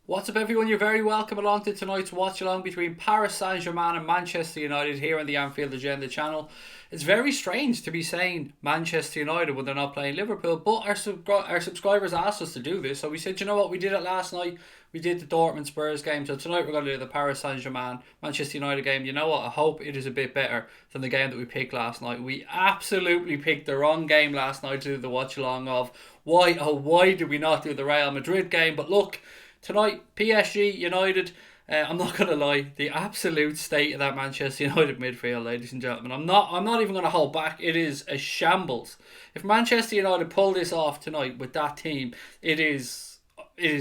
What's up, everyone? You're very welcome along to tonight's Watchalong between Paris Saint-Germain and Manchester United here on the Anfield Agenda channel. It's very strange to be saying Manchester United when they're not playing Liverpool, but our subscribers asked us to do this, so we said, you know what, we did it last night. We did the Dortmund Spurs game, so tonight we're going to do the Paris Saint-Germain Manchester United game. You know what? I hope it is a bit better than the game that we picked last night. We absolutely picked the wrong game last night to do the Watchalong of. Why did we not do the Real Madrid game? But look, tonight, PSG, United. I'm not going to lie, the absolute state of that Manchester United midfield, ladies and gentlemen. I'm not even going to hold back. It is a shambles. If Manchester United pull this off tonight with that team, it is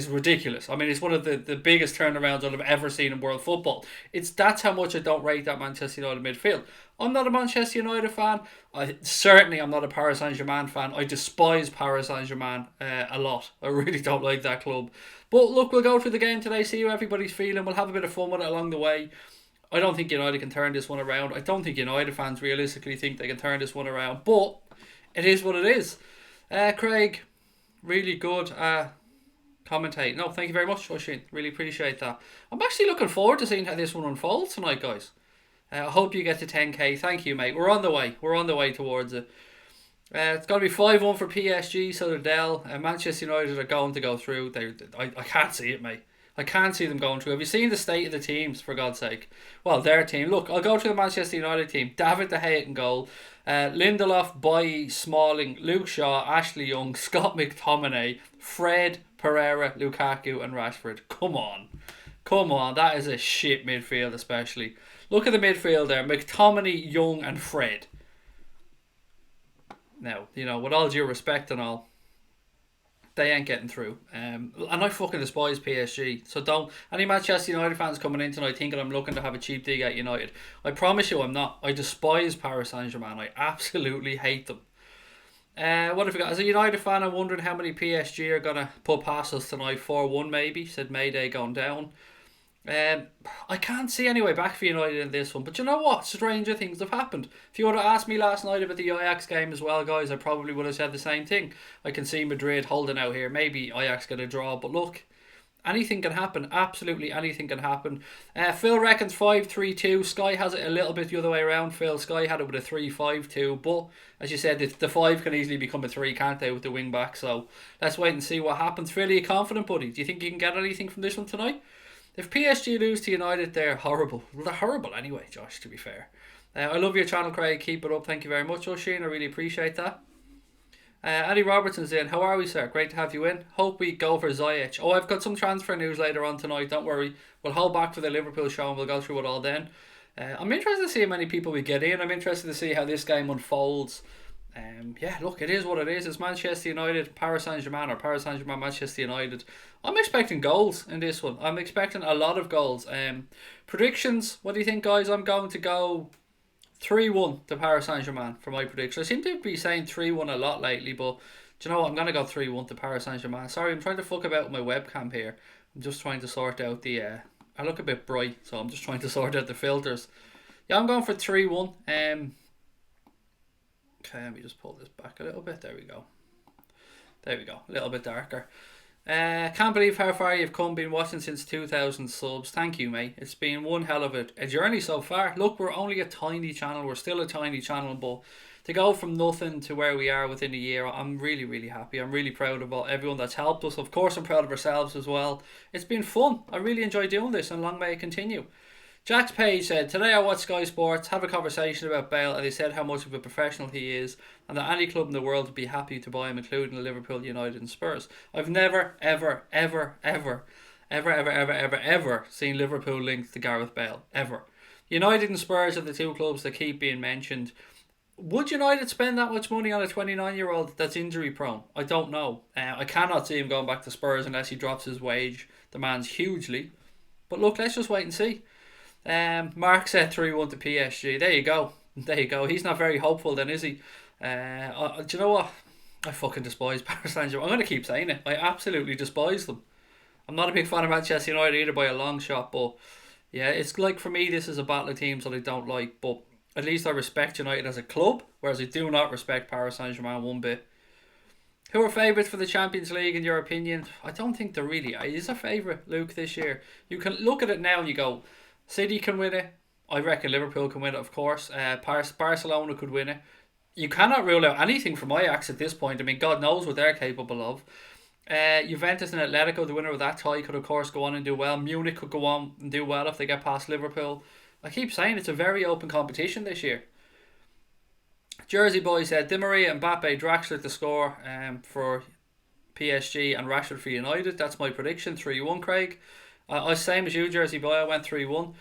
ridiculous. I mean, it's one of the biggest turnarounds I've ever seen in world football. That's how much I don't rate that Manchester United midfield. I'm not a Manchester United fan. I'm not a Paris Saint-Germain fan. I despise Paris Saint-Germain a lot. I really don't like that club. But look, we'll go through the game today, see how everybody's feeling. We'll have a bit of fun with it along the way. I don't think United can turn this one around. I don't think United fans realistically think they can turn this one around. But it is what it is. Craig, really good commentate. No, thank you very much, Oshin. Really appreciate that. I'm actually looking forward to seeing how this one unfolds tonight, guys. I hope you get to 10k. Thank you, mate. We're on the way. We're on the way towards it. It's going to be 5-1 for PSG, so Dell. Manchester United are going to go through. I can't see it, mate. I can't see them going through. Have you seen the state of the teams, for God's sake? Well, their team. Look, I'll go to the Manchester United team. David De Gea in goal. Lindelof, Bailly, Smalling, Luke Shaw, Ashley Young, Scott McTominay, Fred, Pereira, Lukaku and Rashford. Come on. Come on. That is a shit midfield, especially. Look at the midfield there. McTominay, Young and Fred. Now, with all due respect and all, they ain't getting through. And I fucking despise PSG. So don't any Manchester United fans coming in tonight thinking I'm looking to have a cheap dig at United. I promise you I'm not. I despise Paris Saint-Germain. I absolutely hate them. What have we got? As a United fan, I'm wondering how many PSG are going to put past us tonight. 4-1 maybe. Said Mayday going down. I can't see any way back for United in this one. But you know what? Stranger things have happened. If you would have asked me last night about the Ajax game as well, guys, I probably would have said the same thing. I can see Madrid holding out here. Maybe Ajax get a draw. But look, anything can happen. Absolutely anything can happen. Phil reckons 5-3-2. Sky has it a little bit the other way around. Phil, Sky had it with a 3-5-2. But as you said, the 5 can easily become a 3, can't they, with the wing back? So let's wait and see what happens. Phil, are you confident, buddy? Do you think you can get anything from this one tonight? If PSG lose to United, they're horrible. Well, they're horrible anyway, Josh, to be fair. I love your channel, Craig. Keep it up. Thank you very much, O'Sheen. I really appreciate that. Andy Robertson's in. How are we, sir? Great to have you in. Hope we go for Ziyech. Oh, I've got some transfer news later on tonight. Don't worry. We'll hold back for the Liverpool show and we'll go through it all then. I'm interested to see how many people we get in. I'm interested to see how this game unfolds. Yeah, look, it is what it is. It's Manchester United, Paris Saint-Germain, or Paris Saint-Germain, Manchester United. I'm expecting goals in this one. I'm expecting a lot of goals. Predictions, what do you think, guys? I'm going to go 3-1 to Paris Saint-Germain for my prediction. I seem to be saying 3-1 a lot lately, but do you know what? I'm going to go 3-1 to Paris Saint-Germain. Sorry, I'm trying to fuck about with my webcam here. I'm just trying to sort out the... I look a bit bright, so I'm just trying to sort out the filters. Yeah, I'm going for 3-1. Okay, let me just pull this back a little bit. There we go. There we go. A little bit darker. Can't believe how far you've come. Been watching since 2,000 subs. Thank you, mate. It's been one hell of a journey so far. Look, we're only a tiny channel. We're still a tiny channel, but to go from nothing to where we are within a year, I'm really, really happy. I'm really proud of everyone that's helped us. Of course, I'm proud of ourselves as well. It's been fun. I really enjoy doing this, and long may it continue. Jack's Page said, today I watched Sky Sports have a conversation about Bale and they said how much of a professional he is and that any club in the world would be happy to buy him, including Liverpool, United and Spurs. I've never, ever seen Liverpool linked to Gareth Bale. Ever. United and Spurs are the two clubs that keep being mentioned. Would United spend that much money on a 29-year-old that's injury prone? I don't know. I cannot see him going back to Spurs unless he drops his wage demands hugely. But look, let's just wait and see. Mark said 3-1 to PSG. There you go. There you go. He's not very hopeful then, is he? Do you know what? I fucking despise Paris Saint-Germain. I'm going to keep saying it. I absolutely despise them. I'm not a big fan of Manchester United either by a long shot, but yeah, it's like for me this is a battle of teams that I don't like, but at least I respect United as a club, whereas I do not respect Paris Saint-Germain one bit. Who are favourites for the Champions League in your opinion? I don't think there really is a favourite, Luke, this year. You can look at it now and you go, City can win it. I reckon Liverpool can win it, of course. Barcelona could win it. You cannot rule out anything from Ajax at this point. I mean, God knows what they're capable of. Juventus and Atletico, the winner of that tie, could of course go on and do well. Munich could go on and do well if they get past Liverpool. I keep saying it's a very open competition this year. Jersey boy said Di Maria, Mbappe, Draxler to score for PSG and Rashford for United. That's my prediction, 3-1, Craig. I same as you, Jersey boy. I went 3-1.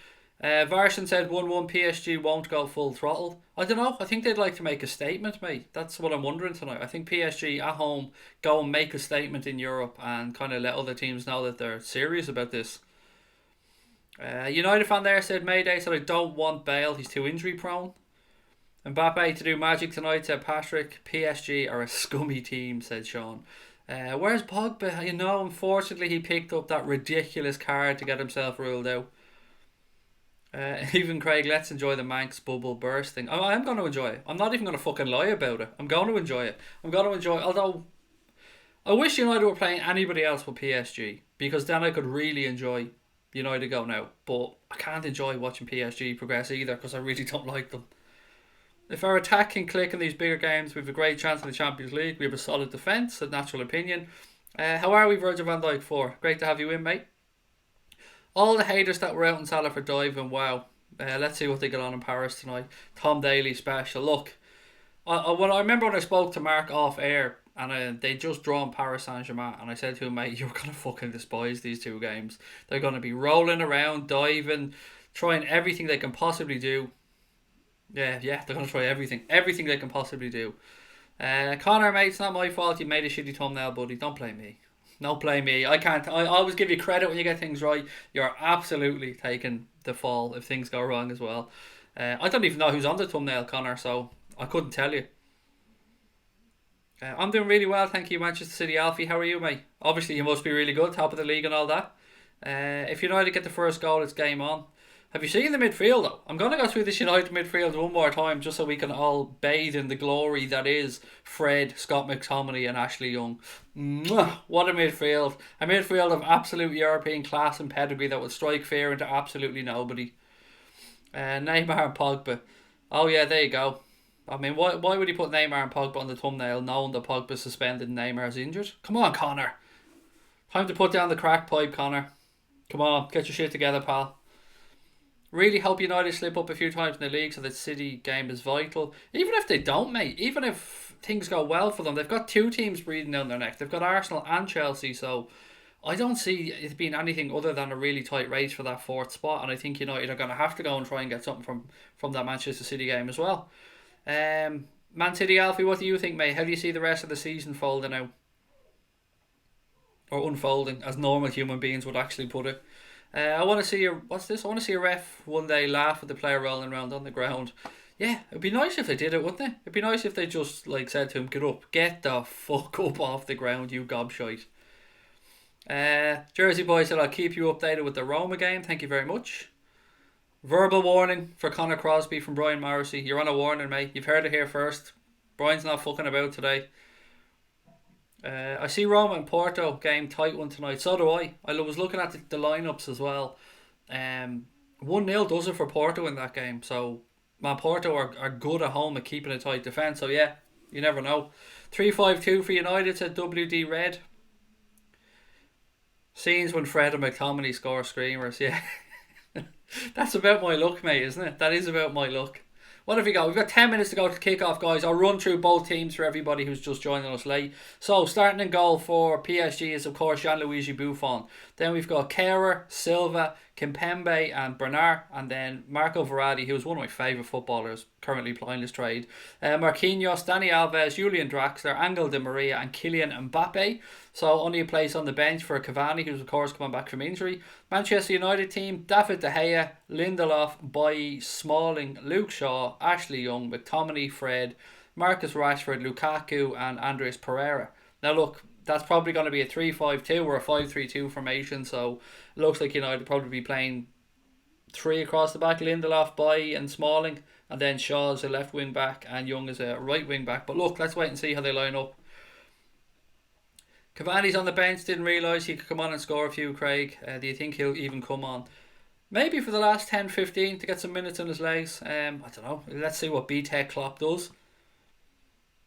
Varshan said 1-1, PSG won't go full throttle. I don't know. I think they'd like to make a statement, mate. That's what I'm wondering tonight. I think PSG at home go and make a statement in Europe and kind of let other teams know that they're serious about this. United fan there said Mayday, said I don't want Bale. He's too injury prone. Mbappe to do magic tonight, said Patrick. PSG are a scummy team, said Sean. Where's Pogba? You know, unfortunately he picked up that ridiculous card to get himself ruled out. Even Craig, let's enjoy the Manx bubble bursting. I'm going to enjoy it. I'm not even going to fucking lie about it. I'm going to enjoy it. Although I wish United were playing anybody else but PSG, because then I could really enjoy United going out. But I can't enjoy watching PSG progress either, because I really don't like them. If our attack can click in these bigger games, we have a great chance in the Champions League. We have a solid defence, a natural opinion. How are we, Virgil van Dijk 4? Great to have you in, mate. All the haters that were out in Salah for diving, wow. Let's see what they get on in Paris tonight. Tom Daly special. Look, I remember when I spoke to Mark off air and they just drawn Paris Saint-Germain, and I said to him, mate, you're going to fucking despise these two games. They're going to be rolling around, diving, trying everything they can possibly do. Yeah, they're going to try everything they can possibly do. Connor, mate, it's not my fault you made a shitty thumbnail, buddy. Don't blame me. Don't blame me. I can't. I always give you credit when you get things right. You're absolutely taking the fall if things go wrong as well. I don't even know who's on the thumbnail, Connor, so I couldn't tell you. I'm doing really well, thank you, Manchester City Alfie. How are you, mate? Obviously, you must be really good, top of the league and all that. If United get the first goal, it's game on. Have you seen the midfield though? I'm going to go through this United midfield one more time just so we can all bathe in the glory that is Fred, Scott McTominay and Ashley Young. Mwah, what a midfield. A midfield of absolute European class and pedigree that would strike fear into absolutely nobody. Neymar and Pogba. Oh yeah, there you go. I mean, why would he put Neymar and Pogba on the thumbnail knowing that Pogba's suspended and Neymar's injured? Come on, Connor. Time to put down the crack pipe, Connor. Come on, get your shit together, pal. Really hope United slip up a few times in the league so that City game is vital. Even if they don't, mate. Even if things go well for them. They've got two teams breathing down their neck. They've got Arsenal and Chelsea. So I don't see it being anything other than a really tight race for that fourth spot. And I think United are going to have to go and try and get something from that Manchester City game as well. Man City Alfie, what do you think, mate? How do you see the rest of the season folding out? Or unfolding, as normal human beings would actually put it. I want to see I want to see a ref one day laugh at the player rolling around on the ground. Yeah, it'd be nice if they did it, wouldn't it? It'd be nice if they just said to him, "Get up, get the fuck up off the ground, you gobshite." Jersey boy said, "I'll keep you updated with the Roma game. Thank you very much." Verbal warning for Conor Crosby from Brian Morrissey. You're on a warning, mate. You've heard it here first. Brian's not fucking about today. I see Roma and Porto game tight one tonight. So do I. I was looking at the lineups as well. 1-0 does it for Porto in that game. So man, Porto are good at home at keeping a tight defence. So yeah, you never know. 3-5-2 for United, said WD Red. Scenes when Fred and McTominay score screamers. Yeah, that's about my luck, mate, isn't it? That is about my luck. What have we got? We've got 10 minutes to go to kick off, guys. I'll run through both teams for everybody who's just joining us late. So, starting in goal for PSG is, of course, Gianluigi Buffon. Then we've got Kehrer, Silva, Kimpembe and Bernard. And then Marco Verratti, who is one of my favourite footballers, currently plying his trade. Marquinhos, Dani Alves, Julian Draxler, Angel Di Maria and Kylian Mbappe. So, only a place on the bench for Cavani, who's, of course, coming back from injury. Manchester United team, David De Gea, Lindelof, Bailly, Smalling, Luke Shaw, Ashley Young, McTominay, Fred, Marcus Rashford, Lukaku and Andres Pereira. Now look, that's probably going to be a 3-5-2 or a 5-3-2 formation, so it looks like United will probably be playing 3 across the back, Lindelof, Bailly and Smalling, and then Shaw as a left wing back and Young as a right wing back. But look, let's wait and see how they line up. Cavani's on the bench, didn't realise he could come on and score a few, Craig. Do you think he'll even come on? Maybe for the last 10-15 to get some minutes on his legs. I don't know. Let's see what B-Tech Klopp does.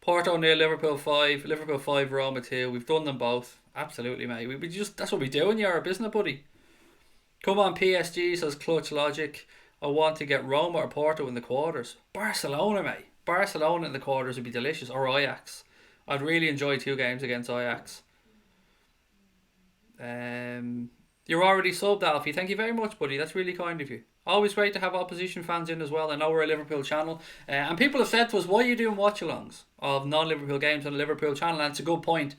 Porto 0, Liverpool 5. Liverpool 5, Roma 2. We've done them both. Absolutely, mate. We just, that's what we do in Europe, isn't it, buddy? Come on, PSG, says Clutch Logic. I want to get Roma or Porto in the quarters. Barcelona, mate. Barcelona in the quarters would be delicious. Or Ajax. I'd really enjoy 2 games against Ajax. You're already subbed, Alfie. Thank you very much, buddy. That's really kind of you. Always great to have opposition fans in as well. I know we're a Liverpool channel. And people have said to us, why are you doing watch-alongs of non-Liverpool games on the Liverpool channel? And it's a good point.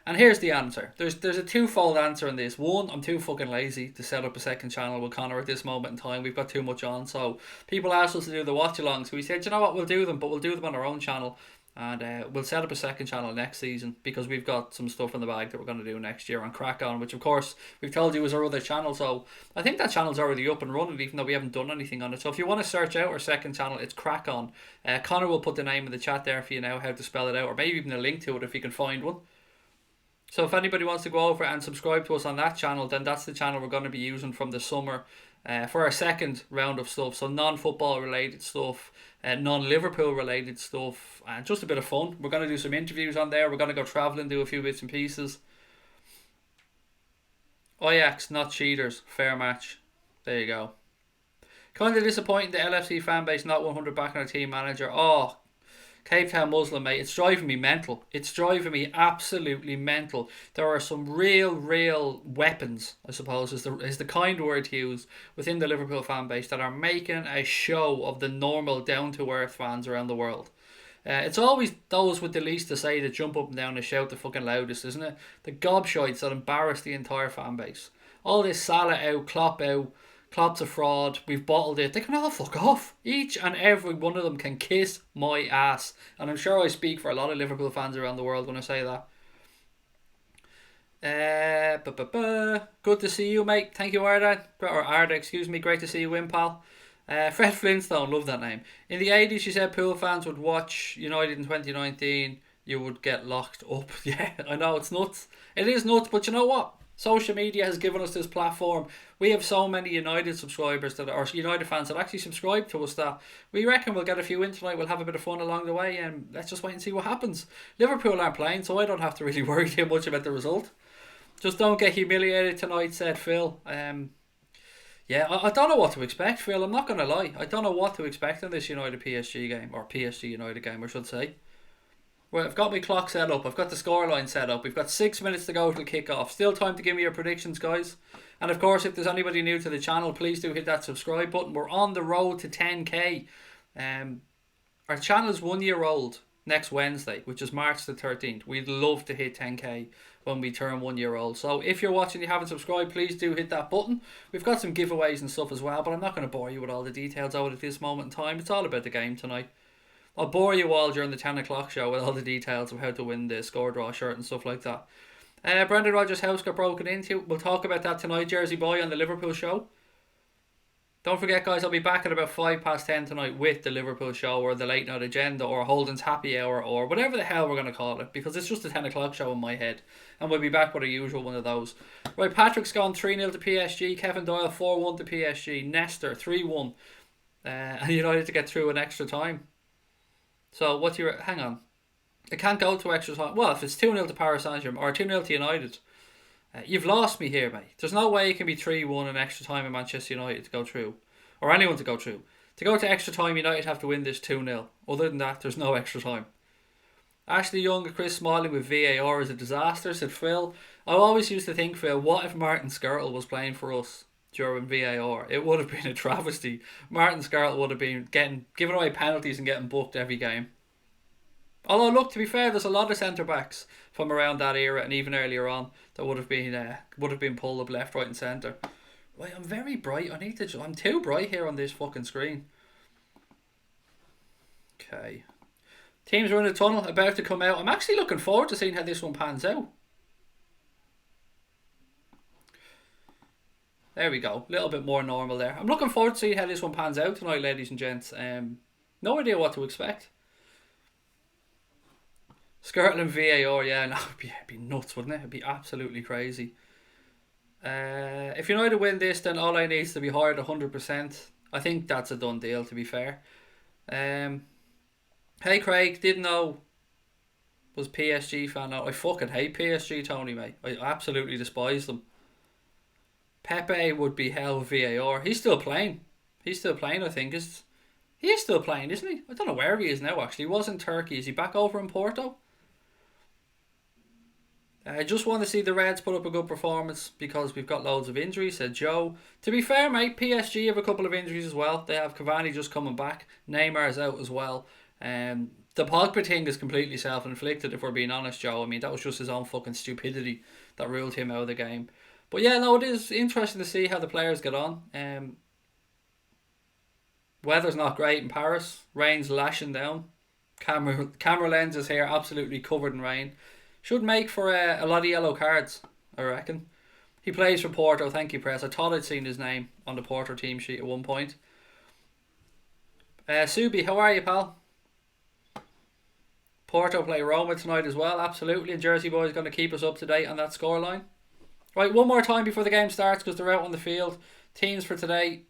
And here's the answer. There's a twofold answer in this. One, I'm too fucking lazy to set up a second channel with Connor at this moment in time. We've got too much on. So people asked us to do the watch-alongs. We said, you know what, we'll do them, but we'll do them on our own channel. And we'll set up a second channel next season because we've got some stuff in the bag that we're going to do next year on Crack On, which of course we've told you is our other channel. So I think that channel's already up and running, even though we haven't done anything on it. So if you want to search out our second channel, it's Crack On. Connor will put the name in the chat there for you now, how to spell it out, or maybe even a link to it if you can find one. So if anybody wants to go over and subscribe to us on that channel, then that's the channel we're going to be using from the summer for our second round of stuff. So non-football related stuff, non-Liverpool related stuff, and just a bit of fun. We're going to do some interviews on there. We're going to go travelling, do a few bits and pieces. Ajax, not cheaters. Fair match. There you go. Kind of disappointing the LFC fan base not 100 back on our team manager. Oh, Cape Town Muslim, mate. It's driving me mental. It's driving me absolutely mental. There are some real weapons, I suppose, is the kind word to use, within the Liverpool fan base that are making a show of the normal, down-to-earth fans around the world. It's always those with the least to say that jump up and down and shout the fucking loudest, isn't it? The gobshites that embarrass the entire fan base. All this Salah out, Klopp out, Klopp's a fraud, we've bottled it. They can all fuck off. Each and every one of them can kiss my ass. And I'm sure I speak for a lot of Liverpool fans around the world when I say that. Good to see you, mate. Thank you, Arda. Or Arda, excuse me. Great to see you in, pal. Fred Flintstone, love that name. In the 80s, you said pool fans would watch United in 2019. You would get locked up. Yeah, I know, it's nuts. It is nuts, but you know what? Social media has given us this platform. We have so many United subscribers that are United fans that actually subscribe to us that we reckon we'll get a few in tonight. We'll have a bit of fun along the way, and let's just wait and see what happens. Liverpool aren't playing, so I don't have to really worry too much about the result. Just don't get humiliated tonight, said Phil. Yeah, I don't know what to expect, Phil. I'm not going to lie. I don't know what to expect in this United PSG game, or PSG United game, I should say. Well, I've got my clock set up. I've got the scoreline set up. We've got 6 minutes to go till kick-off. Still time to give me your predictions, guys. And of course, if there's anybody new to the channel, please do hit that subscribe button. We're on the road to 10k. Our channel is 1 year old next Wednesday, which is March the 13th. We'd love to hit 10k when we turn 1 year old. So if you're watching and you haven't subscribed, please do hit that button. We've got some giveaways and stuff as well, but I'm not going to bore you with all the details out at this moment in time. It's all about the game tonight. I'll bore you all during the 10 o'clock show with all the details of how to win the score draw shirt and stuff like that. Brendan Rodgers' house got broken into. We'll talk about that tonight, Jersey Boy, on the Liverpool show. Don't forget, guys, I'll be back at about 10:05 tonight with the Liverpool show, or the late night agenda, or Holden's happy hour, or whatever the hell we're going to call it, because it's just a 10 o'clock show in my head, and we'll be back with a usual one of those. Right, Patrick's gone 3-0 to PSG, Kevin Doyle 4-1 to PSG, Nestor 3-1, and United to get through an extra time. So what's your... Hang on. It can't go to extra time. Well, if it's 2-0 to Paris Saint-Germain or 2-0 to United, you've lost me here, mate. There's no way it can be 3-1 in extra time in Manchester United to go through. Or anyone to go through. To go to extra time, United have to win this 2-0. Other than that, there's no extra time. Ashley Young and Chris Smalling with VAR is a disaster, said Phil. I always used to think, Phil, what if Martin Skirtle was playing for us during VAR? It would have been a travesty. Martin Skirtle would have been giving away penalties and getting booked every game. Although, look, to be fair, there's a lot of centre-backs from around that era and even earlier on that would have been pulled up left, right and centre. Right, I'm very bright. I'm too bright here on this fucking screen. Okay. Teams are in the tunnel, about to come out. I'm actually looking forward to seeing how this one pans out. There we go. A little bit more normal there. I'm looking forward to seeing how this one pans out tonight, ladies and gents. No idea what to expect. Skirtling VAR, yeah, no, it'd be nuts, wouldn't it? It'd be absolutely crazy. If United win this, then all I need is to be hired 100%. I think that's a done deal, to be fair. Um, hey Craig, didn't know was PSG fan. I fucking hate PSG, Tony, mate. I absolutely despise them. Pepe would be hell VAR. He's still playing. He's still playing, I think. He is still playing, isn't he? I don't know where he is now, actually. He was in Turkey. Is he back over in Porto? I just want to see the Reds put up a good performance because we've got loads of injuries, said Joe. To be fair, mate, PSG have a couple of injuries as well. They have Cavani just coming back. Neymar's out as well. The Pogba thing is completely self-inflicted, if we're being honest, Joe. I mean, that was just his own fucking stupidity that ruled him out of the game. But yeah, no, it is interesting to see how the players get on. Weather's not great in Paris. Rain's lashing down. Camera lenses here absolutely covered in rain. Should make for a lot of yellow cards, I reckon. He plays for Porto, thank you, Press. I thought I'd seen his name on the Porto team sheet at one point. Subi, how are you, pal? Porto play Roma tonight as well, absolutely. And Jersey Boy's going to keep us up to date on that scoreline. Right, one more time before the game starts because they're out on the field. Teams for today: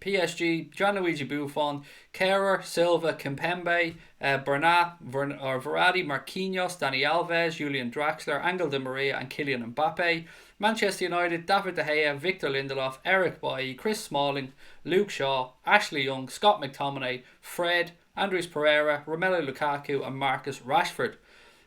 PSG, Gianluigi Buffon, Kerr, Silva, Kimpembe, Bernat, Verratti, Marquinhos, Dani Alves, Julian Draxler, Angel Di Maria and Kylian Mbappe. Manchester United, David De Gea, Victor Lindelof, Eric Bailly, Chris Smalling, Luke Shaw, Ashley Young, Scott McTominay, Fred, Andres Pereira, Romelu Lukaku and Marcus Rashford.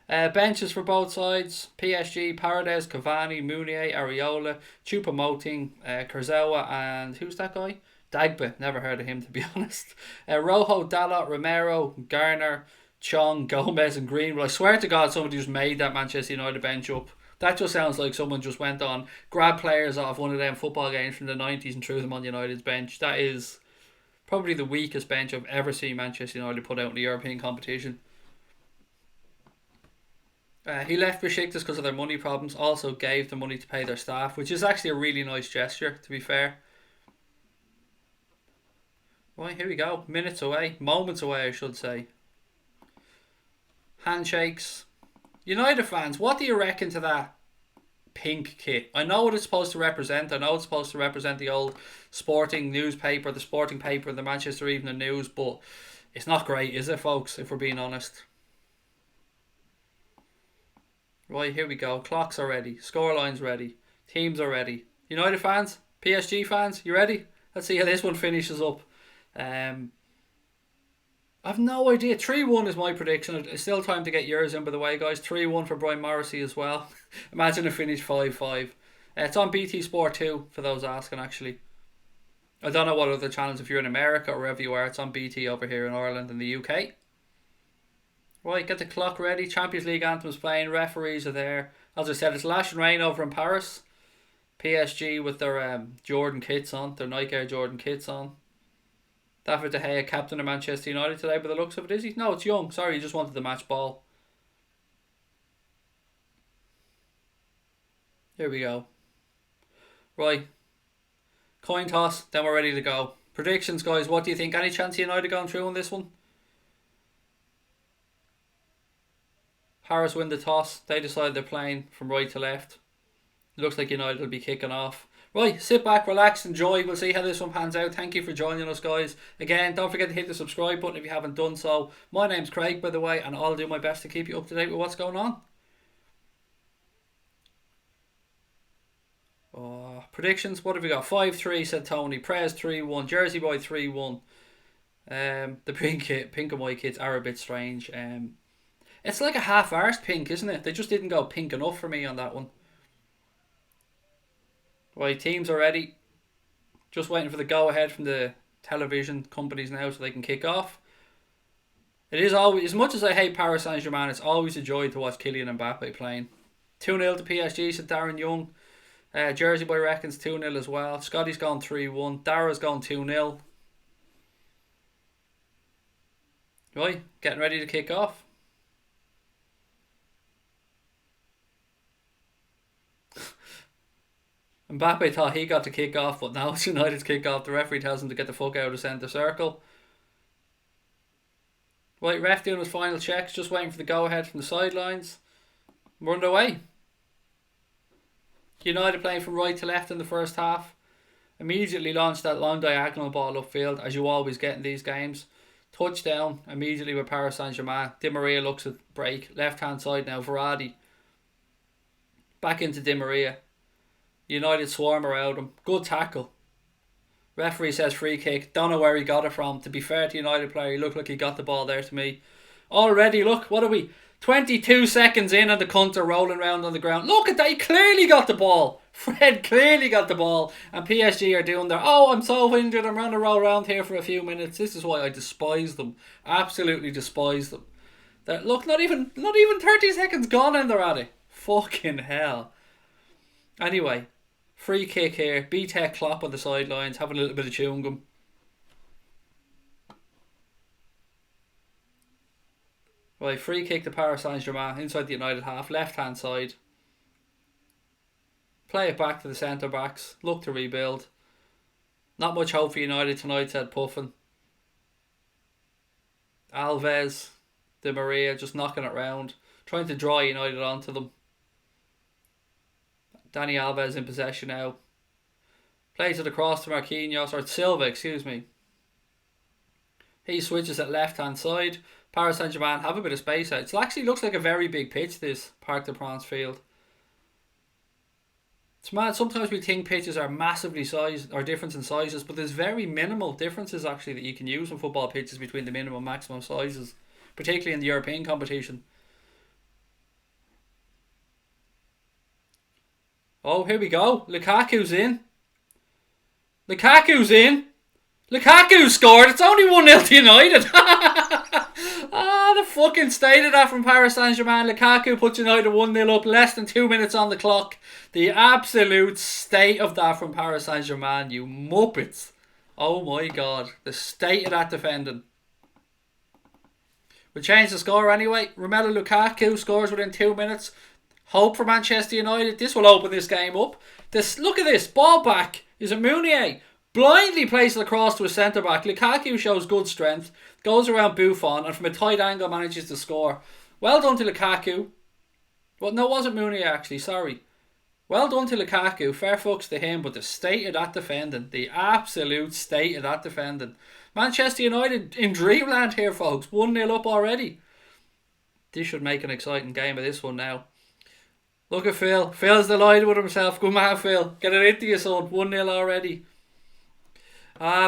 Benches for both sides: PSG, Paredes, Cavani, Meunier, Areola, Choupo-Moting, Kurzawa and who's that guy? Dagba, never heard of him to be honest. Rojo, Dalot, Romero, Garner, Chong, Gomez and Greenwood. I swear to God somebody just made that Manchester United bench up. That just sounds like someone just went on, grabbed players off one of them football games from the 90s and threw them on United's bench. That is probably the weakest bench I've ever seen Manchester United put out in the European competition. He left Besiktas because of their money problems, also gave the money to pay their staff, which is actually a really nice gesture, to be fair. Right, here we go. Minutes away. Moments away, I should say. Handshakes. United fans, what do you reckon to that pink kit? I know what it's supposed to represent. I know it's supposed to represent the old sporting newspaper, the sporting paper, the Manchester Evening News, but it's not great, is it, folks, if we're being honest? Right, here we go. Clocks are ready. Scoreline's ready. Teams are ready. United fans? PSG fans? You ready? Let's see how this one finishes up. I've no idea. 3-1 is my prediction. It's still time to get yours in, by the way, guys. 3-1 for Brian Morrissey as well. Imagine a finish 5-5. It's on BT Sport 2 for those asking, actually. I don't know what other channels, if you're in America or wherever you are. It's on BT over here in Ireland and the UK. Right, get the clock ready. Champions League anthems playing. Referees are there. As I said, it's lash and rain over in Paris. PSG with their Jordan kits on. Their Nike Air Jordan kits on. David De Gea, captain of Manchester United today, by the looks of it, is he? No, it's Young. Sorry, he just wanted the match ball. Here we go. Right. Coin toss, then we're ready to go. Predictions, guys. What do you think? Any chance of United going through on this one? Paris win the toss. They decide they're playing from right to left. It looks like United will be kicking off. Right, sit back, relax, enjoy. We'll see how this one pans out. Thank you for joining us, guys. Again, don't forget to hit the subscribe button if you haven't done so. My name's Craig, by the way, and I'll do my best to keep you up to date with what's going on. Predictions, what have we got? 5-3, said Tony. Prez 3-1. Jersey Boy 3-1. The pink and white kits are a bit strange. It's like a half-arsed pink, isn't it? They just didn't go pink enough for me on that one. Right, teams are ready. Just waiting for the go-ahead from the television companies now so they can kick off. It is always, as much as I hate Paris Saint-Germain, it's always a joy to watch Kylian Mbappe playing. 2-0 to PSG, said Darren Young. Jersey Boy reckons 2-0 as well. Scotty's gone 3-1. Dara's gone 2-0. Right, getting ready to kick off. Mbappe thought he got to kick off, but now it's United's kick off. The referee tells him to get the fuck out of centre circle. Right, ref doing his final checks, just waiting for the go-ahead from the sidelines. We're underway. United playing from right to left in the first half. Immediately launched that long diagonal ball upfield, as you always get in these games. Touchdown immediately with Paris Saint-Germain. Di Maria looks at break. Left-hand side now, Verratti. Back into Di Maria. United swarm around him. Good tackle. Referee says free kick. Don't know where he got it from. To be fair to United player, he looked like he got the ball there to me. Already, look, what are we? 22 seconds in and the cunts are rolling around on the ground. Look at that, he clearly got the ball. Fred clearly got the ball. And PSG are doing their, oh, I'm so injured, I'm going to roll around here for a few minutes. This is why I despise them. Absolutely despise them. Look, not even 30 seconds gone and they're at it. Fucking hell. Anyway, free kick here. B-Tech Klopp on the sidelines, having a little bit of chewing gum. Right, free kick to Paris Saint-Germain inside the United half, left hand side. Play it back to the centre backs. Look to rebuild. Not much hope for United tonight, said Puffin. Alves, Di Maria just knocking it round, trying to draw United onto them. Dani Alves in possession now. Plays it across to Marquinhos, or Silva, excuse me. He switches at left hand side. Paris Saint-Germain have a bit of space out. It actually looks like a very big pitch, this Parc des Princes field. It's mad. Sometimes we think pitches are massively sized or different in sizes, but there's very minimal differences actually that you can use in football pitches between the minimum and maximum sizes, particularly in the European competition. Oh, here we go. Lukaku's in. Lukaku's in. Lukaku scored. It's only 1-0 to United. The fucking state of that from Paris Saint-Germain. Lukaku puts United 1-0 up, less than 2 minutes on the clock. The absolute state of that from Paris Saint-Germain, you muppets. Oh my god, the state of that defending. We change the score anyway. Romelu Lukaku scores within 2 minutes. Hope for Manchester United. This will open this game up. Look at this. Ball back. Is it Meunier? Blindly plays it across to a centre back. Lukaku shows good strength. Goes around Buffon and from a tight angle manages to score. Well done to Lukaku. Well, no, it wasn't Meunier actually. Sorry. Well done to Lukaku. Fair fucks to him. But the state of that defending. The absolute state of that defending. Manchester United in dreamland here, folks. 1-0 up already. This should make an exciting game of this one now. Look at Phil. Phil's delighted with himself. Good man, Phil. Get it into you, son. 1-0 already.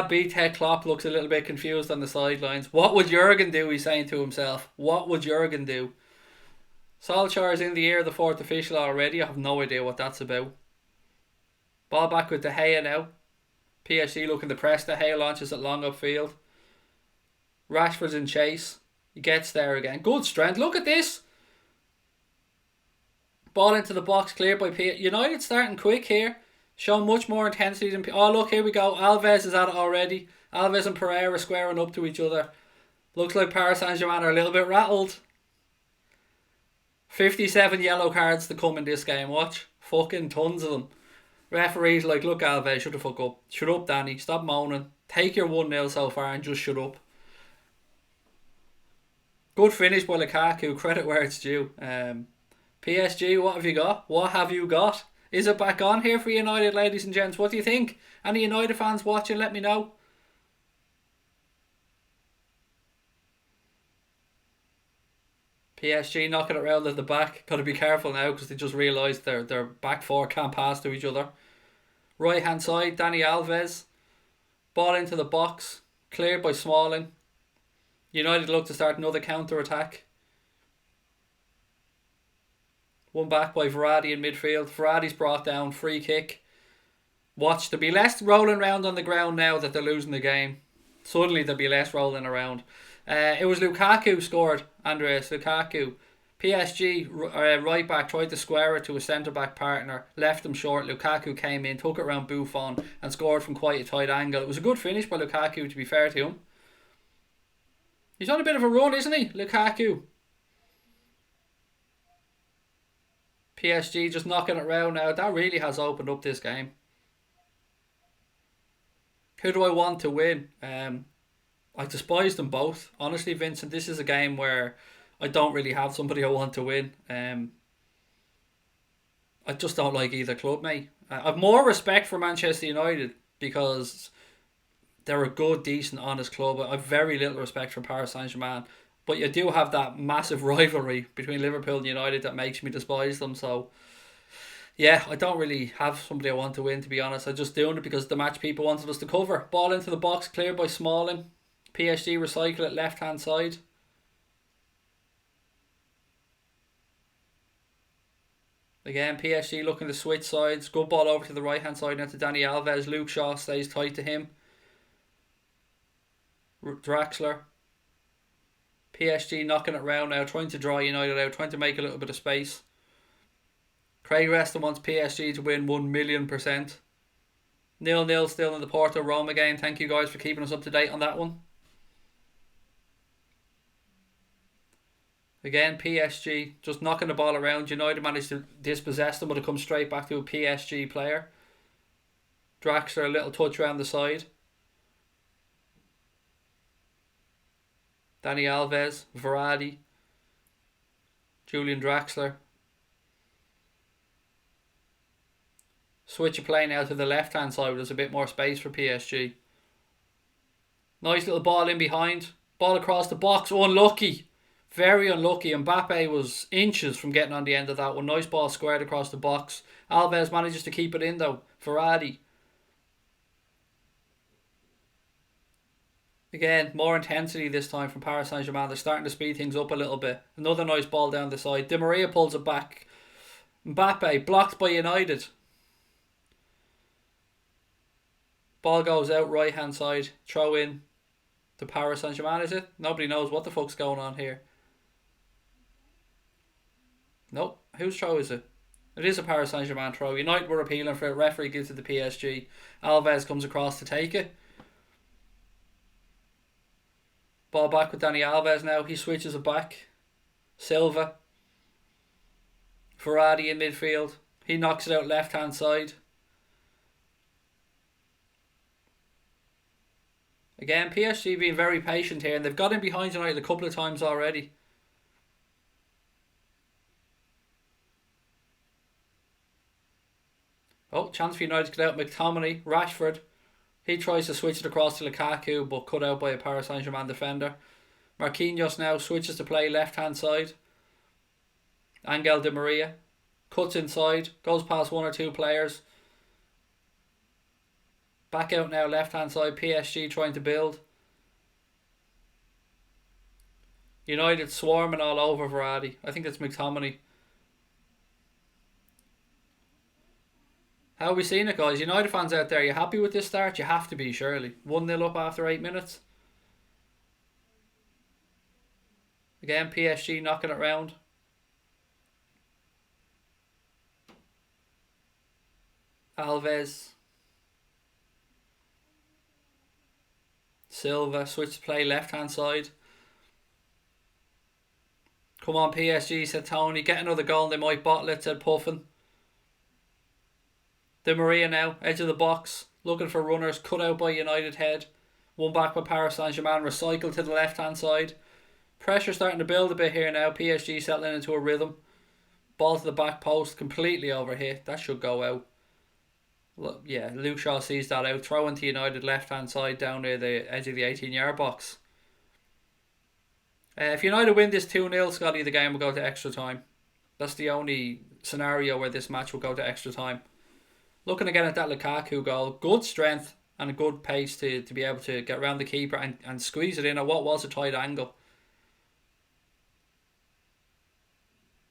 B-Tech Klopp looks a little bit confused on the sidelines. What would Jurgen do, he's saying to himself. What would Jurgen do? Solskjaer's in the air, the fourth official already. I have no idea what that's about. Ball back with De Gea now. PSG looking to press. De Gea launches it long upfield. Rashford's in chase. He gets there again. Good strength. Look at this. Ball into the box, cleared by United starting quick here. Showing much more intensity than... Oh, look, here we go. Alves is at it already. Alves and Pereira squaring up to each other. Looks like Paris Saint-Germain are a little bit rattled. 57 yellow cards to come in this game. Watch. Fucking tons of them. Referees like, look, Alves, shut the fuck up. Shut up, Danny. Stop moaning. Take your 1-0 so far and just shut up. Good finish by Lukaku. Credit where it's due. PSG, what have you got? What have you got? Is it back on here for United, ladies and gents? What do you think? Any United fans watching, let me know. PSG knocking it around at the back. Got to be careful now because they just realised their back four can't pass to each other. Right hand side, Dani Alves. Ball into the box. Cleared by Smalling. United look to start another counter attack. One back by Verratti in midfield. Verratti's brought down. Free kick. Watch. There'll be less rolling around on the ground now that they're losing the game. Suddenly there'll be less rolling around. It was Lukaku scored. Andreas Lukaku. PSG right back tried to square it to a centre back partner. Left him short. Lukaku came in. Took it around Buffon. And scored from quite a tight angle. It was a good finish by Lukaku, to be fair to him. He's on a bit of a run, isn't he? Lukaku. PSG just knocking it round now. That really has opened up this game. Who do I want to win? I despise them both. Honestly, Vincent, this is a game where I don't really have somebody I want to win. I just don't like either club, mate. I've more respect for Manchester United because they're a good, decent, honest club. I've very little respect for Paris Saint Germain, but you do have that massive rivalry between Liverpool and United that makes me despise them. So yeah, I don't really have somebody I want to win, to be honest. I'm just doing it because the match people wanted us to cover. Ball into the box, cleared by Smalling. PSG recycle it left hand side. Again, PSG looking to switch sides. Good ball over to the right hand side now to Dani Alves. Luke Shaw stays tight to him. Draxler. PSG knocking it round now, trying to draw United out, trying to make a little bit of space. Craig Reston wants PSG to win 1,000,000%. 0-0 still in the Porto Roma game. Thank you guys for keeping us up to date on that one. Again, PSG just knocking the ball around. United managed to dispossess them, but it comes straight back to a PSG player. Draxler, a little touch around the side. Dani Alves, Verratti, Julian Draxler. Switch of play now to the left hand side. There's a bit more space for PSG. Nice little ball in behind. Ball across the box. Unlucky. Very unlucky. Mbappe was inches from getting on the end of that one. Nice ball squared across the box. Alves manages to keep it in though. Verratti. Again, more intensity this time from Paris Saint-Germain. They're starting to speed things up a little bit. Another nice ball down the side. Di Maria pulls it back. Mbappe blocked by United. Ball goes out right hand side. Throw in to Paris Saint-Germain, is it? Nobody knows what the fuck's going on here. Nope. Whose throw is it? It is a Paris Saint-Germain throw. United were appealing for it. Referee gives it to PSG. Alves comes across to take it. Ball back with Dani Alves now. He switches it back. Silva. Verratti in midfield. He knocks it out left hand side. Again, PSG being very patient here, and they've got in behind United a couple of times already. Oh, chance for United to get out. McTominay, Rashford. He tries to switch it across to Lukaku, but cut out by a Paris Saint-Germain defender. Marquinhos now switches to play left hand side. Angel Di Maria cuts inside, goes past one or two players. Back out now, left hand side. PSG trying to build. United swarming all over Verratti. I think it's McTominay. How are we seeing it, guys? United fans out there, you happy with this start? You have to be, surely. 1-0 up after 8 minutes. Again, PSG knocking it round. Alves. Silva, switch to play left hand side. Come on PSG, said Tony. Get another goal and they might bottle it, said Puffin. Di Maria now, edge of the box. Looking for runners, cut out by United head. One back by Paris Saint-Germain, recycled to the left hand side. Pressure starting to build a bit here now. PSG settling into a rhythm. Ball to the back post, completely overhit. That should go out. Yeah, Luke Shaw sees that out. Throw into United left hand side down near the edge of the 18-yard box. If United win this 2-0, Scotty, the game will go to extra time. That's the only scenario where this match will go to extra time. Looking again at that Lukaku goal. Good strength and a good pace to be able to get around the keeper and squeeze it in at what was a tight angle.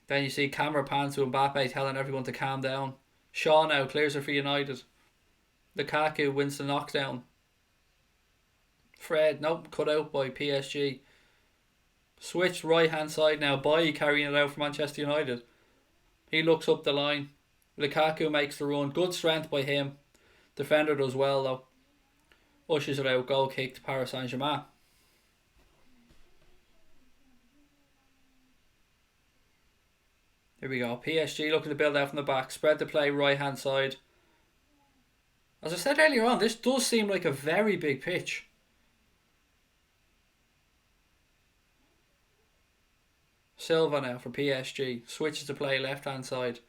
Then you see camera pans to Mbappe telling everyone to calm down. Shaw now clears it for United. Lukaku wins the knockdown. Fred, nope, cut out by PSG. Switch right hand side now. Bailly carrying it out for Manchester United. He looks up the line. Lukaku makes the run. Good strength by him. Defender does well though. Ushers it out. Goal kick to Paris Saint-Germain. Here we go. PSG looking to build out from the back. Spread the play right hand side. As I said earlier on, this does seem like a very big pitch. Silva now for PSG. Switches to play left hand side.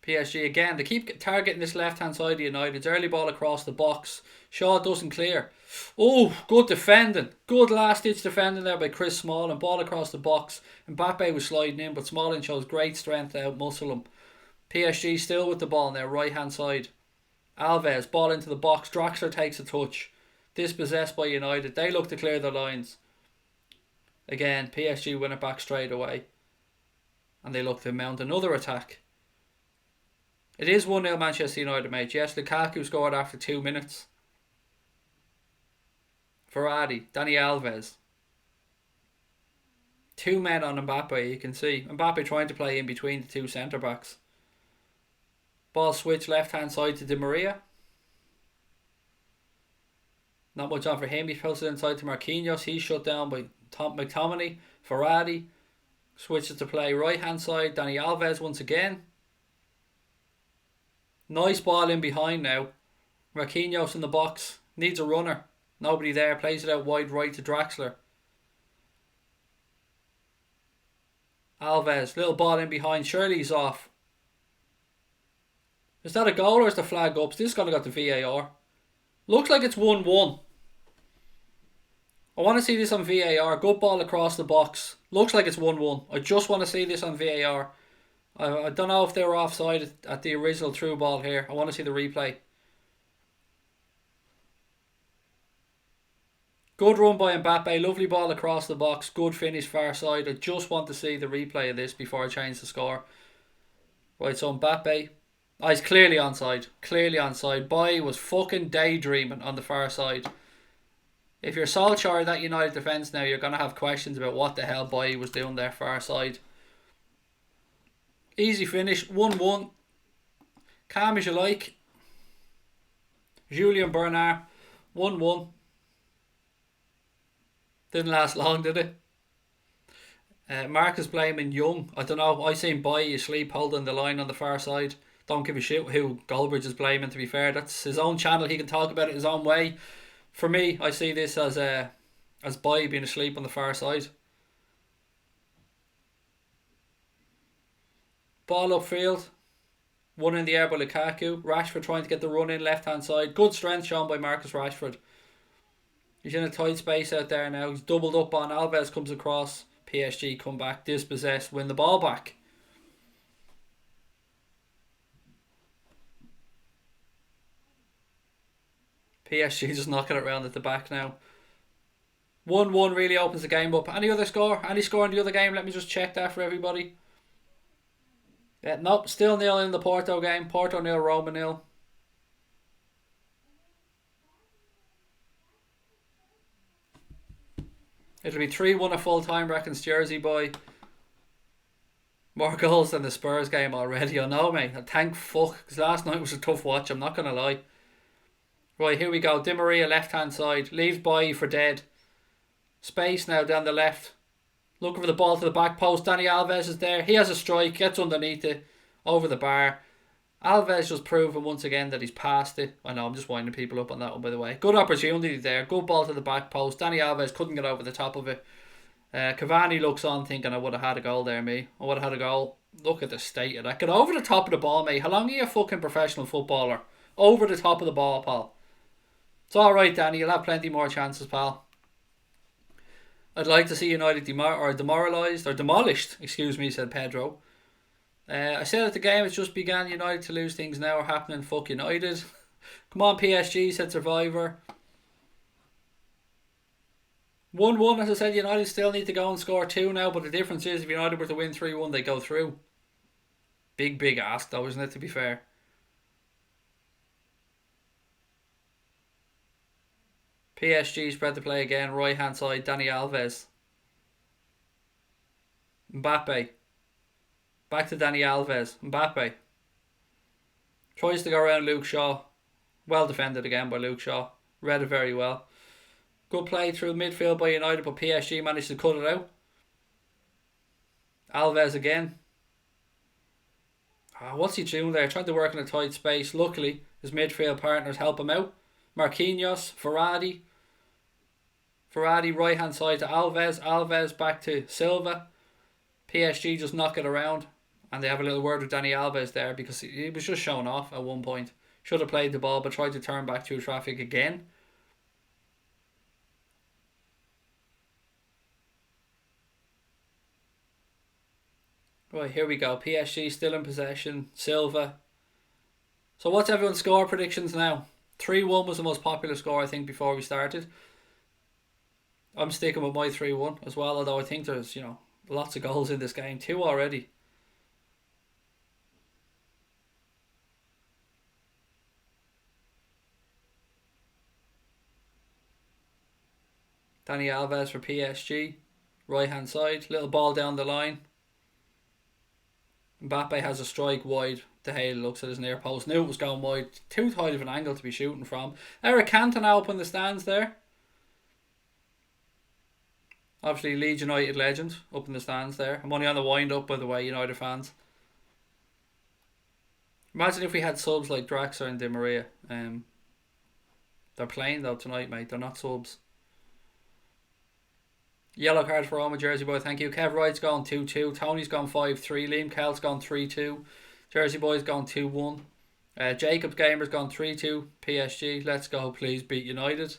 PSG again. They keep targeting this left hand side of United's. Early ball across the box. Shaw doesn't clear. Oh, good defending. Good last ditch defending there by Chris Smalling. Ball across the box. Mbappe was sliding in, but Smalling shows great strength to outmuscle him. PSG still with the ball on their right hand side. Alves, ball into the box. Draxler takes a touch. Dispossessed by United. They look to clear their lines. Again, PSG win it back straight away. And they look to mount another attack. It is 1-0 Manchester United, mate. Yes, Lukaku scored after 2 minutes. Verratti, Dani Alves. 2 men on Mbappe, you can see. Mbappe trying to play in between the 2 centre-backs. Ball switch left hand side to Di Maria. Not much on for him. He pulls it inside to Marquinhos. He's shut down by McTominay. Verratti switches to play right hand side. Dani Alves once again. Nice ball in behind now. Marquinhos in the box. Needs a runner. Nobody there. Plays it out wide right to Draxler. Alves. Little ball in behind. Surely he's off. Is that a goal or is the flag up? This got to go to VAR. Looks like it's 1-1. I want to see this on VAR. Good ball across the box. Looks like it's 1-1. I just want to see this on VAR. I don't know if they were offside at the original through ball here. I want to see the replay. Good run by Mbappe. Lovely ball across the box. Good finish far side. I just want to see the replay of this before I change the score. Right, so Mbappe. Oh, he's clearly onside. Clearly onside. Boy was fucking daydreaming on the far side. If you're Solskjaer that United defence now, you're going to have questions about what the hell Boy was doing there far side. Easy finish. 1-1. Calm as you like. Julian Bernard. 1-1. Didn't last long, did it? Marcus blaming Young. I don't know. I seen Boy asleep holding the line on the far side. Don't give a shit who Goldbridge is blaming, to be fair. That's his own channel. He can talk about it his own way. For me, I see this as Boy being asleep on the far side. Ball upfield. One in the air by Lukaku. Rashford trying to get the run in left hand side. Good strength shown by Marcus Rashford. He's in a tight space out there now. He's doubled up on. Alves comes across. PSG come back. Dispossessed. Win the ball back. PSG just knocking it around at the back now. 1-1 really opens the game up. Any other score? Any score in the other game? Let me just check that for everybody. Nope, still 0 in the Porto game. Porto 0, Roma 0. It'll be 3-1 at full time, reckons Jersey boy. More goals than the Spurs game already. I know, mate. Thank fuck, because last night was a tough watch, I'm not going to lie. Right, here we go. Di Maria left hand side. Leaves Boy for dead. Space now down the left. Looking for the ball to the back post. Dani Alves is there. He has a strike. Gets underneath it. Over the bar. Alves just proving once again that he's past it. I know, I'm just winding people up on that one, by the way. Good opportunity there. Good ball to the back post. Dani Alves couldn't get over the top of it. Cavani looks on thinking I would have had a goal there, mate. I would have had a goal. Look at the state of that. Get over the top of the ball, mate. How long are you a fucking professional footballer? Over the top of the ball, pal. It's alright, Danny. You'll have plenty more chances, pal. I'd like to see United demoralised, or demolished, excuse me, said Pedro. I said at the game it's just began. United to lose, things now are happening. Fuck United. Come on, PSG, said Survivor. 1-1, as I said, United still need to go and score 2 now, but the difference is if United were to win 3-1, they go through. Big ask though, isn't it, to be fair? PSG spread the play again, right hand side, Dani Alves. Mbappe. Back to Dani Alves. Mbappe. Tries to go around Luke Shaw. Well defended again by Luke Shaw. Read it very well. Good play through midfield by United, but PSG managed to cut it out. Alves again. What's he doing there? Trying to work in a tight space. Luckily, his midfield partners help him out. Marquinhos, Verratti. Verratti right hand side to Alves. Alves back to Silva. PSG just knock it around. And they have a little word with Dani Alves there because he was just showing off at one point. Should have played the ball but tried to turn back through traffic again. Right, here we go. PSG still in possession. Silva. So what's everyone's score predictions now? 3-1 was the most popular score, I think, before we started. I'm sticking with my 3-1 as well, although I think there's, lots of goals in this game. 2 already. Dani Alves for PSG. Right hand side. Little ball down the line. Mbappe has a strike wide. De Gea looks at his near post. Knew it was going wide. Too tight of an angle to be shooting from. Eric Cantona up in the stands there. Obviously Leeds United legend up in the stands there. I'm only on the wind up, by the way, United fans. Imagine if we had subs like Draxler and Di Maria. They're playing though tonight, mate. They're not subs. Yellow card for Roma, Jersey boy, thank you. Kev Wright's gone 2-2. Tony's gone 5-3. Liam Kelt's gone 3-2. Jersey boy's gone 2-1. Jacob's Gamer's gone 3-2. PSG, let's go, please beat United.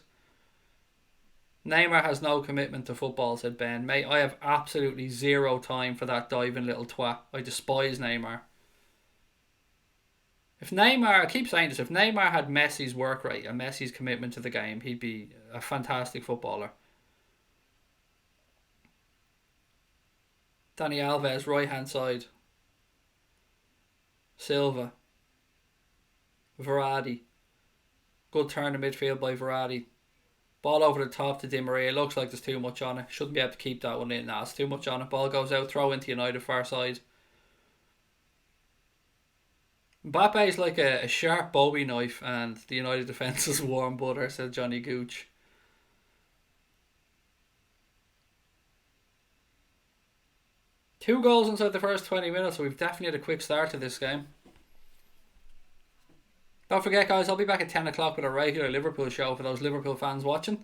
Neymar has no commitment to football, said Ben. Mate, I have absolutely zero time for that diving little twat. I despise Neymar. If Neymar, I keep saying this, if Neymar had Messi's work rate and Messi's commitment to the game, he'd be a fantastic footballer. Dani Alves, right hand side. Silva. Verratti. Good turn in midfield by Verratti. Ball over the top to Di Maria. Looks like there's too much on it. Shouldn't be able to keep that one in. Nah, it's too much on it. Ball goes out. Throw into United far side. Mbappe is like a sharp Bowie knife and the United defence is warm butter, said Johnny Gooch. Two goals inside the first 20 minutes, so we've definitely had a quick start to this game. Don't forget, guys, I'll be back at 10 o'clock with a regular Liverpool show for those Liverpool fans watching.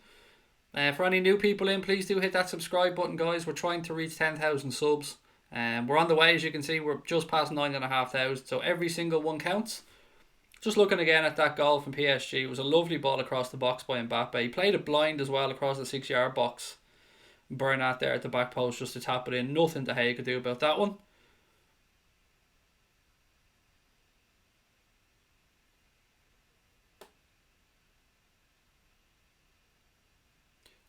For any new people in, please do hit that subscribe button, guys. We're trying to reach 10,000 subs. We're on the way, as you can see. We're just past 9,500, so every single one counts. Just looking again at that goal from PSG. It was a lovely ball across the box by Mbappe. He played it blind as well across the 6-yard box. Bernat there at the back post just to tap it in. Nothing De Gea could do about that one.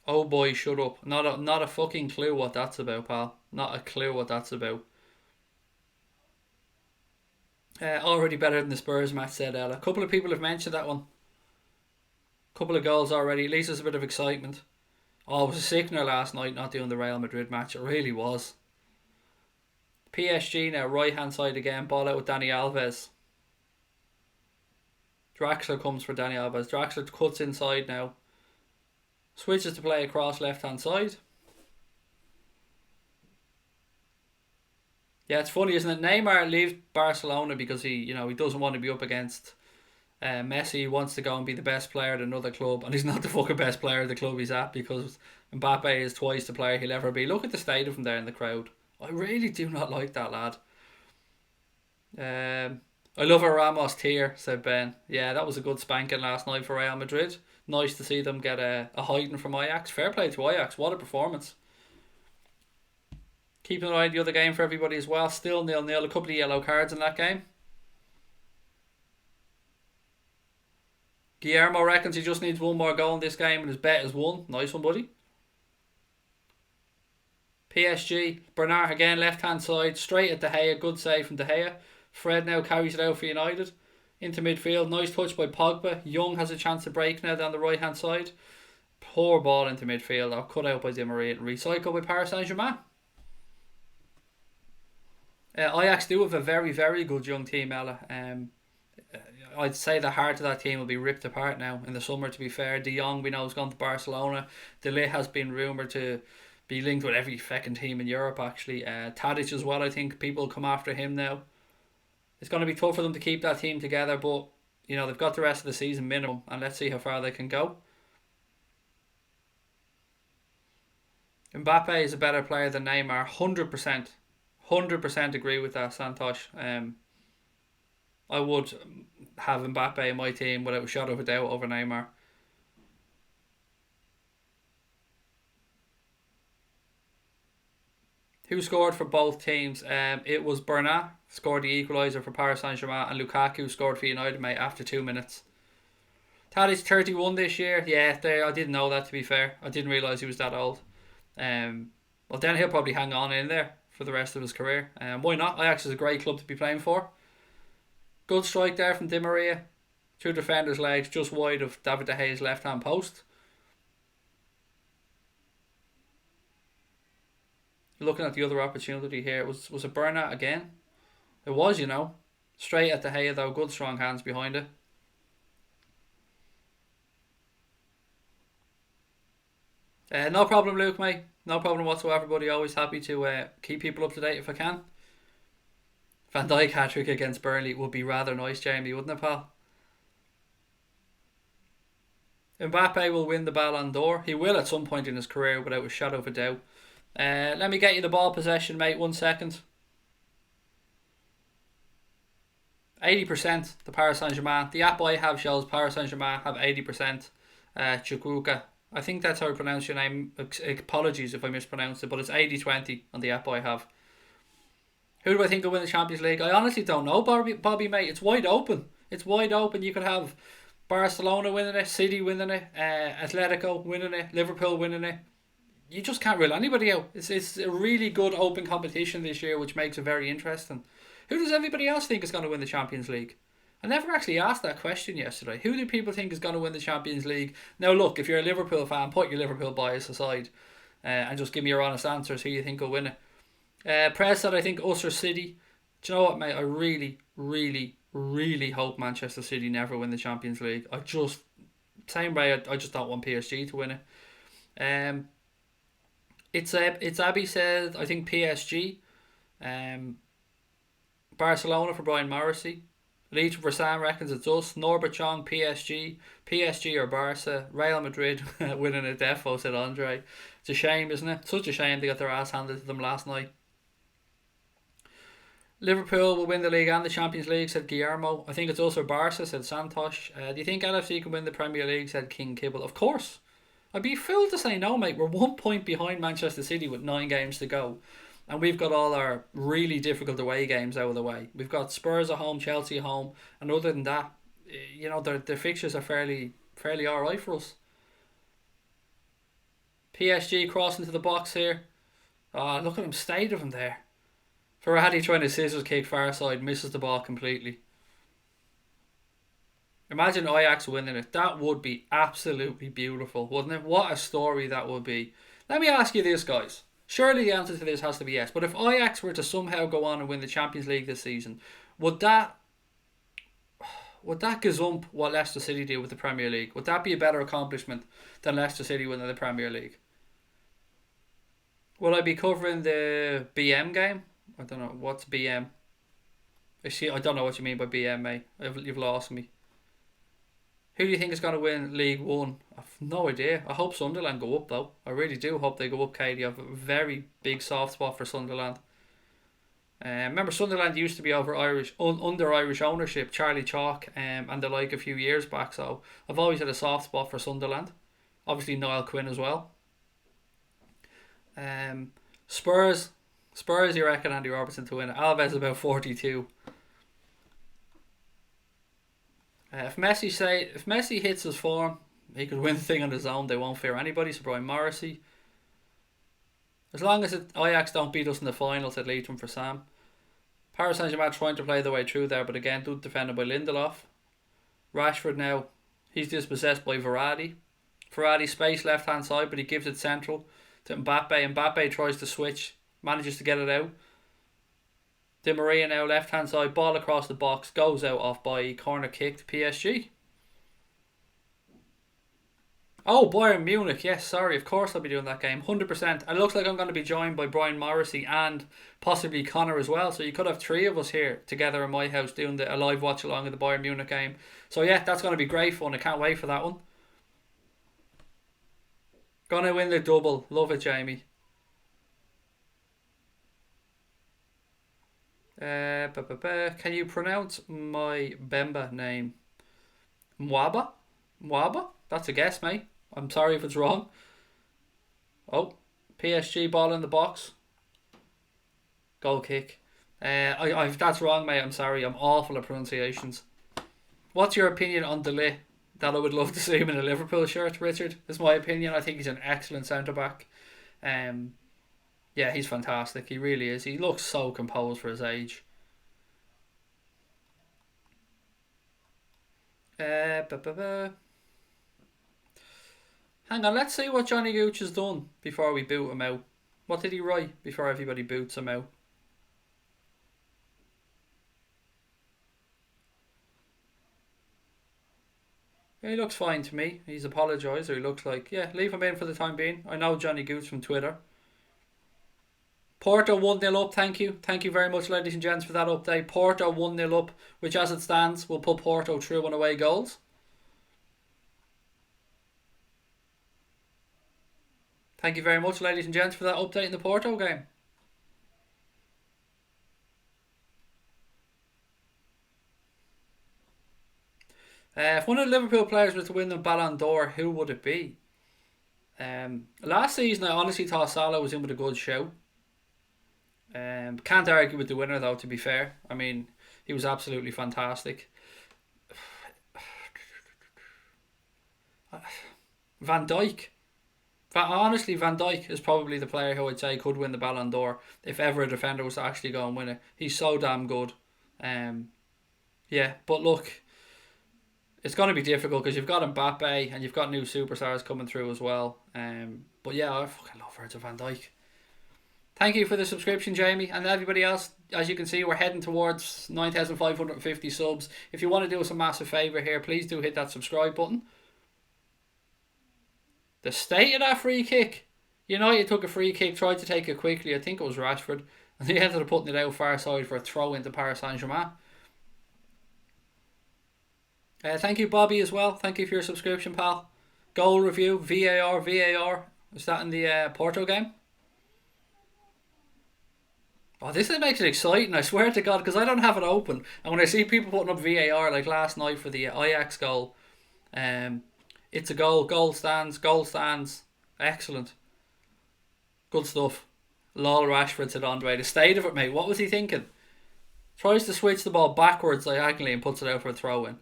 Oh boy, shut up. Not a fucking clue what that's about, pal. Not a clue what that's about. Already better than the Spurs match, said Ella. A couple of people have mentioned that one. Couple of goals already. At least there's a bit of excitement. Oh, it was a sickener last night not doing the Real Madrid match. It really was. PSG now, right hand side again. Ball out with Dani Alves. Draxler comes for Dani Alves. Draxler cuts inside now. Switches to play across left hand side. Yeah, it's funny, isn't it? Neymar leaves Barcelona because he doesn't want to be up against Messi. He wants to go and be the best player at another club, and he's not the fucking best player at the club he's at because Mbappe is twice the player he'll ever be. Look at the state of him there in the crowd. I really do not like that lad. I love a Ramos tear, said Ben. Yeah, that was a good spanking last night for Real Madrid. Nice to see them get a hiding from Ajax. Fair play to Ajax. What a performance. Keeping an eye on the other game for everybody as well. Still 0-0. A couple of yellow cards in that game. Guillermo reckons he just needs one more goal in this game and his bet is won. Nice one, buddy. PSG. Bernard again, left hand side. Straight at De Gea. Good save from De Gea. Fred now carries it out for United. Into midfield. Nice touch by Pogba. Young has a chance to break now down the right hand side. Poor ball into midfield. Cut out by Di Maria and recycled by Paris Saint-Germain. Ajax do have a very, very good young team, Ella. I'd say the heart of that team will be ripped apart now in the summer, to be fair. De Jong, we know, has gone to Barcelona. De Ligt has been rumoured to be linked with every fucking team in Europe, actually. Tadic as well, I think people come after him now. It's going to be tough for them to keep that team together, but they've got the rest of the season minimum, and let's see how far they can go. Mbappe is a better player than Neymar. 100%. 100% agree with that, Santosh. I would have Mbappe in my team without a shadow of a doubt over Neymar. Who scored for both teams? It was Bernat scored the equaliser for Paris Saint Germain, and Lukaku scored for United, mate, after 2 minutes. Tadic's 31 this year. Yeah, I didn't know that, to be fair. I didn't realise he was that old. Well, then he'll probably hang on in there for the rest of his career. Why not? Ajax is a great club to be playing for. Good strike there from Di Maria. Two defenders' legs just wide of David De Gea's left hand post. Looking at the other opportunity here, was it Bernat again? It was, Straight at De Gea though, good strong hands behind it. No problem, Luke, mate. No problem whatsoever, buddy. Always happy to keep people up to date if I can. Van Dijk hat-trick against Burnley would be rather nice, Jamie, wouldn't it, pal? Mbappe will win the Ballon d'Or. He will at some point in his career, without a shadow of a doubt. Let me get you the ball possession, mate. 1 second. 80% the Paris Saint Germain. The app I have shows Paris Saint Germain have 80%. Chukwuka. I think that's how I pronounce your name. Apologies if I mispronounced it, but it's 80-20 on the app I have. Who do I think will win the Champions League? I honestly don't know, Bobby, mate. It's wide open. It's wide open. You could have Barcelona winning it, City winning it, Atletico winning it, Liverpool winning it. You just can't rule anybody out. It's a really good open competition this year, which makes it very interesting. Who does everybody else think is going to win the Champions League? I never actually asked that question yesterday. Who do people think is going to win the Champions League? Now, look, if you're a Liverpool fan, put your Liverpool bias aside and just give me your honest answers who you think will win it. Press said, I think us or City. Do you know what, mate? I really, really, really hope Manchester City never win the Champions League. Same way, I just don't want PSG to win it. It's Abby said, I think PSG. Barcelona for Brian Morrissey. Leach for Sam reckons it's us. Norbert Chong, PSG or Barca. Real Madrid winning a defo, said Andre. It's a shame, isn't it? Such a shame they got their ass handed to them last night. Liverpool will win the league and the Champions League, said Guillermo. I think it's us or Barca, said Santosh. Do you think LFC can win the Premier League, said King Kibble. Of course. I'd be fool to say no, mate. We're 1 point behind Manchester City with 9 games to go. And we've got all our really difficult away games out of the way. We've got Spurs at home, Chelsea at home. And other than that, their fixtures are fairly alright for us. PSG crossing to the box here. Oh, look at him, stayed of him there. Ferrati trying to scissors kick far side, misses the ball completely. Imagine Ajax winning it. That would be absolutely beautiful, wouldn't it? What a story that would be. Let me ask you this, guys. Surely the answer to this has to be yes. But if Ajax were to somehow go on and win the Champions League this season, would that gazump what Leicester City did with the Premier League? Would that be a better accomplishment than Leicester City winning the Premier League? Will I be covering the BM game? I don't know. What's BM? I don't know what you mean by BM, mate. You've lost me. Who do you think is going to win League One? I've no idea. I hope Sunderland go up, though. I really do hope they go up, Katie. I have a very big soft spot for Sunderland. Remember, Sunderland used to be under Irish ownership, Charlie Chalk and the like a few years back, so I've always had a soft spot for Sunderland. Obviously, Niall Quinn as well. Spurs, you reckon Andy Robertson to win it? Alves about 42. If Messi hits his form, he could win the thing on his own. They won't fear anybody. So Brian Morrissey. As long as Ajax don't beat us in the final, said Leitrim for Sam. Paris Saint-Germain trying to play the way through there, but again, good defended by Lindelof. Rashford now, he's dispossessed by Verratti. Verratti space left hand side, but he gives it central to Mbappe. Mbappe tries to switch, manages to get it out. Di Maria now left hand side, ball across the box, goes out off by corner kick to PSG. Oh, Bayern Munich, yes, sorry, of course I'll be doing that game, 100%. And it looks like I'm going to be joined by Brian Morrissey and possibly Connor as well, so you could have 3 of us here together in my house doing a live watch along of the Bayern Munich game. So yeah, that's going to be great fun, I can't wait for that one. Gonna win the double, love it, Jamie. Can you pronounce my Bemba name? Mwaba? Mwaba? That's a guess, mate. I'm sorry if it's wrong. Oh, PSG ball in the box. Goal kick. If that's wrong, mate, I'm sorry. I'm awful at pronunciations. What's your opinion on De Ligt? That I would love to see him in a Liverpool shirt, Richard. This is my opinion. I think he's an excellent centre back. Yeah, he's fantastic. He really is. He looks so composed for his age. Hang on, let's see what Johnny Gooch has done before we boot him out. What did he write before everybody boots him out? Yeah, he looks fine to me. He's apologised, or he looks like, yeah, leave him in for the time being. I know Johnny Gooch from Twitter. Porto 1-0 up, thank you. Thank you very much, ladies and gents, for that update. Porto 1-0 up, which as it stands will put Porto through on away goals. Thank you very much, ladies and gents, for that update in the Porto game. If one of the Liverpool players was to win the Ballon d'Or, who would it be? Last season, I honestly thought Salah was in with a good show. Can't argue with the winner, though, to be fair. I mean, he was absolutely fantastic. Van Dijk. Honestly, Van Dijk is probably the player who I'd say could win the Ballon d'Or if ever a defender was to actually go and win it. He's so damn good. Yeah, but look, it's going to be difficult because you've got Mbappe and you've got new superstars coming through as well. But yeah, I fucking love Virgil van Dijk. Thank you for the subscription, Jamie, and everybody else. As you can see, we're heading towards 9,550 subs. If you want to do us a massive favour here, please do hit that subscribe button. The state of that free kick. United took a free kick, tried to take it quickly. I think it was Rashford, and they ended up putting it out far side for a throw into Paris Saint-Germain. Thank you, Bobby, as well. Thank you for your subscription, pal. Goal review, VAR. Is that in the Porto game? Oh, this makes it exciting, I swear to God, because I don't have it open. And when I see people putting up VAR, like last night for the Ajax goal, it's a goal. Goal stands. Excellent. Good stuff. Lol, Rashford said Andre. The state of it, mate. What was he thinking? Tries to switch the ball backwards diagonally and puts it out for a throw-in.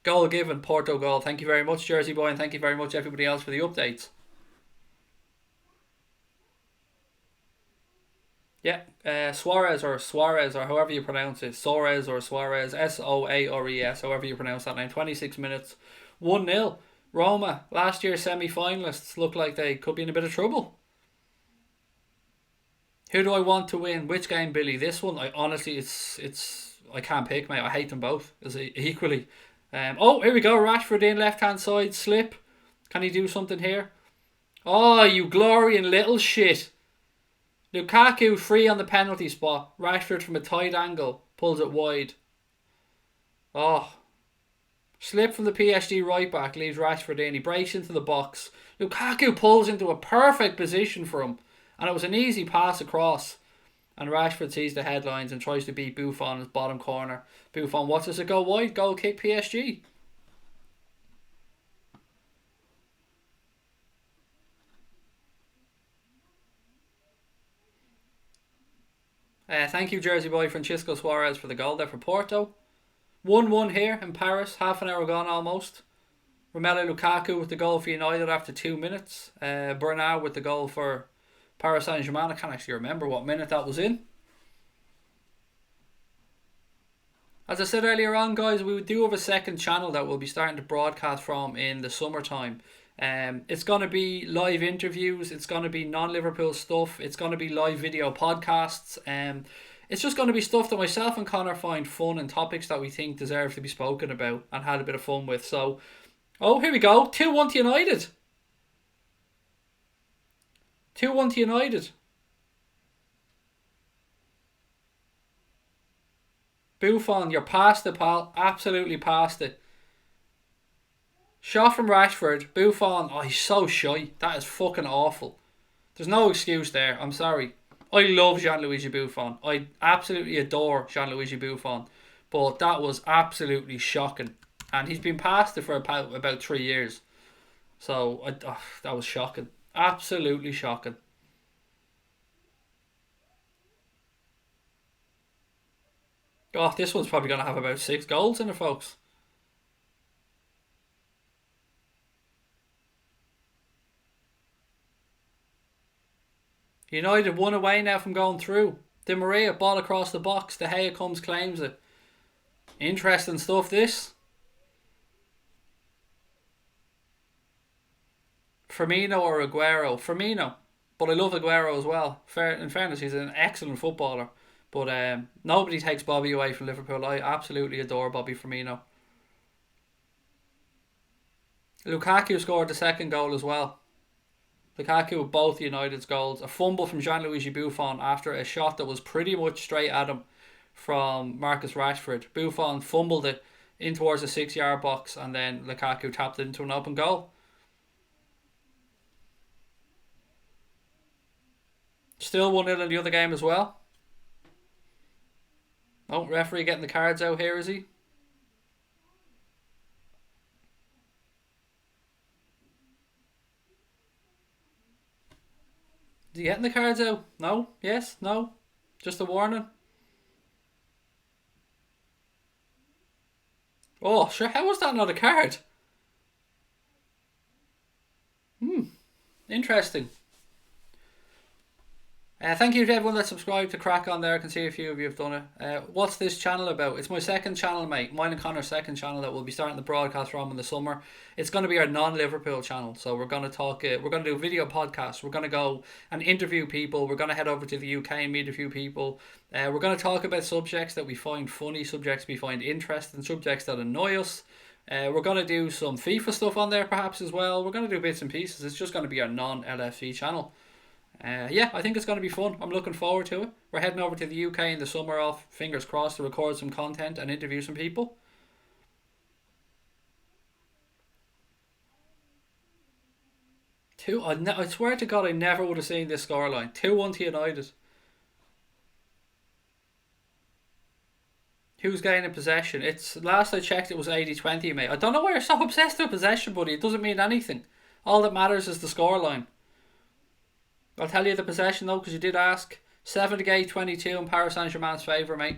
Goal given, Porto goal. Thank you very much, Jersey Boy, and thank you very much, everybody else, for the updates. Yeah, Suarez or however you pronounce it. Suarez, Soares, however you pronounce that name. 26 minutes, 1-0. Roma, last year's semi-finalists, look like they could be in a bit of trouble. Who do I want to win? Which game, Billy? This one, I honestly, it's I can't pick, mate. I hate them both equally. Oh, here we go. Rashford in, left-hand side, slip. Can he do something here? Oh, you glorying little shit. Lukaku free on the penalty spot. Rashford from a tight angle pulls it wide. Oh. Slip from the PSG right back leaves Rashford in. He breaks into the box. Lukaku pulls into a perfect position for him. And it was an easy pass across. And Rashford sees the headlines and tries to beat Buffon in his bottom corner. Buffon watches it go wide. Goal kick PSG. Thank you, Jersey Boy, Francisco Suarez, for the goal there for Porto. 1-1 here in Paris. Half an hour gone almost. Romelu Lukaku with the goal for United after 2 minutes. Bernard with the goal for Paris Saint-Germain. I can't actually remember what minute that was in. As I said earlier on, guys, we do have a second channel that we'll be starting to broadcast from in the summertime. It's going to be live interviews. It's going to be non-Liverpool stuff. It's going to be live video podcasts. It's just going to be stuff that myself and Connor find fun and topics that we think deserve to be spoken about and had a bit of fun with. So, oh, here we go. 2-1 to United. 2-1 to United. Buffon, you're past it, pal. Absolutely past it. Shot from Rashford. Buffon, oh, he's so shy. That is fucking awful. There's no excuse there. I'm sorry. I love Gianluigi Buffon. I absolutely adore Gianluigi Buffon. But that was absolutely shocking. And he's been past it for about 3 years. So that was shocking. Absolutely shocking. Oh, this one's probably going to have about 6 goals in it, folks. United one away now from going through. Di Maria, ball across the box. De Gea comes, claims it. Interesting stuff, this. Firmino or Aguero? Firmino. But I love Aguero as well. In fairness, he's an excellent footballer. But nobody takes Bobby away from Liverpool. I absolutely adore Bobby Firmino. Lukaku scored the second goal as well. Lukaku with both United's goals. A fumble from Gianluigi Buffon after a shot that was pretty much straight at him from Marcus Rashford. Buffon fumbled it in towards the 6 yard box and then Lukaku tapped it into an open goal. Still 1-0 in the other game as well. Oh, referee getting the cards out here, is he? Is he getting the cards out? No? Yes? No? Just a warning? Oh, sure. How was that not a card? Interesting. Thank you to everyone that subscribed to Crack On there. I can see a few of you have done it. What's this channel about? It's my second channel, mate. Mine and Connor's second channel that we'll be starting the broadcast from in the summer. It's going to be our non-Liverpool channel. So we're going to talk, we're going to do video podcasts. We're going to go and interview people. We're going to head over to the UK and meet a few people. We're going to talk about subjects that we find funny, subjects we find interesting, subjects that annoy us. We're going to do some FIFA stuff on there perhaps as well. We're going to do bits and pieces. It's just going to be our non-LFC channel. Yeah, I think it's going to be fun. I'm looking forward to it. We're heading over to the UK in the summer off, fingers crossed, to record some content and interview some people. I swear to God, I never would have seen this scoreline. 2-1 to United. Who's gaining possession? It's last I checked, it was 80-20, mate. I don't know why you're so obsessed with possession, buddy. It doesn't mean anything. All that matters is the scoreline. I'll tell you the possession though, because you did ask. 78-22 in Paris Saint-Germain's favour, mate.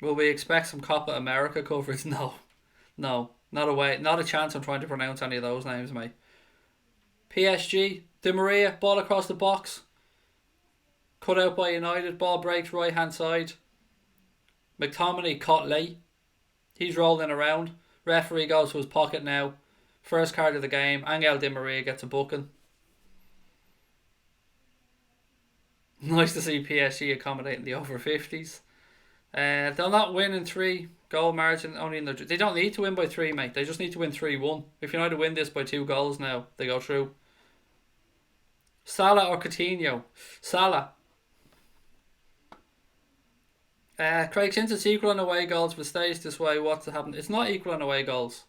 Will we expect some Copa America coverage? No. No. Not a way. Not a chance I'm trying to pronounce any of those names, mate. PSG. Di Maria. Ball across the box. Cut out by United. Ball breaks right hand side. McTominay caught late. He's rolling around. Referee goes to his pocket now. First card of the game. Angel Di Maria gets a booking. Nice to see PSG accommodating the over 50s. They'll not win in 3. Goal margin only in the. They don't need to win by 3, mate. They just need to win 3-1. If United win this by 2 goals now, they go through. Salah or Coutinho? Salah. Craig, since it's equal on away goals, if it stays this way, what's to happen? It's not equal on away goals.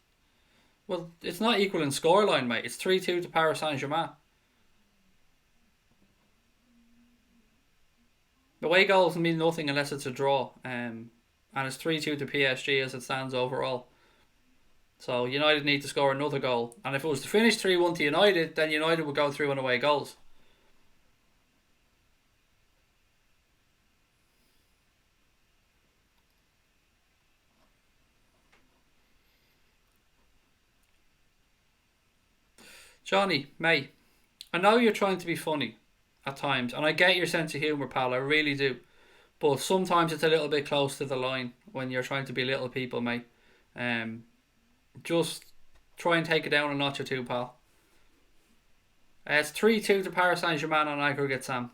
Well, it's not equal in scoreline, mate. It's 3-2 to Paris Saint-Germain. Away goals mean nothing unless it's a draw. And it's 3-2 to PSG as it stands overall. So United need to score another goal. And if it was to finish 3-1 to United, then United would go through on away goals. Johnny, mate, I know you're trying to be funny at times, and I get your sense of humour, pal, I really do. But sometimes it's a little bit close to the line when you're trying to be little people, mate. Just try and take it down a notch or two, pal. It's 3-2 to Paris Saint-Germain on aggregate, Sam.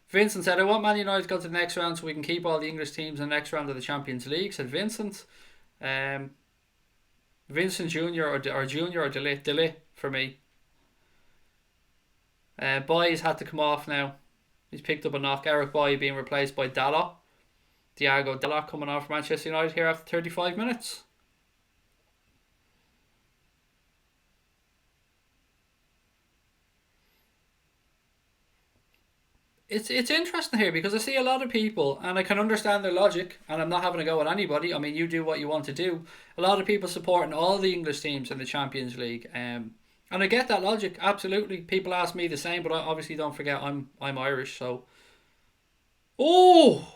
Vincent said, I want Man United to go to the next round so we can keep all the English teams in the next round of the Champions League, said Vincent. Vincent Jr. or Junior or Delit for me. Boy's had to come off now. He's picked up a knock. Eric Boy being replaced by Dalot. Diago Dalot coming off for Manchester United here after 35 minutes. It's interesting here because I see a lot of people, and I can understand their logic, and I'm not having a go at anybody. I mean, you do what you want to do. A lot of people supporting all the English teams in the Champions League, and I get that logic absolutely. People ask me the same, but I obviously don't forget I'm Irish, so. Oh,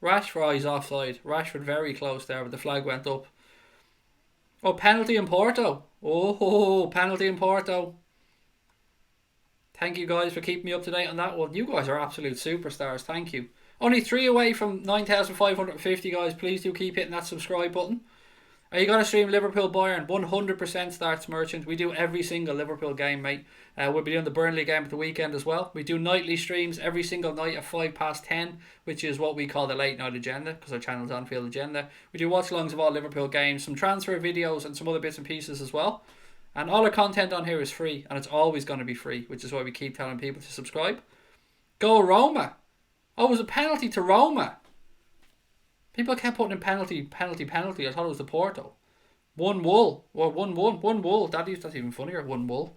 Rashford offside. Rashford very close there, but the flag went up. Oh, penalty in Porto. Oh, penalty in Porto. Thank you guys for keeping me up to date on that one. You guys are absolute superstars. Thank you. Only 3 away from 9,550 guys. Please do keep hitting that subscribe button. Are you going to stream Liverpool Bayern? 100% starts merchant. We do every single Liverpool game, mate. We'll be doing the Burnley game at the weekend as well. We do nightly streams every single night at 10:05, which is what we call the late night agenda because our channel's Anfield Agenda. We do watch-alongs of all Liverpool games, some transfer videos and some other bits and pieces as well. And all our content on here is free, and it's always going to be free, which is why we keep telling people to subscribe. Go Roma. Oh, it was a penalty to Roma. People kept putting in penalty. I thought it was the Porto. 1-1. Or 1-1. 1-1. That's even funnier. 1-1.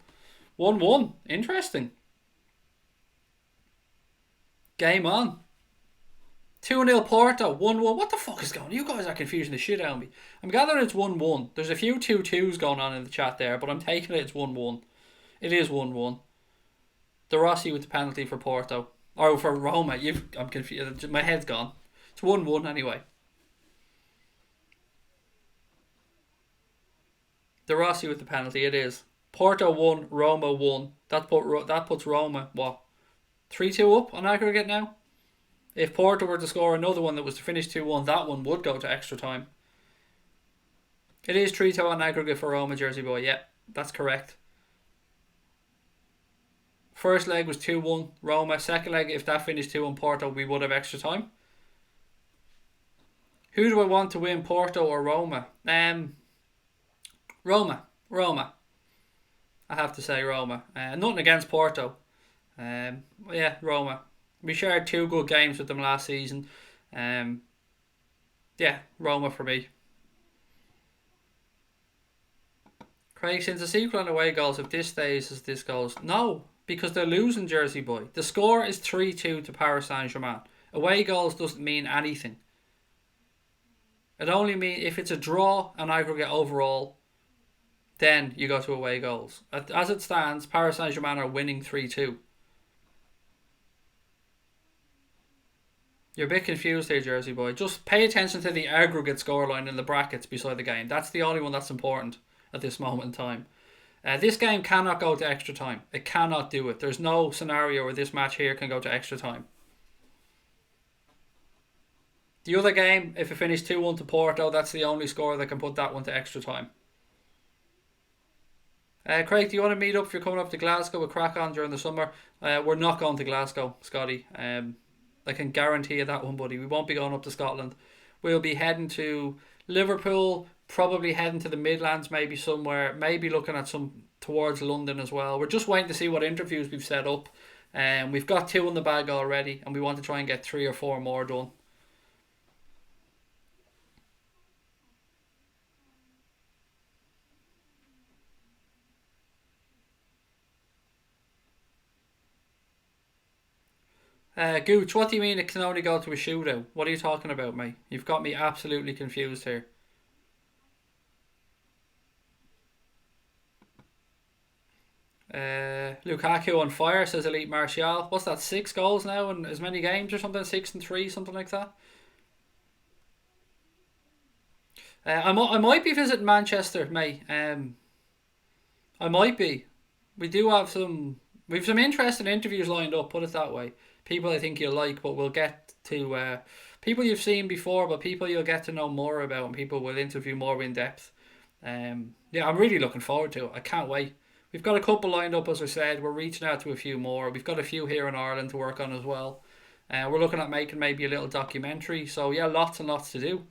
1-1. Interesting. Game on. 2-0 Porto. 1-1. What the fuck is going on? You guys are confusing the shit out of me. I'm gathering it's 1-1. There's a few 2-2s going on in the chat there, but I'm taking it it's 1-1. It is 1-1. De Rossi with the penalty for Porto. Or for Roma. I'm confused. My head's gone. It's 1-1 anyway. De Rossi with the penalty, it is. Porto 1, Roma 1. That puts Roma, what? 3-2 up on aggregate now? If Porto were to score another one that was to finish 2-1, that one would go to extra time. It is 3-2 on aggregate for Roma, Jersey boy. Yeah, that's correct. First leg was 2-1 Roma. Second leg, if that finished 2-1 Porto, we would have extra time. Who do I want to win, Porto or Roma? Roma. I have to say Roma. Nothing against Porto. Yeah, Roma. We shared 2 good games with them last season. Yeah, Roma for me. Craig, since the sequel and away goals, if this stays as this goes, no, because they're losing, Jersey boy. The score is 3-2 to Paris Saint-Germain. Away goals doesn't mean anything. It only means if it's a draw and aggregate overall, then you go to away goals. As it stands, Paris Saint-Germain are winning 3-2. You're a bit confused here, Jersey boy. Just pay attention to the aggregate scoreline in the brackets beside the game. That's the only one that's important at this moment in time. This game cannot go to extra time. It cannot do it. There's no scenario where this match here can go to extra time. The other game, if it finished 2-1 to Porto, that's the only score that can put that one to extra time. Craig, do you want to meet up if you're coming up to Glasgow with crack on during the summer? We're not going to Glasgow, Scotty. I can guarantee you that one, buddy. We won't be going up to Scotland. We'll be heading to Liverpool, probably heading to the Midlands, maybe somewhere, maybe looking at some towards London as well. We're just waiting to see what interviews we've set up. We've got 2 in the bag already, and we want to try and get 3 or 4 more done. Gooch, what do you mean it can only go to a shootout? What are you talking about, mate? You've got me absolutely confused here. Lukaku on fire, says Elite Martial. What's that, 6 goals now in as many games or something? 6 and 3, something like that? I might be visiting Manchester, mate. I might be. We do have we've some interesting interviews lined up, put it that way. People I think you'll like, but we'll get to people you've seen before, but people you'll get to know more about, and people will interview more in depth. Yeah, I'm really looking forward to it. I can't wait. We've got a couple lined up, as I said. We're reaching out to a few more. We've got a few here in Ireland to work on as well. We're looking at making maybe a little documentary. So yeah, lots and lots to do.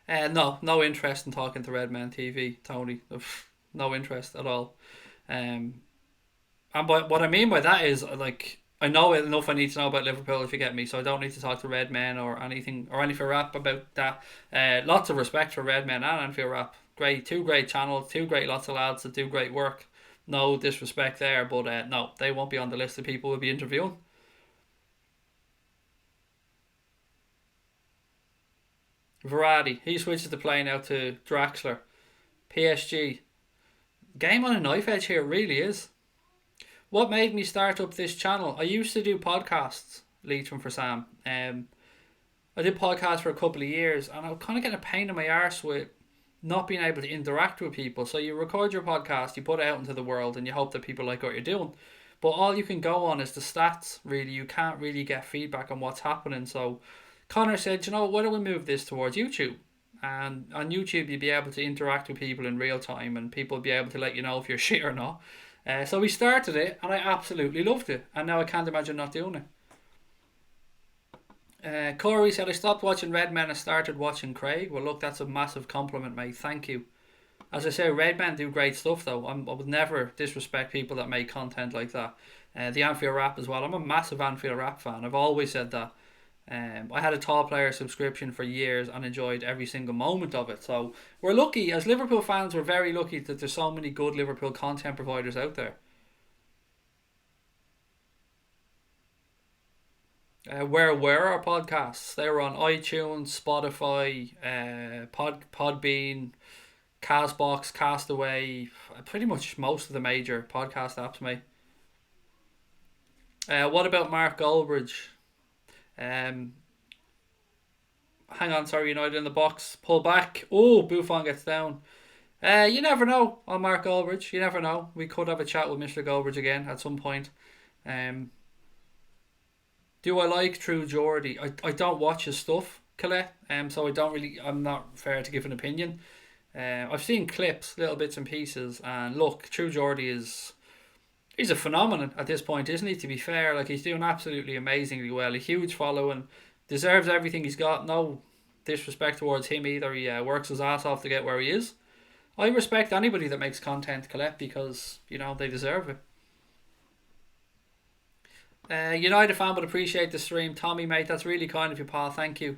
No interest in talking to Redman TV, Tony. No interest at all. And what I mean by that is, like, I know enough I need to know about Liverpool, if you get me, so I don't need to talk to Redman or anything for Rap about that. Lots of respect for Redman and Anfield Rap. Two great channels, 2 great lots of lads that do great work. No disrespect there, but no, they won't be on the list of people we'll be interviewing. Verratti, he switches the play now to Draxler. PSG, game on a knife edge here, it really is. What made me start up this channel? I used to do podcasts, Leitrim for Sam. I did podcasts for a couple of years, and I was kind of getting a pain in my arse with not being able to interact with people. So you record your podcast, you put it out into the world, and you hope that people like what you're doing. But all you can go on is the stats, really. You can't really get feedback on what's happening. So Connor said, you know, why don't we move this towards YouTube? And on YouTube, you'd be able to interact with people in real time, and people would be able to let you know if you're shit or not. So we started it, and I absolutely loved it. And now I can't imagine not doing it. Corey said, I stopped watching Red Men and started watching Craig. Well, look, that's a massive compliment, mate. Thank you. As I say, Red Men do great stuff, though. I would never disrespect people that make content like that. The Anfield Rap as well. I'm a massive Anfield Rap fan. I've always said that. I had a Tall Player subscription for years and enjoyed every single moment of it. So we're lucky, as Liverpool fans, we're very lucky that there's so many good Liverpool content providers out there. Where were our podcasts? They were on iTunes, Spotify, Podbean, Castbox, Castaway, pretty much most of the major podcast apps, mate. What about Mark Goldbridge? Um, Hang on, sorry, United in the box. Pull back. Oh, Buffon gets down. You never know on Mark Goldbridge. You never know. We could have a chat with Mr. Goldbridge again at some point. Um, do I like True Geordie? I don't watch his stuff, Colette. So I don't really. I'm not fair to give an opinion. I've seen clips, little bits and pieces, and look, True Geordie is he's a phenomenon at this point, isn't he? To be fair, like he's doing absolutely amazingly well. A huge following, deserves everything he's got. No disrespect towards him either. He works his ass off to get where he is. I respect anybody that makes content, Colette, because you know they deserve it. United fan would appreciate the stream, Tommy, mate. That's really kind of you, pal. Thank you.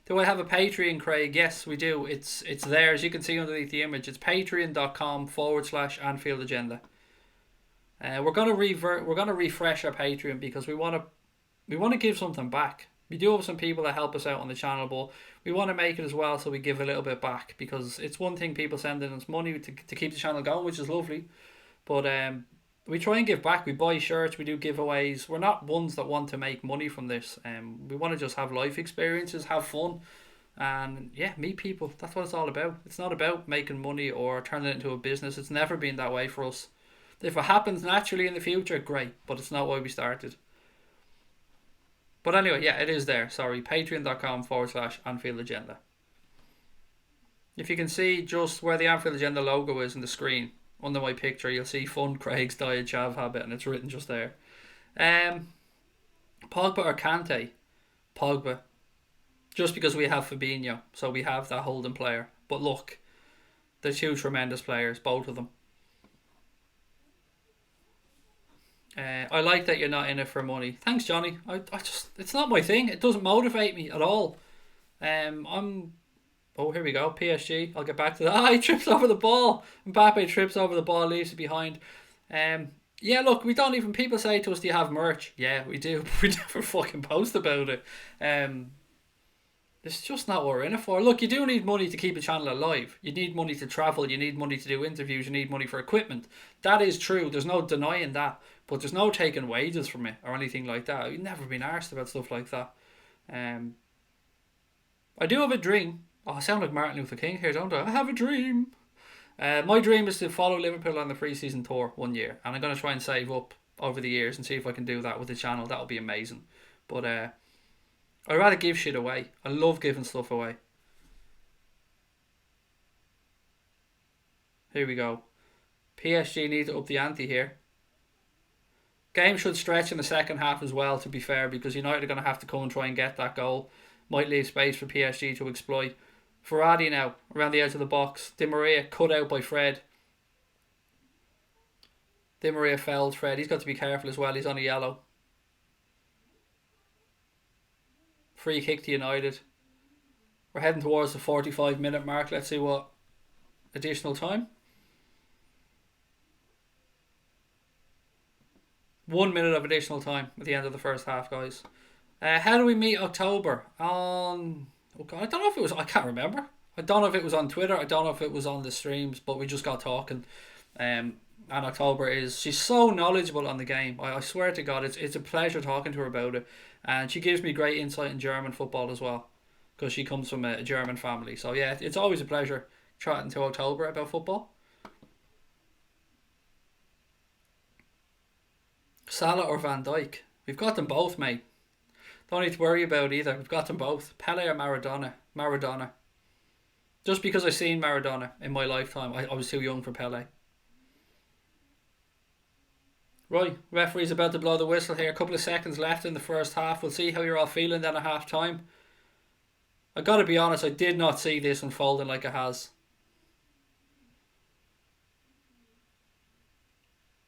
Do I have a Patreon, Craig? Yes, we do. It's there, as you can see underneath the image. It's patreon.com/Anfield Agenda. We're gonna refresh our Patreon because we want to give something back. We do have some people that help us out on the channel, but we want to make it as well so we give a little bit back, because it's one thing people sending us money to keep the channel going, which is lovely, but we try and give back. We buy shirts, we do giveaways. We're not ones that want to make money from this. We want to just have life experiences, have fun, and yeah, meet people. That's what it's all about. It's not about making money or turning it into a business. It's never been that way for us. If it happens naturally in the future, great, but it's not why we started. But anyway, yeah, it is there. Sorry, patreon.com/Anfield Agenda. If you can see just where the Anfield Agenda logo is in the screen, under my picture, you'll see Fund Craig's Diet Chav Habit, and it's written just there. Um, Pogba or Kante? Pogba. Just because we have Fabinho, so we have that holding player. But look, they're two tremendous players, both of them. I like that you're not in it for money. Thanks, Johnny. I just, it's not my thing. It doesn't motivate me at all. I'm. Oh, here we go. PSG. I'll get back to that. Ah, he trips over the ball. Mbappe trips over the ball, leaves it behind. Yeah, look, we don't even. People say to us, "Do you have merch?" Yeah, we do, but we never fucking post about it. It's just not what we're in it for. Look, you do need money to keep a channel alive. You need money to travel. You need money to do interviews. You need money for equipment. That is true. There's no denying that. But there's no taking wages from it or anything like that. I've never been arsed about stuff like that. I do have a dream. Oh, I sound like Martin Luther King here, don't I? I have a dream. My dream is to follow Liverpool on the pre-season tour one year. And I'm going to try and save up over the years and see if I can do that with the channel. That would be amazing. But I'd rather give shit away. I love giving stuff away. Here we go. PSG need to up the ante here. Game should stretch in the second half as well, to be fair, because United are going to have to come and try and get that goal. Might leave space for PSG to exploit. Verratti now, around the edge of the box. Di Maria cut out by Fred. Di Maria felled Fred. He's got to be careful as well. He's on a yellow. Free kick to United. We're heading towards the 45-minute mark. Let's see what additional time. 1 minute of additional time at the end of the first half, guys. How do we meet October? On oh God, I don't know if it was. I can't remember. I don't know if it was on Twitter. I don't know if it was on the streams. But we just got talking. And October is she's so knowledgeable on the game. I swear to God, it's a pleasure talking to her about it, and she gives me great insight in German football as well, because she comes from a German family. So yeah, it's always a pleasure chatting to October about football. Salah or Van Dijk? We've got them both, mate. Don't need to worry about either. We've got them both. Pele or Maradona? Maradona. Just because I've seen Maradona in my lifetime, I was too young for Pele. Right, referee's about to blow the whistle here. A couple of seconds left in the first half. We'll see how you're all feeling then at half time. I gotta be honest, I did not see this unfolding like it has.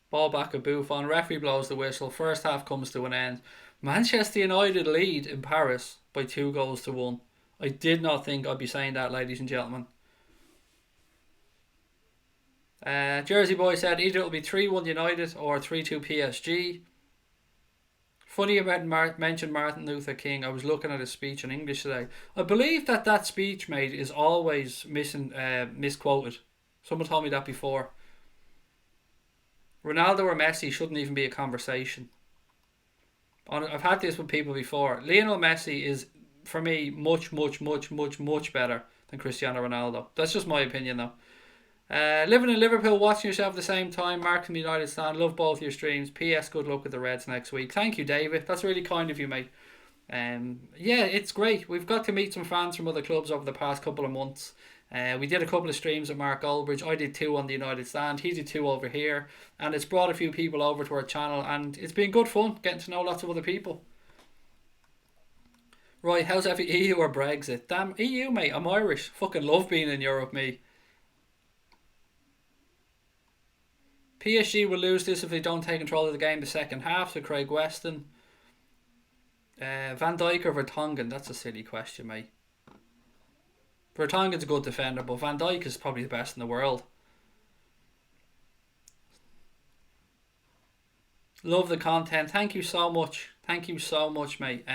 Ball back at Buffon. Referee blows the whistle. First half comes to an end. Manchester United lead in Paris by 2 goals to 1. I did not think I'd be saying that, ladies and gentlemen. Jersey Boy said either it'll be 3-1 United or 3-2 PSG. Funny about mentioned Martin Luther King. I was looking at his speech in English today. I believe that speech, mate, is always misquoted. Someone told me that before. Ronaldo or Messi shouldn't even be a conversation. I've had this with people before. Lionel Messi is, for me, much better than Cristiano Ronaldo. That's just my opinion, though. Living in Liverpool, watching yourself at the same time. Mark from the United Stand. Love both your streams. P.S. Good luck with the Reds next week. Thank you, David. That's really kind of you, mate. Yeah, it's great. We've got to meet some fans from other clubs over the past couple of months. We did a couple of streams with Mark Goldbridge. I did 2 on the United Stand. He did 2 over here. And it's brought a few people over to our channel. And it's been good fun getting to know lots of other people. Right, how's every EU or Brexit? Damn, EU, mate. I'm Irish. Fucking love being in Europe, me. PSG will lose this if they don't take control of the game the second half, so Craig Weston. Van Dijk or Vertonghen? That's a silly question, mate. Vertonghen's a good defender, but Van Dijk is probably the best in the world. Love the content. Thank you so much. Thank you so much, mate.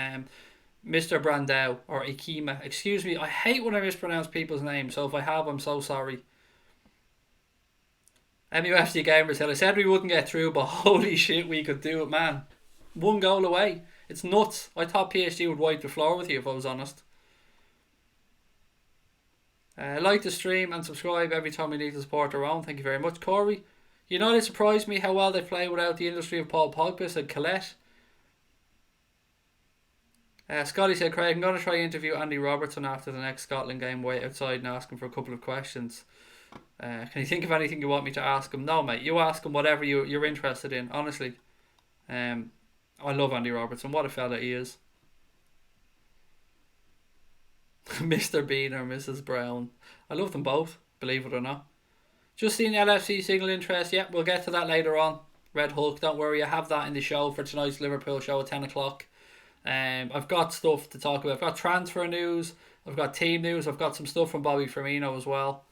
Mr. Brandau or Ikema. Excuse me, I hate when I mispronounce people's names, so if I have, I'm so sorry. MUFC Gamers said, I said we wouldn't get through, but holy shit, we could do it, man. 1 goal away. It's nuts. I thought PSG would wipe the floor with you, if I was honest. Like the stream and subscribe every time we need to support our own. Thank you very much, Corey. United surprised me how well they play without the industry of Paul Pogba, said Colette. Scotty said, Craig, I'm going to try interview Andy Robertson after the next Scotland game. Wait outside and ask him for a couple of questions. Can you think of anything you want me to ask him? No, mate. You ask him whatever you're interested in. Honestly, I love Andy Robertson. What a fella he is. Mr. Bean or Mrs. Brown. I love them both, believe it or not. Just seen LFC signal interest. Yep, we'll get to that later on. Red Hulk, don't worry. I have that in the show for tonight's Liverpool show at 10 o'clock. I've got stuff to talk about. I've got transfer news. I've got team news. I've got some stuff from Bobby Firmino as well.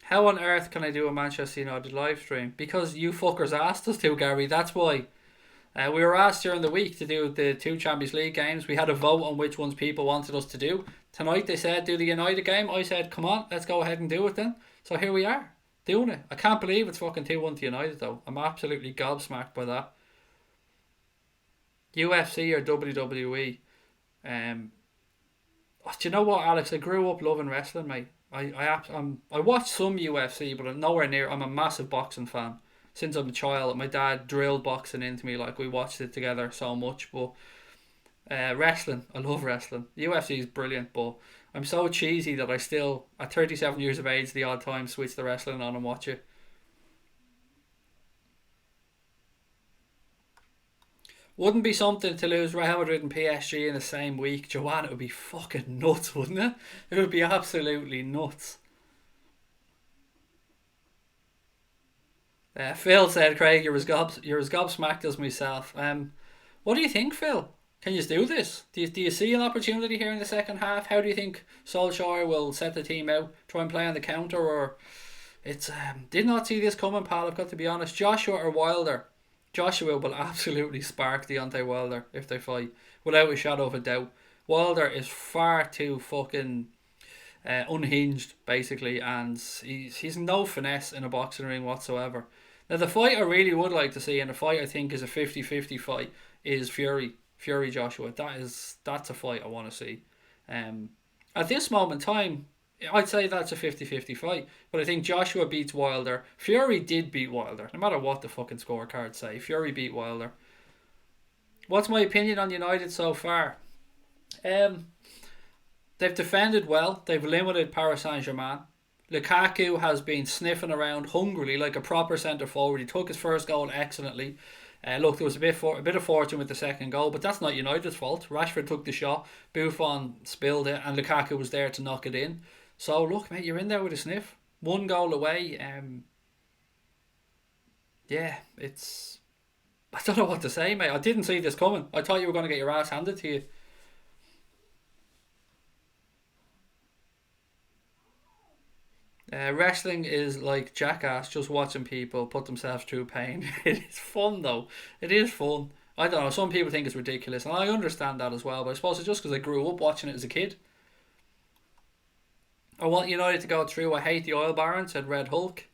How on earth can I do a Manchester United live stream? Because you fuckers asked us to, Gary. That's why. We were asked during the week to do the 2 Champions League games. We had a vote on which ones people wanted us to do. Tonight they said do the United game. I said, come on, let's go ahead and do it then. So here we are, doing it. I can't believe it's fucking 2-1 to United though. I'm absolutely gobsmacked by that. UFC or WWE? Do you know what, Alex? I grew up loving wrestling, mate. I watched some UFC, but I'm nowhere near. I'm a massive boxing fan. Since I'm a child, my dad drilled boxing into me. Like, we watched it together so much. But wrestling, I love wrestling. UFC is brilliant, but I'm so cheesy that I still, at 37 years of age, the odd time switch the wrestling on and watch it. Wouldn't be something to lose Real Madrid and PSG in the same week. Joanne, it would be fucking nuts, wouldn't it? It would be absolutely nuts. Phil said, Craig, you're as gobsmacked as myself. What do you think, Phil? Can you do this? Do you see an opportunity here in the second half? How do you think Solskjaer will set the team out? Try and play on the counter, or It's did not see this coming, pal. I've got to be honest. Joshua or Wilder? Joshua will absolutely spark Deontay Wilder if they fight, without a shadow of a doubt. Wilder is far too fucking unhinged, basically, and he's no finesse in a boxing ring whatsoever. Now, the fight I really would like to see, and the fight I think is a 50-50 fight, is Fury Joshua. That's a fight I want to see. At this moment in time, I'd say that's a 50-50 fight, but I think Joshua beats Wilder. Fury did beat Wilder, no matter what the fucking scorecards say. Fury beat Wilder. What's my opinion on United so far? They've defended well. They've limited Paris Saint-Germain. Lukaku has been sniffing around hungrily like a proper centre forward. He took his first goal excellently. Look, there was a bit of fortune with the second goal, but that's not United's fault. Rashford took the shot, Buffon spilled it, and Lukaku was there to knock it in. So look, mate, you're in there with a sniff. One goal away. Yeah, it's. I don't know what to say, mate. I didn't see this coming. I thought you were going to get your ass handed to you. Wrestling is like jackass, just watching people put themselves through pain. It is fun though. It is fun. I don't know. Some people think it's ridiculous, and I understand that as well. But I suppose it's just because I grew up watching it as a kid. I want United to go through. I hate the oil baron, said Red Hulk.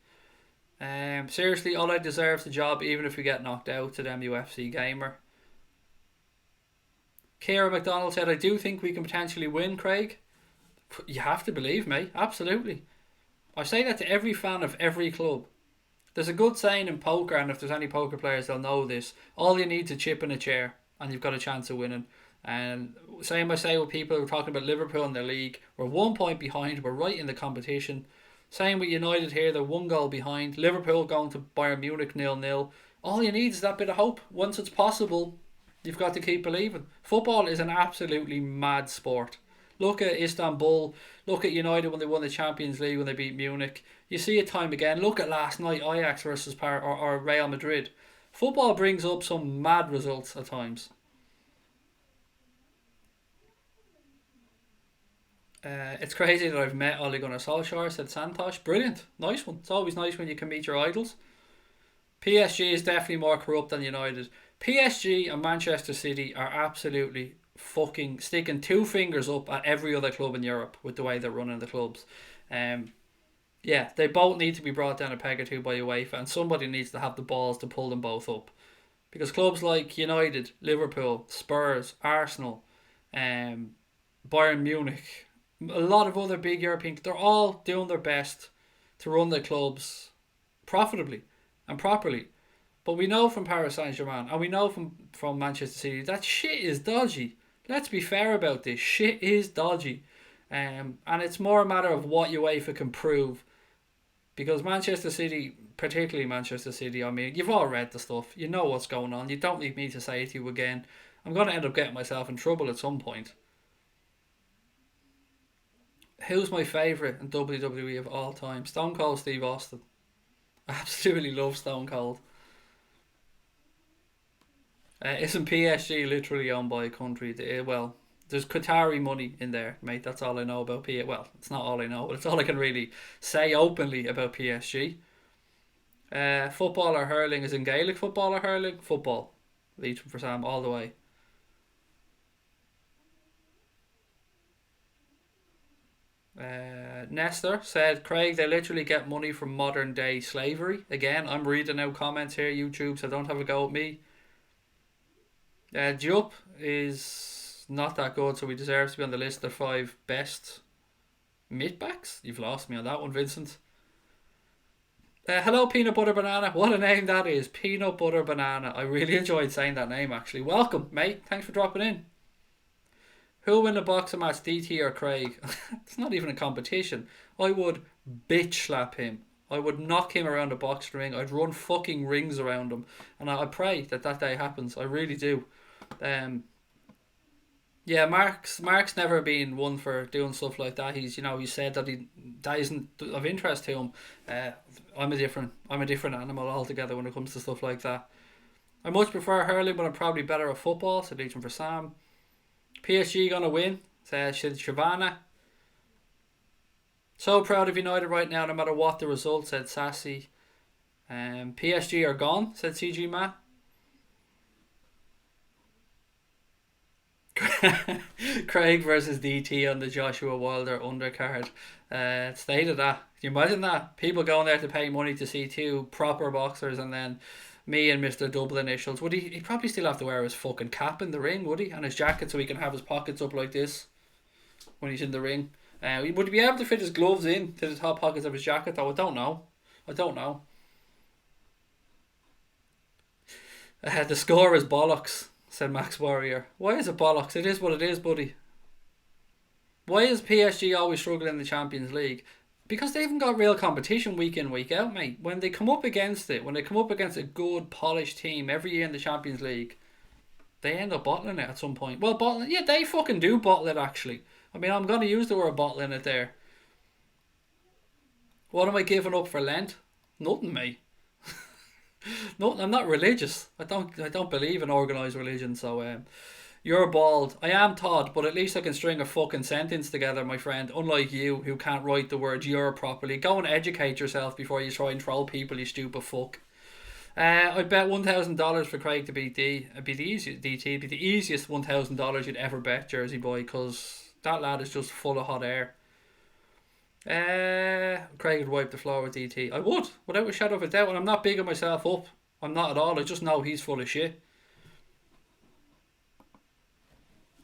Seriously, Ola deserves the job, even if we get knocked out. To them, UFC gamer. Kira McDonald said, "I do think we can potentially win, Craig." You have to believe me. Absolutely. I say that to every fan of every club. There's a good saying in poker, and if there's any poker players, they'll know this. All you need to chip in a chair, and you've got a chance of winning. And same I say with people who are talking about Liverpool in their league. We're 1 point behind. We're right in the competition. Same with United here. They're 1 goal behind. Liverpool going to Bayern Munich 0-0. All you need is that bit of hope. Once it's possible, you've got to keep believing. Football is an absolutely mad sport. Look at Istanbul. Look at United when they won the Champions League when they beat Munich. You see it time again. Look at last night, Ajax versus or Real Madrid. Football brings up some mad results at times. It's crazy that I've met Ole Gunnar Solskjaer, said Santosh. Brilliant. Nice one. It's always nice when you can meet your idols. PSG is definitely more corrupt than United. PSG and Manchester City are absolutely fucking sticking 2 fingers up at every other club in Europe with the way they're running the clubs. Um, yeah, they both need to be brought down a peg or two by UEFA, and somebody needs to have the balls to pull them both up. Because clubs like United, Liverpool, Spurs, Arsenal, Bayern Munich, a lot of other big European, they're all doing their best to run their clubs profitably and properly. But we know from Paris Saint-Germain and we know from Manchester City that shit is dodgy. Let's be fair about this. Shit is dodgy. And it's more a matter of what UEFA can prove. Because Manchester City, particularly Manchester City, I mean, you've all read the stuff. You know what's going on. You don't need me to say it to you again. I'm going to end up getting myself in trouble at some point. Who's my favourite in WWE of all time? Stone Cold Steve Austin. I absolutely love Stone Cold. Isn't PSG literally owned by a country? Well, there's Qatari money in there, mate. That's all I know about PSG. Well, it's not all I know, but it's all I can really say openly about PSG. Football or hurling is in Gaelic football or hurling? Football. Lead for Sam all the way. Nestor said, Craig, they literally get money from modern day slavery. Again, I'm reading out comments here, YouTube, so don't have a go at me. Diop is not that good, so he deserves to be on the list of 5 best mid-backs. You've lost me on that one, Vincent. Hello, Peanut Butter Banana. What a name that is. Peanut Butter Banana. I really enjoyed saying that name, actually. Welcome, mate. Thanks for dropping in. Who'll win the boxing match, DT or Craig? It's not even a competition. I would bitch slap him. I would knock him around the boxing ring. I'd run fucking rings around him. And I pray that day happens. I really do. Yeah, Mark's never been one for doing stuff like that. He said that that isn't of interest to him. I'm a different animal altogether when it comes to stuff like that. I much prefer hurling, but I'm probably better at football. So leeching for Sam. PSG gonna win, says Shavana. So proud of United right now, no matter what the result, said Sassy. PSG are gone, said CG Matt. Craig versus DT on the Joshua Wilder undercard. Stated that. Can you imagine that? People going there to pay money to see two proper boxers, and then me and Mr. Double Initials. Would he'd probably still have to wear his fucking cap in the ring, would he? And his jacket so he can have his pockets up like this when he's in the ring. Would he be able to fit his gloves in to the top pockets of his jacket though? I don't know. The score is bollocks, said Max Warrior. Why is it bollocks? It is what it is, buddy. Why is PSG always struggling in the Champions League? Because they haven't got real competition week in, week out, mate. When they come up against a good, polished team every year in the Champions League, they end up bottling it at some point. Well, bottling, yeah, they fucking do bottle it, actually. I mean, I'm going to use the word bottling it there. What am I giving up for Lent? Nothing, mate. No, I'm not religious. I don't believe in organised religion, so you're bald. I am Todd, but at least I can string a fucking sentence together, my friend. Unlike you, who can't write the word "you're" properly. Go and educate yourself before you try and troll people, you stupid fuck. I'd bet $1,000 for Craig to beat D. It'd be the easiest DT. It'd be the easiest $1,000 you'd ever bet, Jersey boy, because that lad is just full of hot air. Craig would wipe the floor with DT. I would, without a shadow of a doubt. And I'm not bigging myself up. I'm not at all. I just know he's full of shit.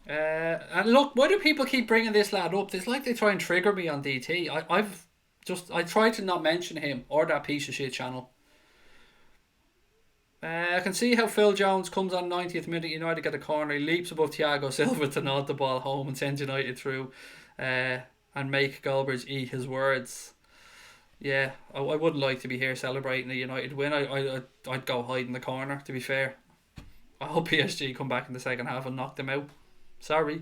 And look, why do people keep bringing this lad up? It's like they try and trigger me on DT. I try to not mention him or that piece of shit channel. I can see how Phil Jones comes on 90th minute. United get a corner. He leaps above Thiago Silva to nod the ball home and sends United through. And make Goldbridge eat his words. Yeah, I wouldn't like to be here celebrating a United win. I'd go hide in the corner, to be fair. I hope PSG come back in the second half and knock them out. Sorry.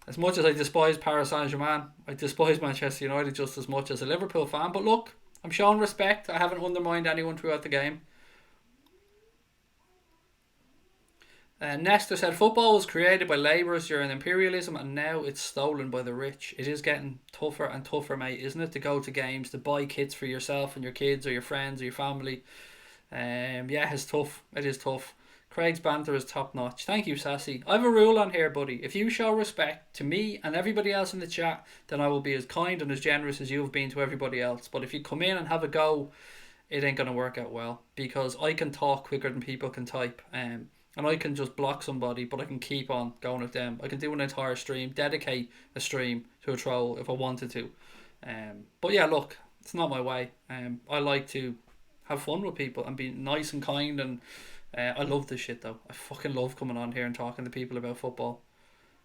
As much as I despise Paris Saint-Germain, I despise Manchester United just as much as a Liverpool fan. But look, I'm showing respect. I haven't undermined anyone throughout the game. Nestor said football was created by labourers during imperialism and now it's stolen by the rich. It is getting tougher and tougher, mate, isn't it, to go to games, to buy kits for yourself and your kids or your friends or your family. Yeah, it's tough. It is tough. Craig's banter is top notch. Thank you, Sassy. I have a rule on here, buddy. If you show respect to me and everybody else in the chat, then I will be as kind and as generous as you have been to everybody else. But if you come in and have a go, it ain't going to work out well. Because I can talk quicker than people can type. And I can just block somebody, but I can keep on going at them. I can do an entire stream, dedicate a stream to a troll if I wanted to. But yeah, look, it's not my way. I like to have fun with people and be nice and kind, and I love this shit though. I fucking love coming on here and talking to people about football.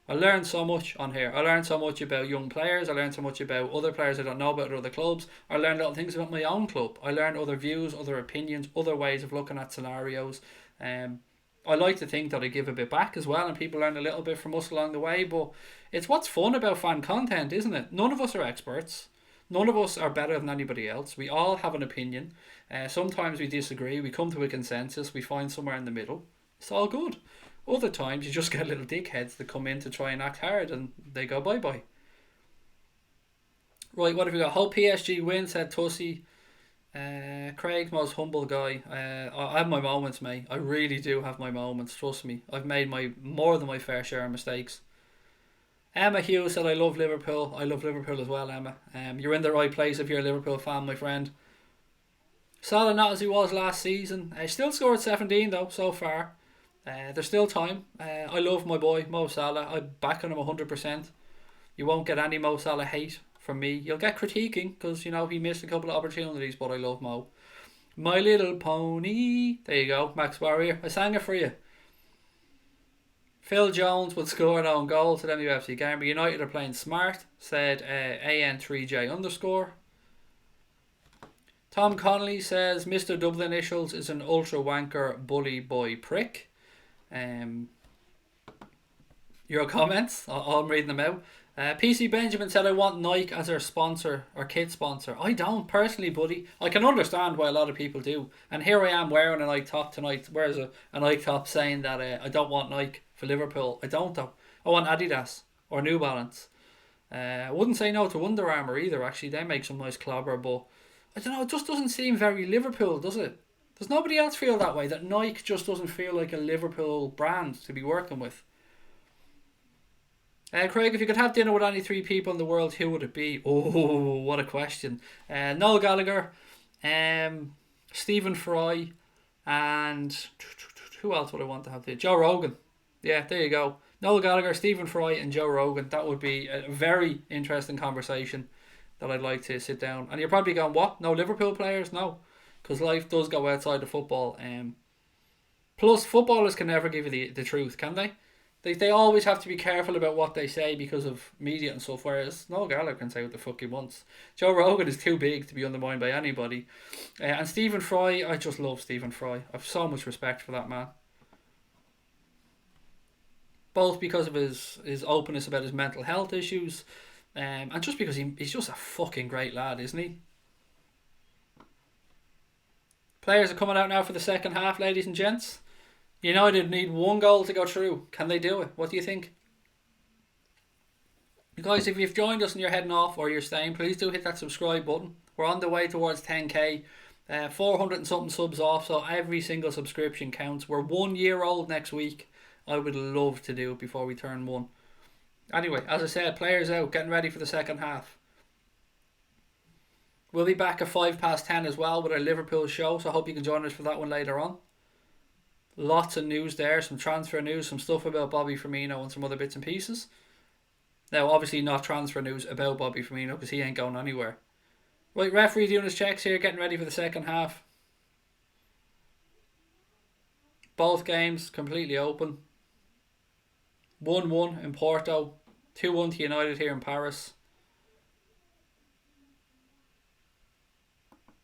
I learned so much on here. I learned so much about young players. I learned so much about other players I don't know about at other clubs. I learned little things about my own club. I learned other views, other opinions, other ways of looking at scenarios. I like to think that I give a bit back as well, and people learn a little bit from us along the way. But it's what's fun about fan content, isn't it? None of us are experts. None of us are better than anybody else. We all have an opinion. Sometimes we disagree. We come to a consensus. We find somewhere in the middle. It's all good. Other times you just get little dickheads that come in to try and act hard, and they go bye-bye. Right, what have we got? Hope PSG win, said Tussie. Craig, most humble guy. I have my moments, mate. I really do have my moments. Trust me. I've made more than my fair share of mistakes. Emma Hughes said, "I love Liverpool." I love Liverpool as well, Emma. You're in the right place if you're a Liverpool fan, my friend. Salah not as he was last season. Still scored 17 though so far. There's still time. I love my boy Mo Salah. I back on him 100%. You won't get any Mo Salah hate from me. You'll get critiquing because, you know, he missed a couple of opportunities, but I love Mo. My Little Pony. There you go, Max Warrior. I sang it for you. Phil Jones would score an own goal to the UFC game. But United are playing smart, said AN3J underscore. Tom Connolly says Mr. Double Initials is an ultra wanker bully boy prick. Your comments, I'm reading them out. PC Benjamin said, "I want Nike as our sponsor or kit sponsor." I don't personally, buddy. I can understand why a lot of people do, and here I am wearing a Nike top tonight. Where's a Nike top saying that I don't want Nike for Liverpool? I don't though. I want Adidas or New Balance. I wouldn't say no to Under Armour either, actually. They make some nice clobber, but I don't know, it just doesn't seem very Liverpool, does it? Does nobody else feel that way? That Nike just doesn't feel like a Liverpool brand to be working with? Craig, if you could have dinner with any three people in the world, who would it be? Oh, what a question. Noel Gallagher, um, Stephen Fry, and who else would I want to have there? Joe Rogan. Yeah, there you go. Noel Gallagher, Stephen Fry, and Joe Rogan. That would be a very interesting conversation that I'd like to sit down. And you're probably going, what? No Liverpool players? No. Because life does go outside of football. Plus, footballers can never give you the truth, can they? They always have to be careful about what they say because of media and stuff, whereas Noel Gallagher can say what the fuck he wants. Joe Rogan is too big to be undermined by anybody. And Stephen Fry, I just love Stephen Fry. I have so much respect for that man. Both because of his openness about his mental health issues, and just because he's just a fucking great lad, isn't he? Players are coming out now for the second half, ladies and gents. United need one goal to go through. Can they do it? What do you think? Guys, if you've joined us and you're heading off or you're staying, please do hit that subscribe button. We're on the way towards 10k. 400 and something subs off, so every single subscription counts. We're 1 year old next week. I would love to do it before we turn one. Anyway, as I said, players out, getting ready for the second half. We'll be back at 10:05 as well with our Liverpool show, so I hope you can join us for that one later on. Lots of news there, some transfer news, some stuff about Bobby Firmino and some other bits and pieces. Now, obviously not transfer news about Bobby Firmino because he ain't going anywhere. Right, referee doing his checks here, getting ready for the second half. Both games completely open. 1-1 in Porto, 2-1 to United here in Paris.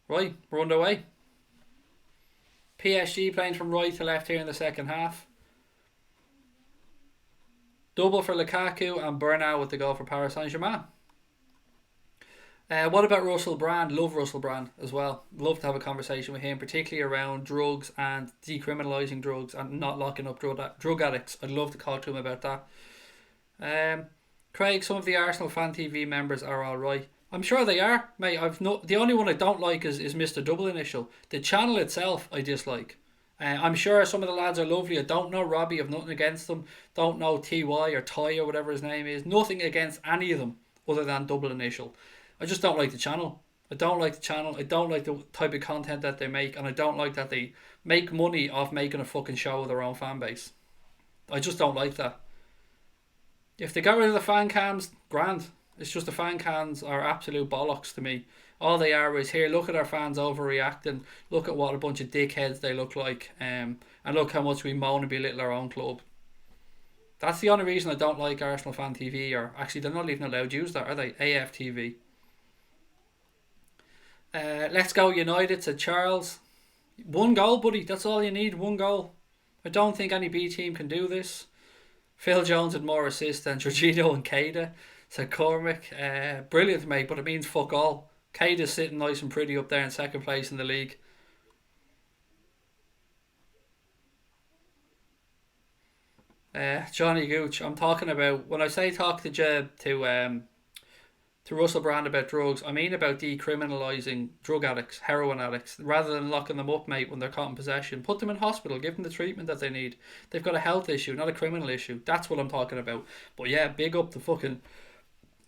Right, we're underway. PSG playing from right to left here in the second half. Double for Lukaku and Bernat with the goal for Paris Saint-Germain. What about Russell Brand? Love Russell Brand as well. Love to have a conversation with him, particularly around drugs and decriminalising drugs and not locking up drug addicts. I'd love to talk to him about that. Craig, some of the Arsenal Fan TV members are alright. I'm sure they are, mate. The only one I don't like is Mr. Double Initial. The channel itself I dislike. I'm sure some of the lads are lovely. I don't know Robbie, I've nothing against them. Don't know TY or Ty or whatever his name is. Nothing against any of them other than Double Initial. I just don't like the channel. I don't like the channel. I don't like the type of content that they make, and I don't like that they make money off making a fucking show of their own fan base. I just don't like that. If they got rid of the fan cams, grand. It's just the fan cams are absolute bollocks to me. All they are is, here, look at our fans overreacting. Look at what a bunch of dickheads they look like. And look how much we moan and belittle our own club. That's the only reason I don't like Arsenal Fan TV. Or actually, they're not even allowed to use that, are they? AFTV. Let's go United, said Charles. One goal, buddy. That's all you need. One goal. I don't think any B team can do this. Phil Jones had more assists than Jorginho and Keita, said Cormac. Brilliant, mate, but it means fuck all. Keita's sitting nice and pretty up there in second place in the league. Johnny Gooch, I'm talking about, when I say talk to Russell Brand about drugs, I mean about decriminalising drug addicts, heroin addicts, rather than locking them up, mate, when they're caught in possession. Put them in hospital, give them the treatment that they need. They've got a health issue, not a criminal issue. That's what I'm talking about. But yeah, big up the fucking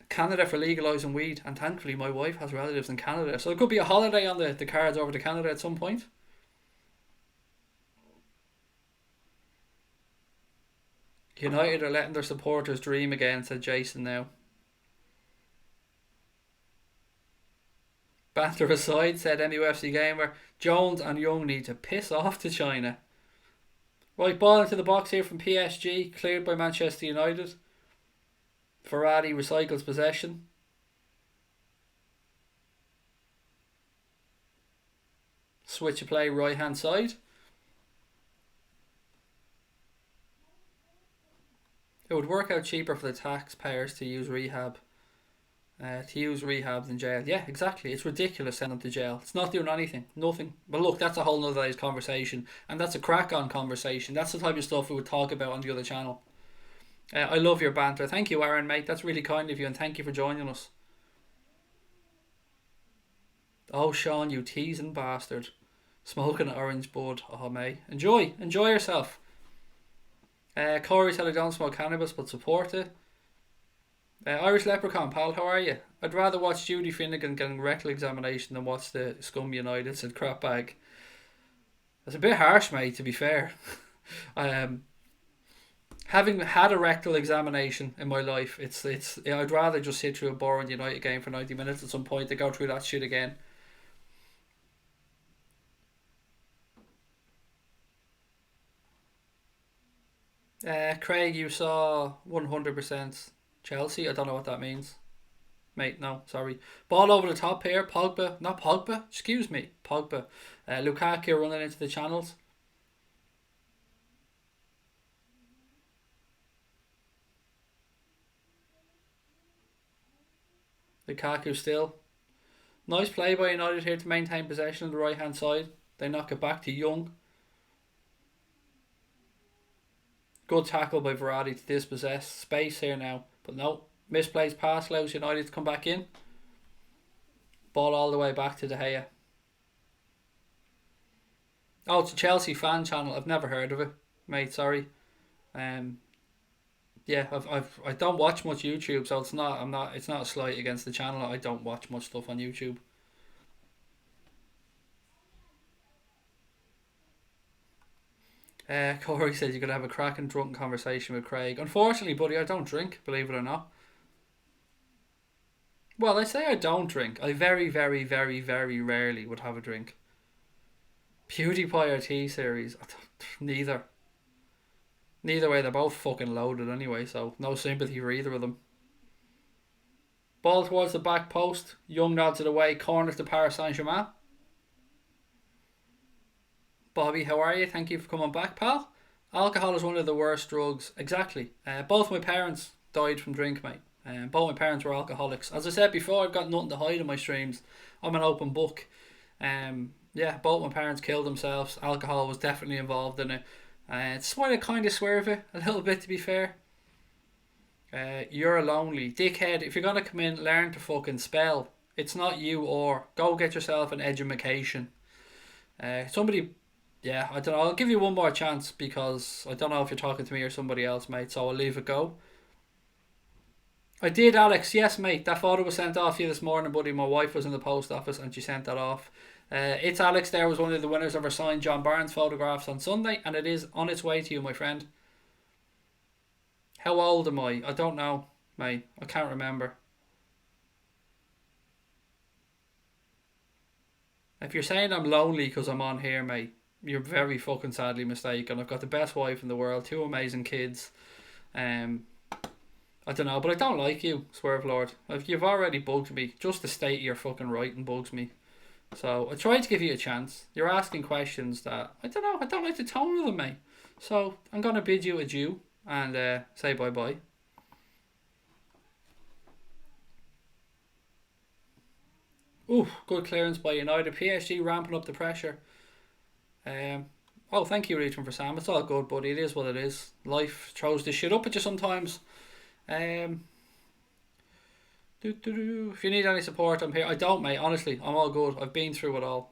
Canada for legalising weed, and thankfully my wife has relatives in Canada, so it could be a holiday on the cards over to Canada at some point. United are letting their supporters dream again, said Jason now. Banter aside, said MUFC Gamer, Jones and Young need to piss off to China. Right, ball into the box here from PSG, cleared by Manchester United. Ferrari recycles possession. Switch of play right hand side. It would work out cheaper for the taxpayers to use rehab. Than jail. Yeah, exactly. It's ridiculous sending them to jail. It's not doing anything. Nothing. But look, that's a whole nother day's conversation. And that's a crack on conversation. That's the type of stuff we would talk about on the other channel. I love your banter. Thank you, Aaron, mate. That's really kind of you, and thank you for joining us. Oh, Sean, you teasing bastard. Smoking an orange bud. Oh, mate. Enjoy. Enjoy yourself. Corey said I don't smoke cannabis, but support it. Irish Leprechaun, pal, how are you? I'd rather watch Judy Finnegan getting rectal examination than watch the Scum United, said crap bag. That's a bit harsh, mate, to be fair. um, Having had a rectal examination in my life, it's I'd rather just sit through a boring United game for 90 minutes at some point to go through that shit again. Craig, you saw 100% Chelsea. I don't know what that means. Mate, no, sorry. Ball over the top here. Pogba, not Pogba, excuse me. Pogba. Lukaku running into the channels. Lukaku still. Nice play by United here to maintain possession on the right hand side. They knock it back to Young. Good tackle by Verratti to dispossess. Space here now. But no. Misplaced pass allows United to come back in. Ball all the way back to De Gea. Oh, it's a Chelsea fan channel. I've never heard of it, mate. Sorry. Um, yeah, I don't watch much YouTube, so it's not a slight against the channel. I don't watch much stuff on YouTube. Corey says you could have a cracking drunken conversation with Craig. Unfortunately, buddy, I don't drink. Believe it or not. Well, I say I don't drink. I very, very, very, very rarely would have a drink. PewDiePie or T series? Neither. Neither way, they're both fucking loaded anyway, so no sympathy for either of them. Ball towards the back post. Young nods it away. Corner to Paris Saint Germain. Bobby, how are you? Thank you for coming back, pal. Alcohol is one of the worst drugs. Exactly. Both my parents died from drink, mate. Both my parents were alcoholics. As I said before, I've got nothing to hide in my streams. I'm an open book. Yeah, both my parents killed themselves. Alcohol was definitely involved in it. It's why I kind of swerve it a little bit, to be fair. You're a lonely dickhead. If you're gonna come in, learn to fucking spell. It's not you or. Go get yourself an education. Somebody, yeah, I don't know. I'll give you one more chance because I don't know if you're talking to me or somebody else, mate. So I'll leave it go. I did, Alex. Yes, mate. That photo was sent off you this morning, buddy. My wife was in the post office and she sent that off. It's Alex. There was one of the winners of our signed John Barnes photographs on Sunday, and it is on its way to you, my friend. How old am I? I don't know, mate. I can't remember. If you're saying I'm lonely because I'm on here, mate, you're very fucking sadly mistaken. I've got the best wife in the world, two amazing kids. Um, I don't know, but I don't like you, Swerve Lord. You've already bugged me. Just the state of your fucking writing bugs me. So I tried to give you a chance. You're asking questions that I don't know. I don't like the tone of them, mate. So I'm gonna bid you adieu and say bye bye. Ooh, good clearance by United. PSG ramping up the pressure. Oh, thank you, Reaching for Sam. It's all good, buddy. It is what it is. Life throws this shit up at you sometimes. Um, If you need any support, I'm here. I don't, mate. Honestly, I'm all good. I've been through it all.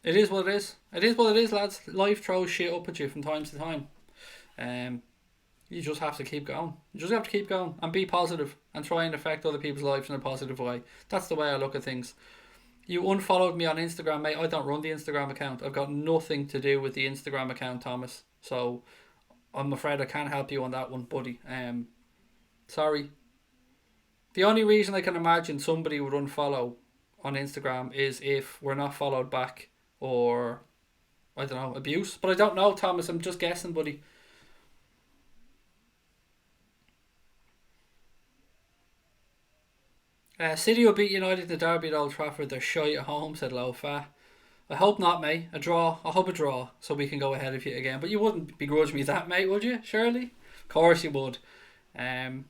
It is what it is. It is what it is, lads. Life throws shit up at you from time to time. Um, you just have to keep going. You just have to keep going and be positive and try and affect other people's lives in a positive way. That's the way I look at things. You unfollowed me on Instagram, mate. I don't run the Instagram account. I've got nothing to do with the Instagram account, Thomas. So I'm afraid I can't help you on that one, buddy. Sorry. The only reason I can imagine somebody would unfollow on Instagram is if we're not followed back or I don't know, abuse. But I don't know, Thomas. I'm just guessing, buddy. City will beat United in the derby at Old Trafford. They're shy at home, said Lofa. I hope not, mate. A draw. I hope a draw so we can go ahead of you again. But you wouldn't begrudge me that, mate, would you? Surely? Of course you would. Um,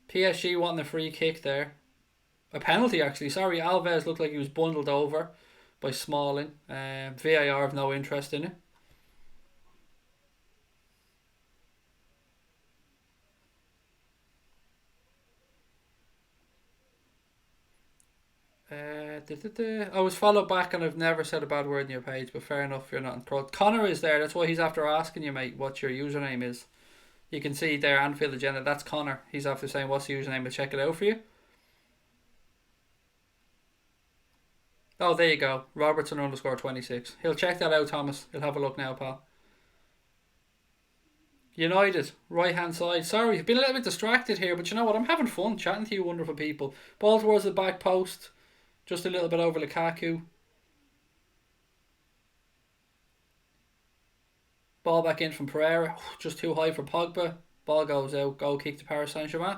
PSG wanting a free kick there. A penalty, actually. Sorry, Alves looked like he was bundled over by Smalling. VAR have no interest in it. I was followed back and I've never said a bad word on your page, but fair enough, you're not enthralled. Connor is there, that's why he's after asking you, mate, what your username is. You can see there, Anfield Agenda, that's Connor. He's after saying, what's the username? I'll check it out for you. Oh, there you go. Robertson underscore 26. He'll check that out, Thomas. He'll have a look now, pal. United, right hand side. Sorry, I've been a little bit distracted here, but you know what? I'm having fun chatting to you wonderful people. Ball towards the back post. Just a little bit over Lukaku. Ball back in from Pereira. Just too high for Pogba. Ball goes out. Goal kick to Paris Saint-Germain.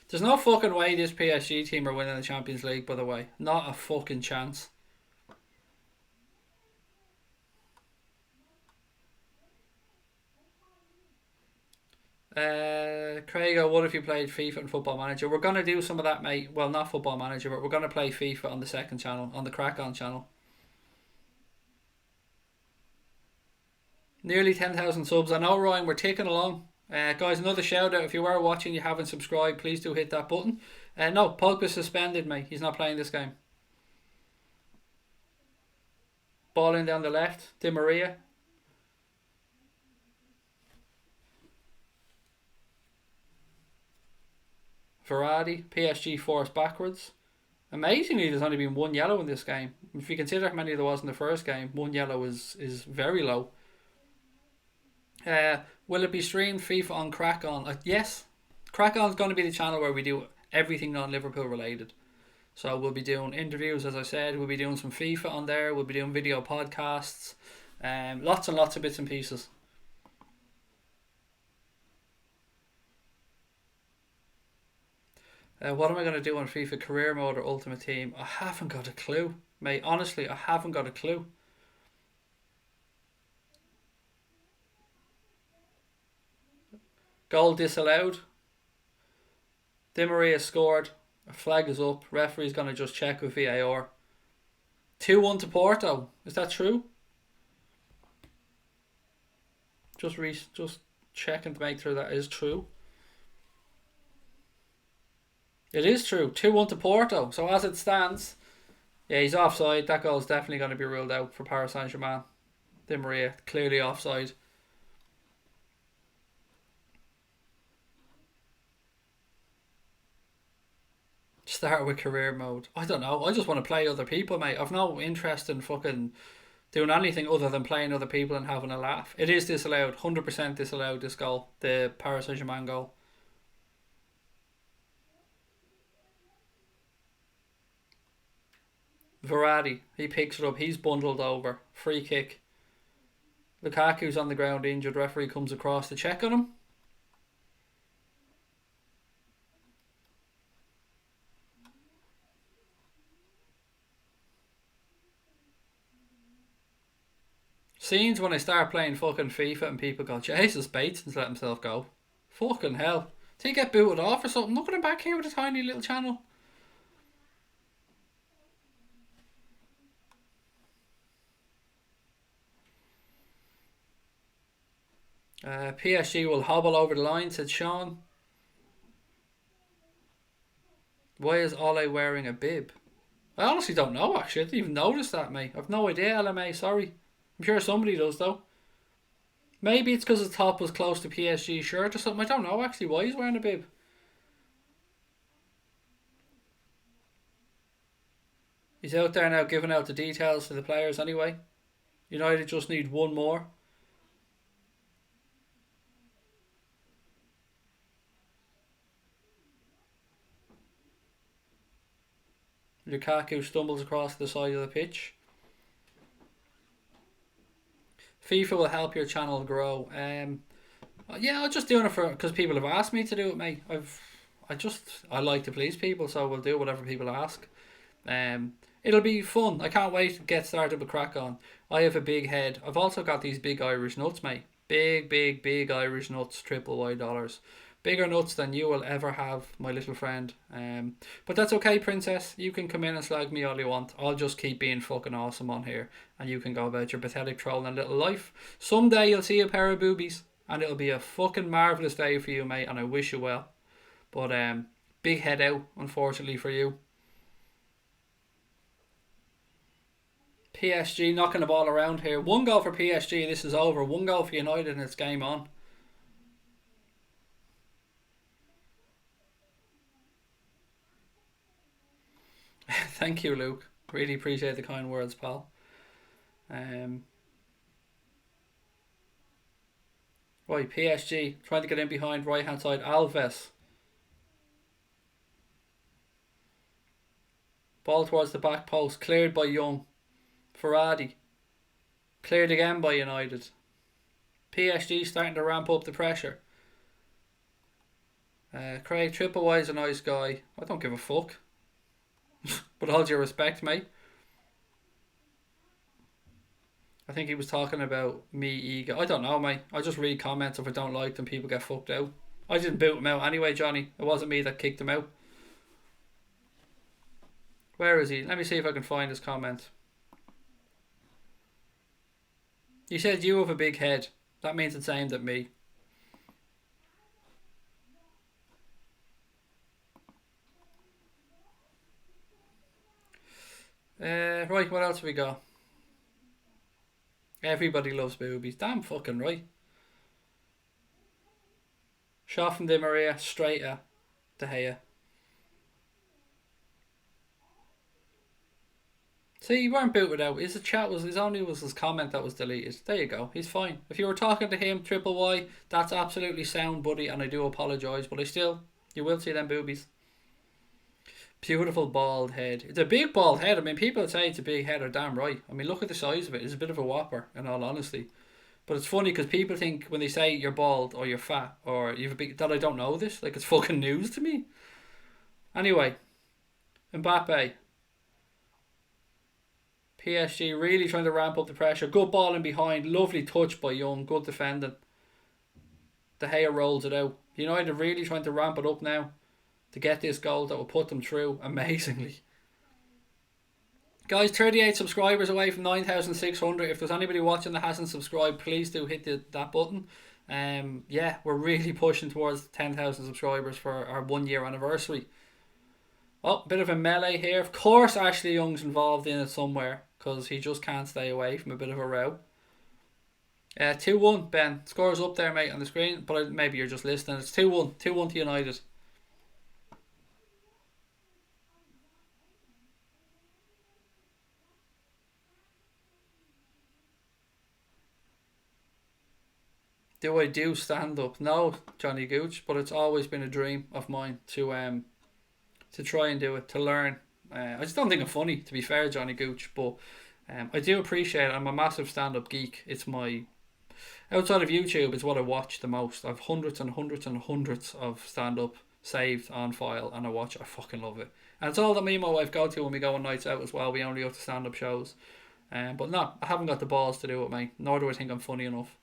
There's no fucking way this PSG team are winning the Champions League, by the way. Not a fucking chance. Craigo, what if you played FIFA and Football Manager? We're going to do some of that, mate. Well, not Football Manager, but we're going to play FIFA on the second channel, on the Crack On channel. Nearly 10,000 subs. I know, Ryan, we're ticking along. Guys, another shout out. If you are watching, you haven't subscribed, please do hit that button. No, Pogba's suspended, mate. He's not playing this game. Ball in down the left. Di Maria. Verratti. PSG forced backwards. Amazingly, there's only been one yellow in this game. If you consider how many there was in the first game, one yellow is very low. Will it be streamed FIFA on Crack On? Yes. Crack On is going to be the channel where we do everything non-Liverpool related. So we'll be doing interviews, as I said. We'll be doing some FIFA on there. We'll be doing video podcasts. Lots and lots of bits and pieces. What am I going to do on FIFA Career Mode or Ultimate Team? I haven't got a clue, mate. Honestly, I haven't got a clue. Goal disallowed. Di Maria scored. A flag is up. Referee's going to just check with VAR. 2-1 to Porto. Is that true? Just checking to make sure that is true. It is true. 2-1 to Porto. So as it stands, yeah, he's offside. That goal is definitely going to be ruled out for Paris Saint-Germain. Di Maria, clearly offside. Start with career mode. I don't know. I just want to play other people, mate. I've no interest in fucking doing anything other than playing other people and having a laugh. It is disallowed. 100% disallowed, this goal. The Paris Saint-Germain goal. Verratti, he picks it up. He's bundled over. Free kick. Lukaku's on the ground injured. Referee comes across to check on him. Scenes when I start playing fucking FIFA and people go, Jesus, Bateson's let himself go. Fucking hell. Did he get booted off or something? Look at him back here with a tiny little channel. PSG will hobble over the line, said Sean. Why is Ole wearing a bib? I honestly don't know, actually. I didn't even notice that, mate. I've no idea, LMA, sorry. I'm sure somebody does, though. Maybe it's because his top was close to PSG shirt or something. I don't know, actually, why he's wearing a bib. He's out there now giving out the details to the players anyway. United just need one more. Lukaku stumbles across the side of the pitch. FIFA will help your channel grow. Yeah, I'm just doing it because people have asked me to do it, mate. I like to please people, so we'll do whatever people ask. It'll be fun. I can't wait to get started with Crack On. I have a big head. I've also got these big Irish nuts, mate. Big, big, big Irish nuts, triple Y dollars. Bigger nuts than you will ever have, my little friend. But that's okay, Princess. You can come in and slag me all you want. I'll just keep being fucking awesome on here, and you can go about your pathetic trolling little life. Someday you'll see a pair of boobies, and it'll be a fucking marvellous day for you, mate, and I wish you well. But big head out, unfortunately for you. PSG knocking the ball around here. One goal for PSG, this is over. One goal for United, and it's game on. Thank you, Luke. Really appreciate the kind words, pal. Um, right, PSG trying to get in behind right hand side. Alves. Ball towards the back post. Cleared by Young. Ferrari. Cleared again by United. PSG starting to ramp up the pressure. Craig Triple is a nice guy. I don't give a fuck. But hold your respect, mate. I think he was talking about me ego. I don't know, mate. I just read comments. If I don't like them, people get fucked out. I didn't boot him out anyway, Johnny. It wasn't me that kicked him out. Where is he? Let me see if I can find his comment. He said you have a big head. That means it's aimed at me. Right, what else have we got? Everybody loves boobies. Damn fucking right. Shot from Di Maria, straight at De Gea. See, you weren't booted out. His chat was his comment that was deleted. There you go. He's fine. If you were talking to him, Triple Y, that's absolutely sound, buddy, and I do apologise, but you will see them boobies. Beautiful bald head. It's a big bald head. I mean, people say it's a big head are damn right. I mean, look at the size of it. It's a bit of a whopper, in all honesty. But it's funny because people think when they say you're bald or you're fat or you've a big that I don't know this. Like, it's fucking news to me. Anyway, Mbappe. PSG really trying to ramp up the pressure. Good ball in behind. Lovely touch by Young. Good defending. De Gea rolls it out. United really trying to ramp it up now to get this goal that will put them through amazingly. Guys, 38 subscribers away from 9,600. If there's anybody watching that hasn't subscribed, please do hit that button. Yeah, we're really pushing towards 10,000 subscribers for our 1 year anniversary. Oh, bit of a melee here. Of course Ashley Young's involved in it somewhere because he just can't stay away from a bit of a row. 2-1, Ben. Score's up there, mate, on the screen, but maybe you're just listening. It's 2-1. 2-1 to United. Do I do stand up? No, Johnny Gooch, but it's always been a dream of mine to try and do it, to learn. I just don't think I'm funny, to be fair, Johnny Gooch, but I do appreciate it. I'm a massive stand-up geek. It's my... Outside of YouTube, it's what I watch the most. I've hundreds and hundreds and hundreds of stand-up saved on file, and I fucking love it. And it's all that me and my wife go to when we go on nights out as well. We only go to stand-up shows. But no, I haven't got the balls to do it, mate. Nor do I think I'm funny enough.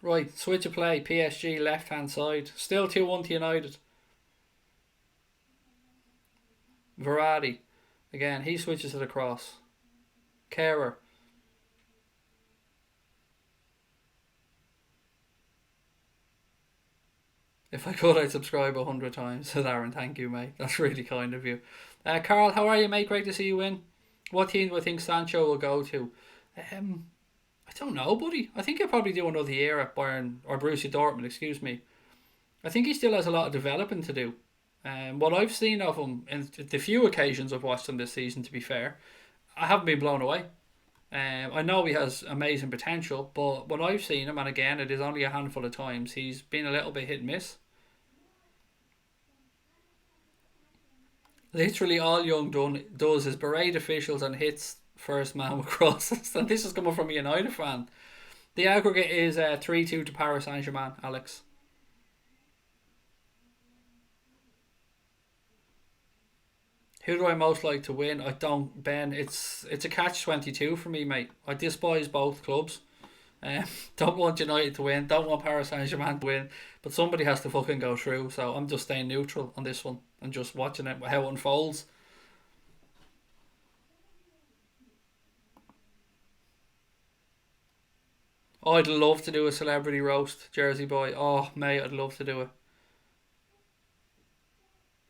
Right, switch of play. PSG left-hand side. Still 2-1 to United. Verratti. Again, he switches it across. Kerrer. If I could, I'd subscribe 100 times. Said Aaron, thank you, mate. That's really kind of you. Carl, how are you, mate? Great to see you in. What team do I think Sancho will go to? I don't know, buddy. I think he'll probably do another year at Bayern, or Borussia Dortmund, excuse me. I think he still has a lot of developing to do. What I've seen of him, in the few occasions I've watched him this season, to be fair, I haven't been blown away. I know he has amazing potential, but when I've seen him, and again, it is only a handful of times, he's been a little bit hit and miss. Literally all Young does is berate officials and hits first man with crosses. And this is coming from a United fan. The aggregate is 3-2 to Paris Saint-Germain, Alex. Who do I most like to win? I don't, Ben. It's a catch-22 for me, mate. I despise both clubs. Don't want United to win. Don't want Paris Saint-Germain to win. But somebody has to fucking go through. So I'm just staying neutral on this one and just watching it, how it unfolds. Oh, I'd love to do a celebrity roast, Jersey boy. Oh, mate, I'd love to do it.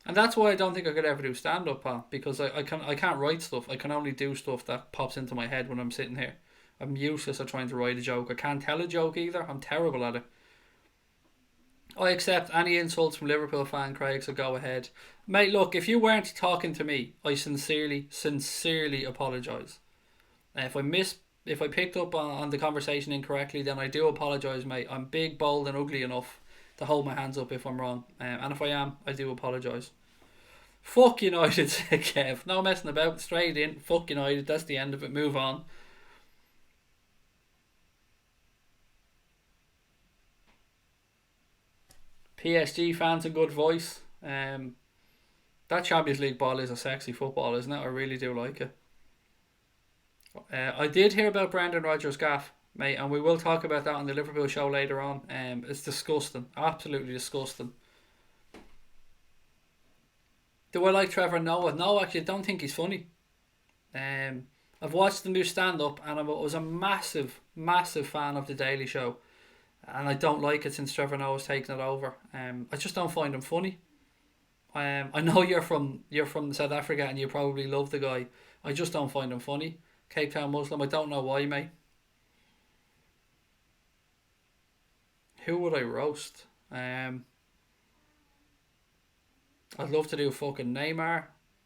And that's why I don't think I could ever do stand up, pal, because I can't write stuff. I can only do stuff that pops into my head when I'm sitting here. I'm useless at trying to write a joke. I can't tell a joke either. I'm terrible at it. I accept any insults from Liverpool fan Craig, so go ahead. Mate, look, if you weren't talking to me, I sincerely apologise. If I if I picked up on the conversation incorrectly, then I do apologise, mate. I'm big, bold, and ugly enough to hold my hands up if I'm wrong. And if I am, I do apologise. Fuck United, said Kev. No messing about, straight in. Fuck United, that's the end of it. Move on. PSG fans a good voice. That Champions League ball is a sexy football, isn't it? I really do like it. I did hear about Brendan Rodgers' gaff, mate, and we will talk about that on the Liverpool show later on. It's disgusting, absolutely disgusting. Do I like Trevor Noah? No, actually, I don't think he's funny. I've watched the new stand-up, and I was a massive fan of the Daily Show, and I don't like it since Trevor Noah's taken it over. I just don't find him funny. I know you're from South Africa, and you probably love the guy. I just don't find him funny. Cape Town Muslim. I don't know why, mate. Who would I roast? I'd love to do fucking Neymar,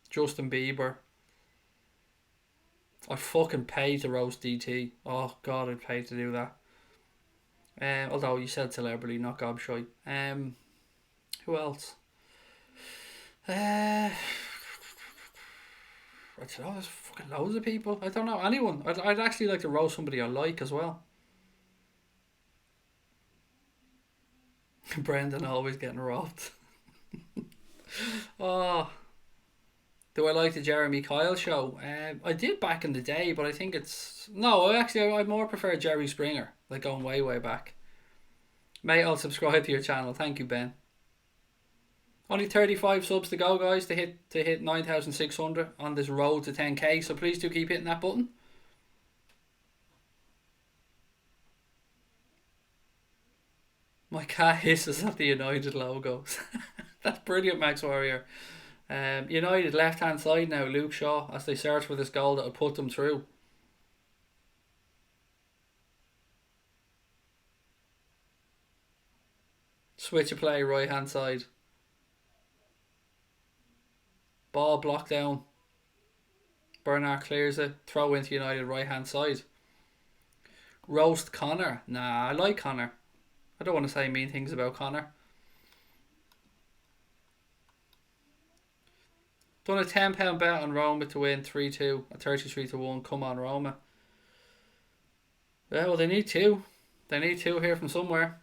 Justin Bieber. I'd fucking pay to roast DT. Oh god, I'd pay to do that. Although you said celebrity, not gobshite. Who else? I don't know, there's fucking loads of people. I don't know anyone. I'd actually like to roast somebody I like as well. Brendan always getting robbed. Oh, do I like the Jeremy Kyle show? I did back in the day, but I think it's no. I more prefer Jerry Springer, like going way back. Mate, I'll subscribe to your channel. Thank you, Ben. Only 35 subs to go, guys, to hit 9,600 on this road to 10k. So please do keep hitting that button. My cat hisses at the United logos. That's brilliant, Max Warrior. United left hand side now, Luke Shaw, as they search for this goal that will put them through. Switch of play, right hand side. Ball blocked down. Bernard clears it. Throw into United right hand side. Roast Connor. Nah, I like Connor. I don't want to say mean things about Connor. Done a £10 bet on Roma to win 3-2, a 33-1. Come on, Roma. Yeah, well, they need two. They need two here from somewhere.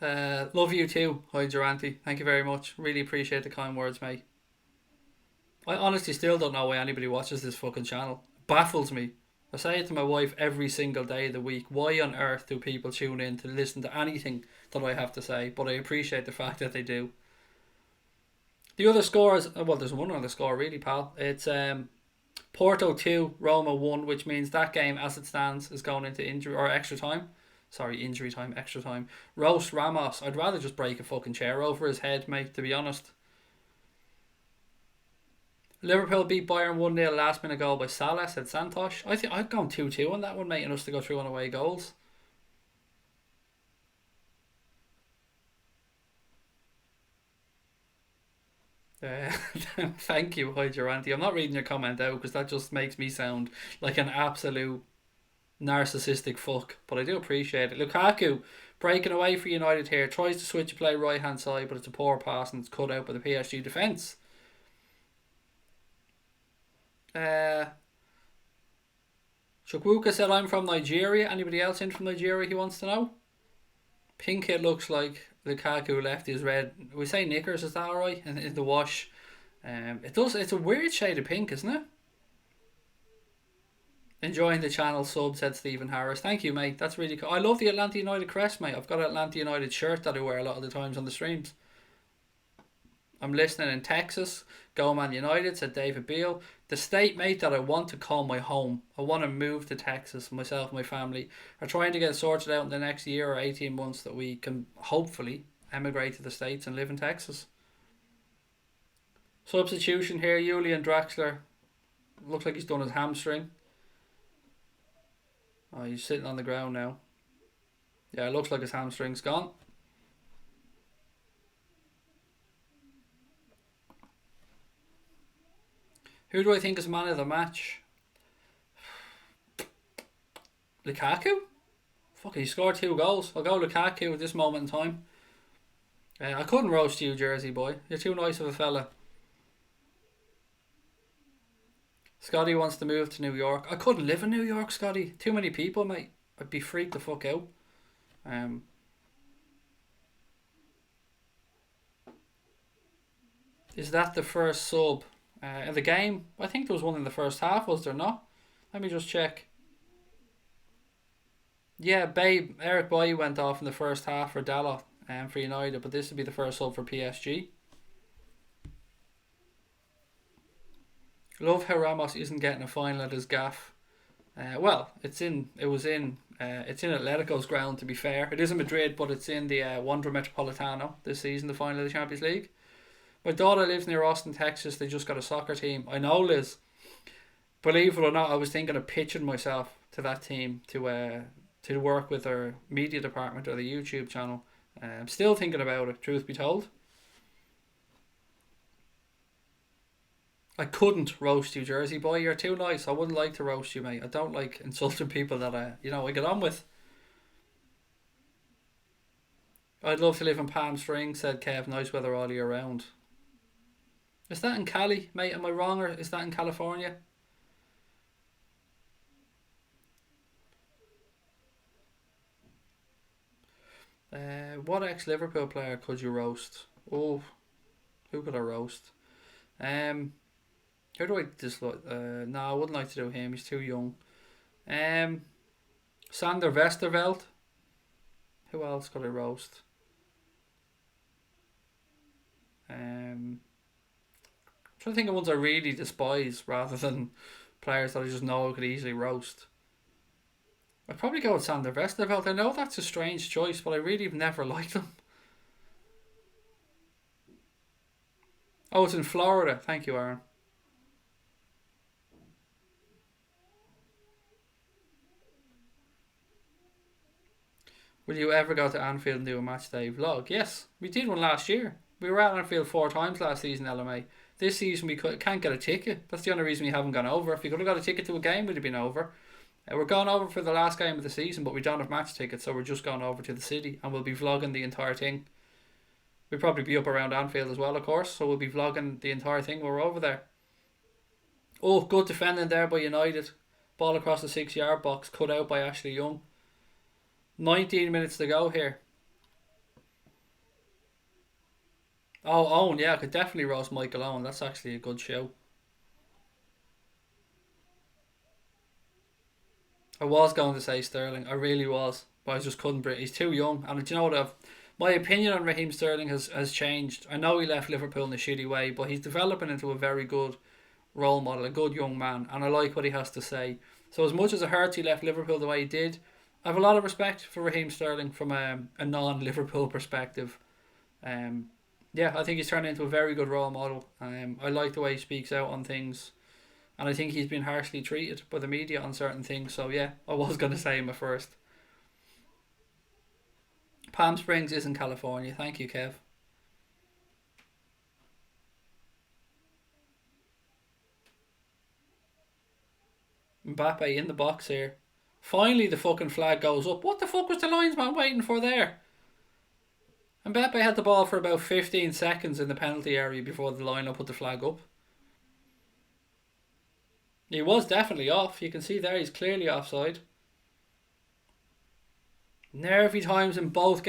Love you too, hi Durante. Thank you very much. Really appreciate the kind words, mate. I honestly still don't know why anybody watches this fucking channel. Baffles me. I say it to my wife every single day of the week. Why on earth do people tune in to listen to anything that I have to say? But I appreciate the fact that they do. The other scores, well, there's one other score really, pal. It's Porto 2, Roma 1, which means that game as it stands is going into injury or extra time. Sorry, injury time, extra time. Roast Ramos. I'd rather just break a fucking chair over his head, mate, to be honest. Liverpool beat Bayern 1-0, last minute goal by Salah, said Santos. I think I'd gone 2-2 on that one, mate, and us to go through on away goals. Thank you, hi Durante. I'm not reading your comment out because that just makes me sound like an absolute narcissistic fuck, but I do appreciate it. Lukaku breaking away for United here, tries to switch to play right hand side, but it's a poor pass and it's cut out by the PSG defence. Chukwuka said I'm from Nigeria. Anybody else in from Nigeria he wants to know? Pink it looks like Lukaku left his red. We say knickers, is that alright? In the wash. It does. It's a weird shade of pink, isn't it? Enjoying the channel sub, said Stephen Harris. Thank you, mate. That's really cool. I love the Atlanta United crest, mate. I've got an Atlanta United shirt that I wear a lot of the times on the streams. I'm listening in Texas. Go Man United, said David Beale. The state, mate, that I want to call my home. I want to move to Texas. Myself and my family are trying to get sorted out in the next year or 18 months that we can hopefully emigrate to the States and live in Texas. Substitution here, Julian Draxler. Looks like he's done his hamstring. Oh, he's sitting on the ground now. Yeah, it looks like his hamstring's gone. Who do I think is man of the match? Lukaku? Fuck, he scored 2 goals. I'll go Lukaku at this moment in time. I couldn't roast you, Jersey boy. You're too nice of a fella. Scotty wants to move to New York. I couldn't live in New York, Scotty. Too many people, mate. I'd be freaked the fuck out. Is that the first sub in the game? I think there was one in the first half, was there not? Let me just check. Yeah, Babe, Eric Boy went off in the first half for Dalot for United, but this would be the first sub for PSG. Love how Ramos isn't getting a final at his gaff. Well, it's in Atletico's ground, to be fair. It is in Madrid, but it's in the Wanda Metropolitano this season, the final of the Champions League. My daughter lives near Austin, Texas. They just got a soccer team. I know, Liz. Believe it or not, I was thinking of pitching myself to that team to work with their media department or the YouTube channel. I'm still thinking about it, truth be told. I couldn't roast you, Jersey boy. You're too nice. I wouldn't like to roast you, mate. I don't like insulting people that I get on with. I'd love to live in Palm Springs, said Kev. Nice weather all year round. Is that in Cali, mate? Am I wrong, or is that in California? What ex-Liverpool player could you roast? Oh, who could I roast? Who do I dislike? No, I wouldn't like to do him. He's too young. Sander Westerveld. Who else could I roast? I'm trying to think of ones I really despise rather than players that I just know I could easily roast. I'd probably go with Sander Westerveld. I know that's a strange choice, but I really have never liked him. Oh, it's in Florida. Thank you, Aaron. Will you ever go to Anfield and do a match day vlog? Yes, we did one last year. We were at Anfield 4 times last season, LMA. This season we can't get a ticket. That's the only reason we haven't gone over. If we could have got a ticket to a game, we'd have been over. We're going over for the last game of the season, but we don't have match tickets, so we're just going over to the city and we'll be vlogging the entire thing. We'll probably be up around Anfield as well, of course, so we'll be vlogging the entire thing while we're over there. Oh, good defending there by United. Ball across the 6-yard box, cut out by Ashley Young. 19 minutes to go here. Oh, Owen, yeah, I could definitely roast Michael Owen. That's actually a good show. I was going to say Sterling. I really was. But I just couldn't bring. He's too young. And do you know what? My opinion on Raheem Sterling has changed. I know he left Liverpool in a shitty way, but he's developing into a very good role model, a good young man. And I like what he has to say. So as much as it hurts he left Liverpool the way he did, I have a lot of respect for Raheem Sterling from a non-Liverpool perspective. Yeah, I think he's turned into a very good role model. I like the way he speaks out on things. And I think he's been harshly treated by the media on certain things. So yeah, I was going to say him at first. Palm Springs is in California. Thank you, Kev. Mbappe in the box here. Finally the fucking flag goes up. What the fuck was the linesman waiting for there? Mbappe had the ball for about 15 seconds in the penalty area before the lineman put the flag up. He was definitely off. You can see there he's clearly offside. Nervy times in both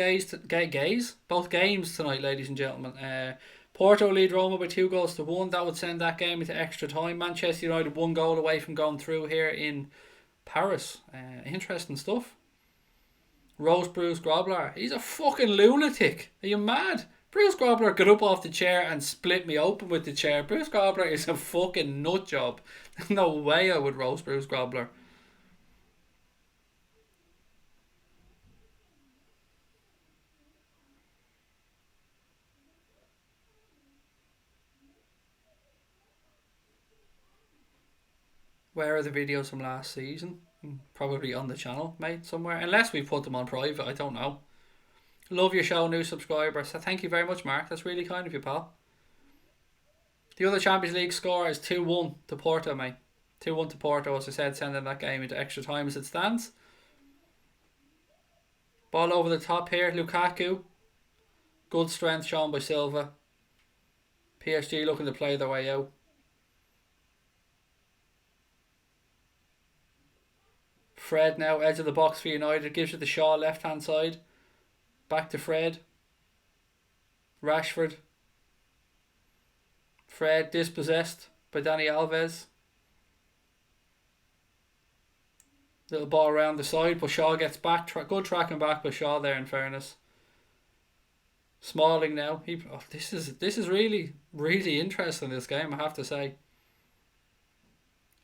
both games tonight, ladies and gentlemen. Porto lead Roma by 2-1. That would send that game into extra time. Manchester United 1 goal away from going through here in Paris. Interesting stuff. Roast Bruce Grobbler. He's a fucking lunatic. Are you mad? Bruce Grobbler got up off the chair and split me open with the chair. Bruce Grobbler is a fucking nut job. No way I would roast Bruce Grobbler. Where are the videos from last season? Probably on the channel, mate, somewhere. Unless we put them on private, I don't know. Love your show, new subscribers. Thank you very much, Mark. That's really kind of you, pal. The other Champions League score is 2-1 to Porto, mate. 2-1 to Porto, as I said, sending that game into extra time as it stands. Ball over the top here, Lukaku. Good strength shown by Silva. PSG looking to play their way out. Fred now, edge of the box for United. Gives it to Shaw, left hand side. Back to Fred. Rashford. Fred dispossessed by Dani Alves. Little ball around the side, but Shaw gets back. Good tracking back by Shaw there, in fairness. Smalling now. This is really, really interesting, this game, I have to say.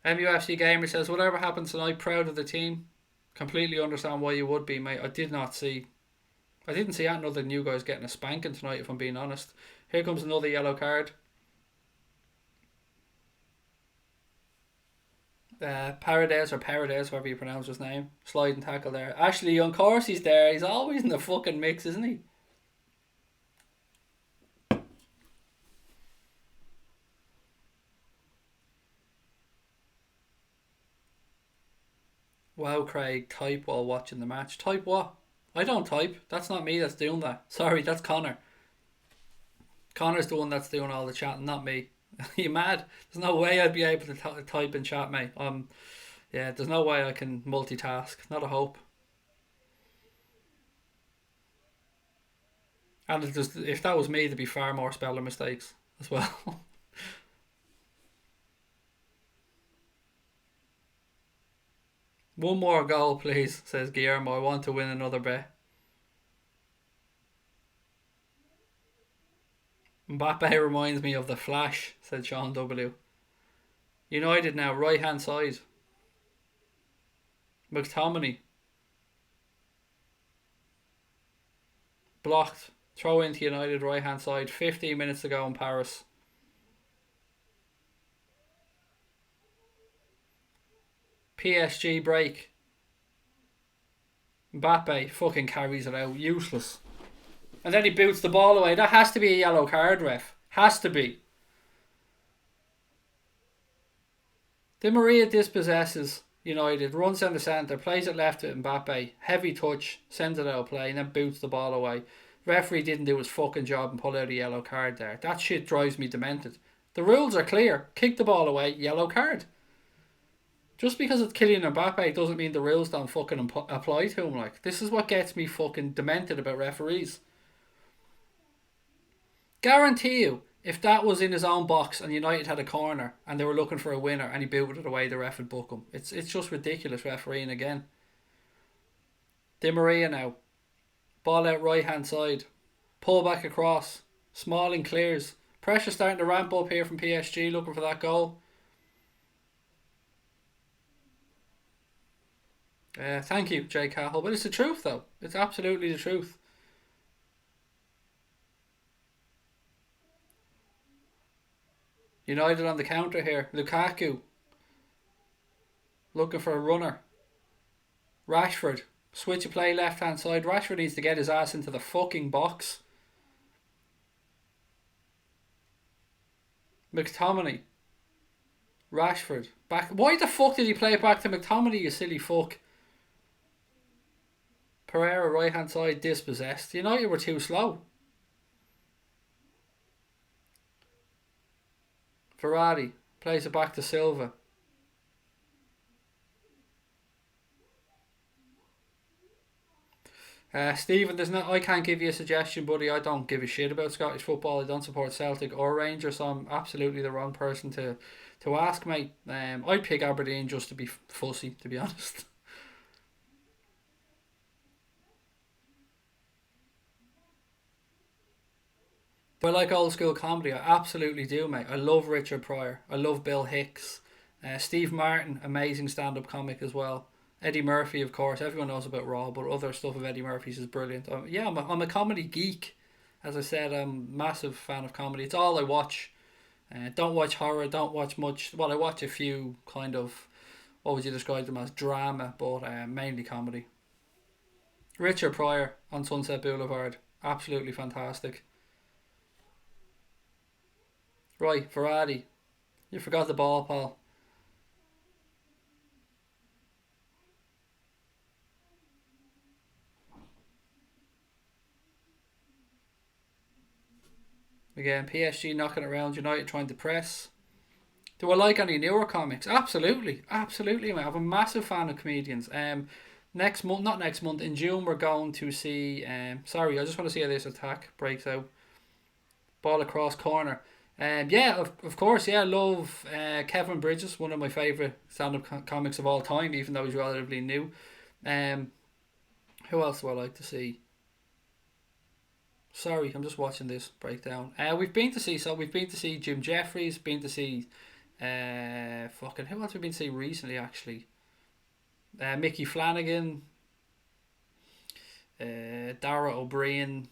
MUFC Gamer says, whatever happens tonight, proud of the team. Completely understand why you would be, mate. I didn't see anything other than you guys getting a spanking tonight, if I'm being honest. Here comes another yellow card. Paredes, whatever you pronounce his name. Sliding tackle there. Ashley Young, of course he's there. He's always in the fucking mix, isn't he? Wow, Craig, type while watching the match. Type what? I don't type. That's not me that's doing that. Sorry, that's Connor. Connor's the one that's doing all the chatting, not me. Are you mad? There's no way I'd be able to type and chat, mate. Yeah, there's no way I can multitask. Not a hope. And if that was me, there'd be far more spelling mistakes as well. One more goal, please, says Guillermo. I want to win another bet. Mbappe reminds me of the Flash, said Sean W. United now, right hand side. McTominay. Blocked. Throw into United, right hand side. 15 minutes to go in Paris. PSG break. Mbappe fucking carries it out. Useless. And then he boots the ball away. That has to be a yellow card, ref. Has to be. Di Maria dispossesses United. Runs down the centre. Plays it left to Mbappe. Heavy touch. Sends it out of play. And then boots the ball away. Referee didn't do his fucking job and pull out a yellow card there. That shit drives me demented. The rules are clear. Kick the ball away. Yellow card. Just because it's Kylian Mbappe doesn't mean the rules don't fucking apply to him. Like, this is what gets me fucking demented about referees. Guarantee you, if that was in his own box and United had a corner and they were looking for a winner and he booted it away, the ref would book him. It's just ridiculous refereeing again. Di Maria now. Ball out right hand side. Pull back across. Smalling clears. Pressure starting to ramp up here from PSG, looking for that goal. Thank you, Jay Cahill. But it's the truth, though. It's absolutely the truth. United on the counter here. Lukaku. Looking for a runner. Rashford. Switch of play left hand side. Rashford needs to get his ass into the fucking box. McTominay. Rashford. Back. Why the fuck did he play it back to McTominay, you silly fuck? Pereira right hand side dispossessed. United were too slow. Ferrari plays it back to Silva. Stephen, there's no. I can't give you a suggestion, buddy. I don't give a shit about Scottish football. I don't support Celtic or Rangers, so I'm absolutely the wrong person to ask, mate. I'd pick Aberdeen just to be fussy, to be honest. But I like old school comedy. I absolutely do, mate. I love Richard Pryor. I love Bill Hicks. Steve Martin, amazing stand-up comic as well. Eddie Murphy, of course. Everyone knows about Raw, but other stuff of Eddie Murphy's is brilliant. Yeah, I'm a comedy geek. As I said, I'm a massive fan of comedy. It's all I watch. Don't watch horror. Don't watch much. Well, I watch a few kind of, what would you describe them as, drama, but mainly comedy. Richard Pryor on Sunset Boulevard. Absolutely fantastic. Right, Variety. You forgot the ball, pal. Again, PSG knocking around, United trying to press. Do I like any newer comics? Absolutely, absolutely. I'm a massive fan of comedians. Next month, not next month, in June, we're going to see. Sorry, I just want to see how this attack breaks out. Ball across corner. Yeah, of course, yeah. I love Kevin Bridges, one of my favourite stand-up comics of all time, even though he's relatively new. Um, who else do I like to see? Sorry, I'm just watching this breakdown. We've been to see Jim Jeffries, been to see fucking who else have we been to see recently actually? Mickey Flanagan, Dara O'Brien.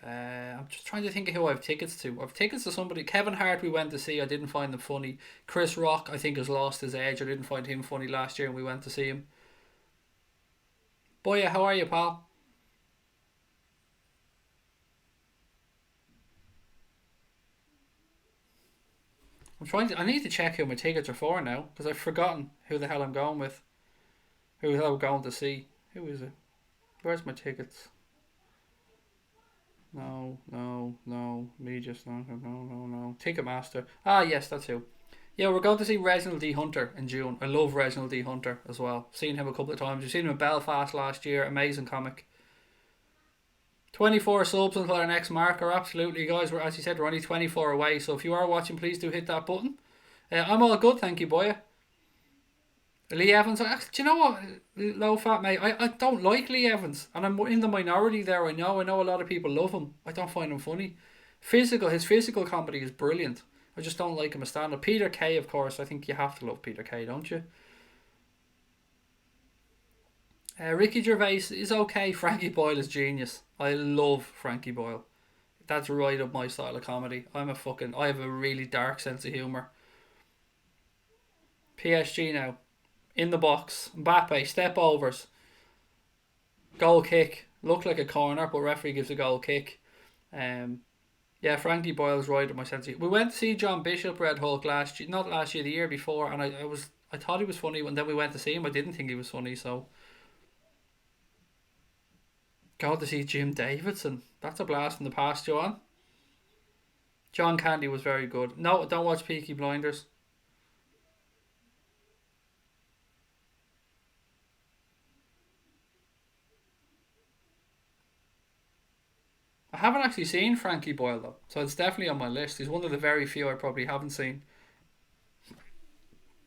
I'm just trying to think of who I have tickets to. I've tickets to somebody. Kevin Hart we went to see. I didn't find them funny. Chris Rock I think has lost his edge. I didn't find him funny last year and we went to see him. Boya, how are you, pal? I'm trying to. I need to check who my tickets are for now because I've forgotten who the hell I'm going with. Who the hell I'm going to see? Who is it? Where's my tickets? No, no, no. Me just no, no, no, no. Ticketmaster. Ah, yes, that's who. Yeah, we're going to see Reginald D. Hunter in June. I love Reginald D. Hunter as well. Seen him a couple of times. We've seen him in Belfast last year. Amazing comic. 24 subs until our next marker. Absolutely, guys. We're, as you said, we're only 24 away. So if you are watching, please do hit that button. I'm all good, thank you, boy. Lee Evans. Do you know what, low fat mate? I don't like Lee Evans, and I'm in the minority there. I know a lot of people love him. I don't find him funny. His physical comedy is brilliant. I just don't like him as stand up. Peter Kay, of course. I think you have to love Peter Kay, don't you? Ricky Gervais is okay. Frankie Boyle is genius. I love Frankie Boyle. That's right up my style of comedy. I have a really dark sense of humour. PSG now. In the box. Mbappe, step overs. Goal kick. Looked like a corner, but referee gives a goal kick. Um, yeah, Frankie Boyle's right at my sense. We went to see John Bishop Red Hulk last year, not last year, the year before, and I thought he was funny, and then we went to see him. I didn't think he was funny, so go to see Jim Davidson. That's a blast from the past, Joan. John Candy was very good. No, don't watch Peaky Blinders. I haven't actually seen Frankie Boyle though, so it's definitely on my list. He's one of the very few I probably haven't seen.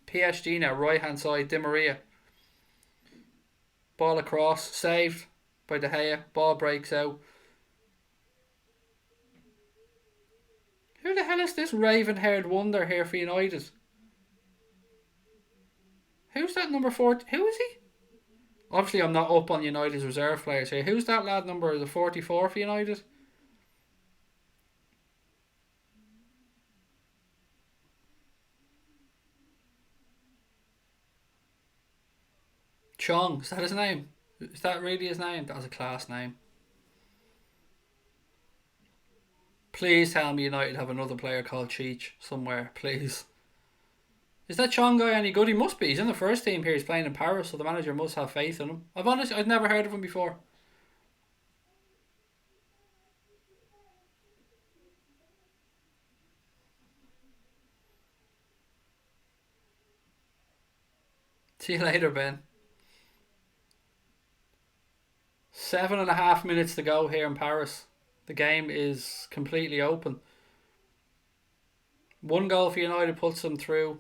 PSG now, right hand side, Di Maria. Ball across, saved by De Gea. Ball breaks out. Who the hell is this raven haired wonder here for United? Who's that number 4? Who is he? Obviously, I'm not up on United's reserve players here. Who's that lad number the 44 for United? Chong. Is that his name? Is that really his name? That was a class name. Please tell me United have another player called Cheech somewhere, please. Is that Chong guy any good? He must be. He's in the first team here. He's playing in Paris, so the manager must have faith in him. I've never heard of him before. See you later, Ben. 7.5 minutes to go here in Paris. The game is completely open. One goal for United puts them through.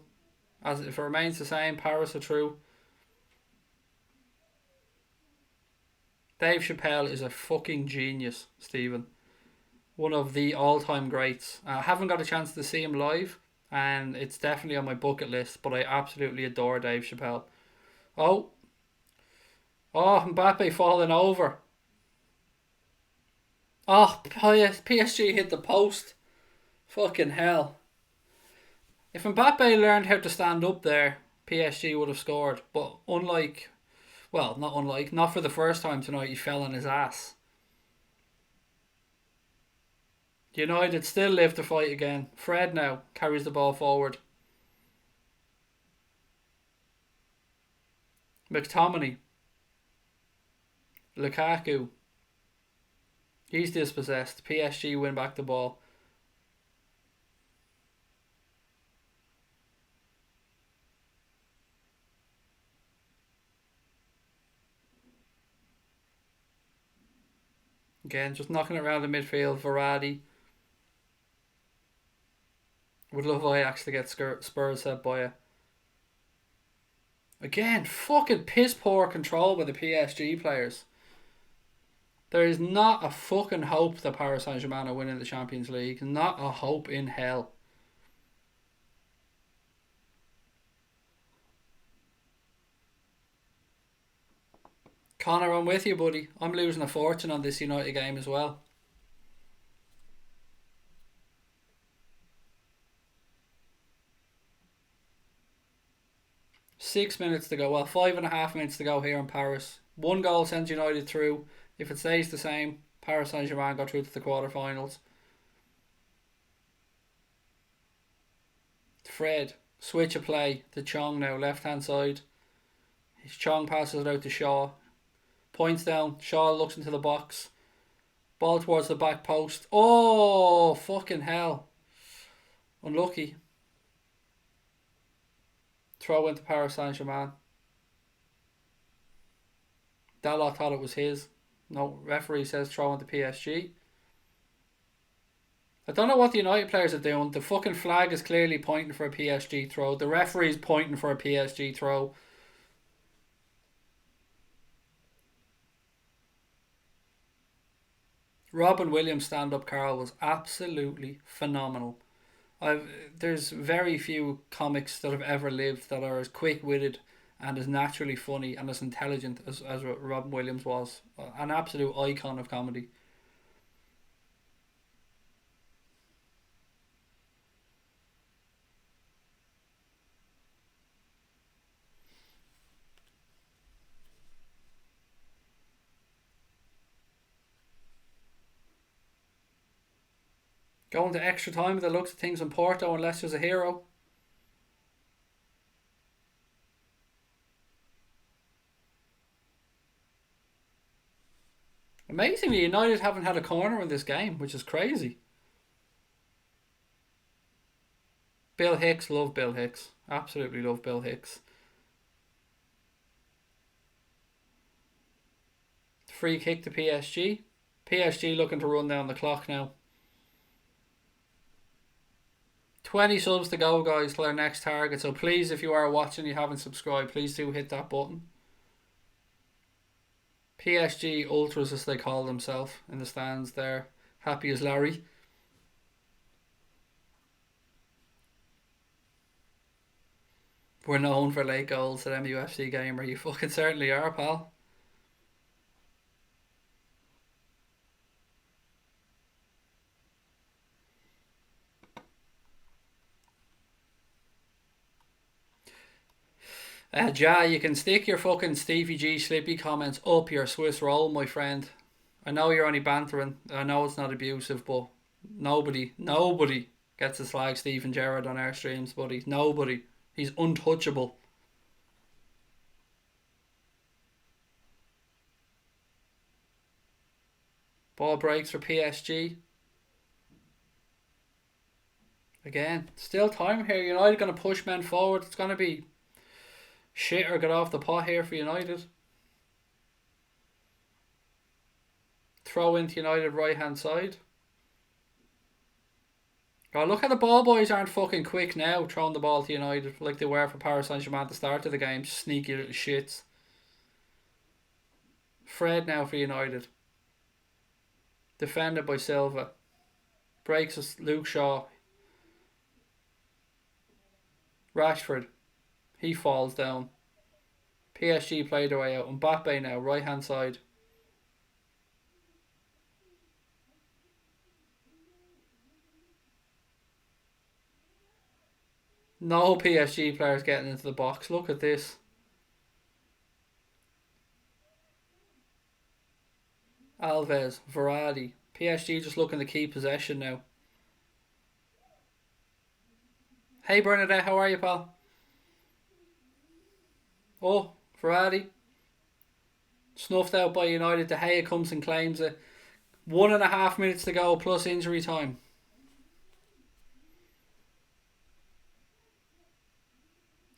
As if it remains the same, Paris are through. Dave Chappelle is a fucking genius, Stephen. One of the all-time greats. I haven't got a chance to see him live, and it's definitely on my bucket list, but I absolutely adore Dave Chappelle. Oh, Mbappe falling over. Oh, PSG hit the post. Fucking hell. If Mbappe learned how to stand up there, PSG would have scored. But not for the first time tonight, he fell on his ass. United still live to fight again. Fred now carries the ball forward. McTominay. Lukaku. He's dispossessed. PSG win back the ball. Again, just knocking it around the midfield. Verratti. Would love Ajax to get Spurs set by it. Again, fucking piss poor control by the PSG players. There is not a fucking hope that Paris Saint-Germain are winning the Champions League. Not a hope in hell. Connor, I'm with you, buddy. I'm losing a fortune on this United game as well. Six minutes to go. Well, 5.5 minutes to go here in Paris. One goal sends United through. If it stays the same, Paris Saint-Germain got through to the quarterfinals. Fred, switch of play to Chong now, left hand side. Chong passes it out to Shaw. Points down. Shaw looks into the box. Ball towards the back post. Oh, fucking hell. Unlucky. Throw into Paris Saint-Germain. Dalot thought it was his. No, referee says throw into PSG. I don't know what the United players are doing. The fucking flag is clearly pointing for a PSG throw. The referee's pointing for a PSG throw. Robin Williams' stand-up Carl was absolutely phenomenal. There's very few comics that have ever lived that are as quick-witted and as naturally funny and as intelligent as Robin Williams was. An absolute icon of comedy. Going to extra time with the looks of things in Porto unless there's a hero. Amazingly, United haven't had a corner in this game, which is crazy. Bill Hicks, love Bill Hicks. Absolutely love Bill Hicks. Free kick to PSG. PSG looking to run down the clock now. 20 subs to go, guys, to our next target. So please, if you are watching and you haven't subscribed, please do hit that button. PSG Ultras, as they call themselves, in the stands there. Happy as Larry. We're known for late goals at MUFC Gamer. You fucking certainly are, pal. You can stick your fucking Stevie G Slippy comments up your Swiss roll, my friend. I know you're only bantering. I know it's not abusive, but nobody gets to slag Stephen Gerrard on our streams, buddy. Nobody. He's untouchable. Ball breaks for PSG. Again, still time here. United going to push men forward. It's going to be shit or get off the pot here for United. Throw into United right hand side. Oh, look how the ball boys aren't fucking quick now, throwing the ball to United like they were for Paris Saint-Germain at the start of the game. Sneaky little shits. Fred now for United. Defended by Silva. Breaks us Luke Shaw. Rashford. He falls down. PSG play their way out. Mbappe now, right hand side. No PSG players getting into the box. Look at this. Alves, Verratti. PSG just looking to keep possession now. Hey Bernadette, how are you, pal? Oh, Verratti. Snuffed out by United. De Gea comes and claims it. 1.5 minutes to go plus injury time.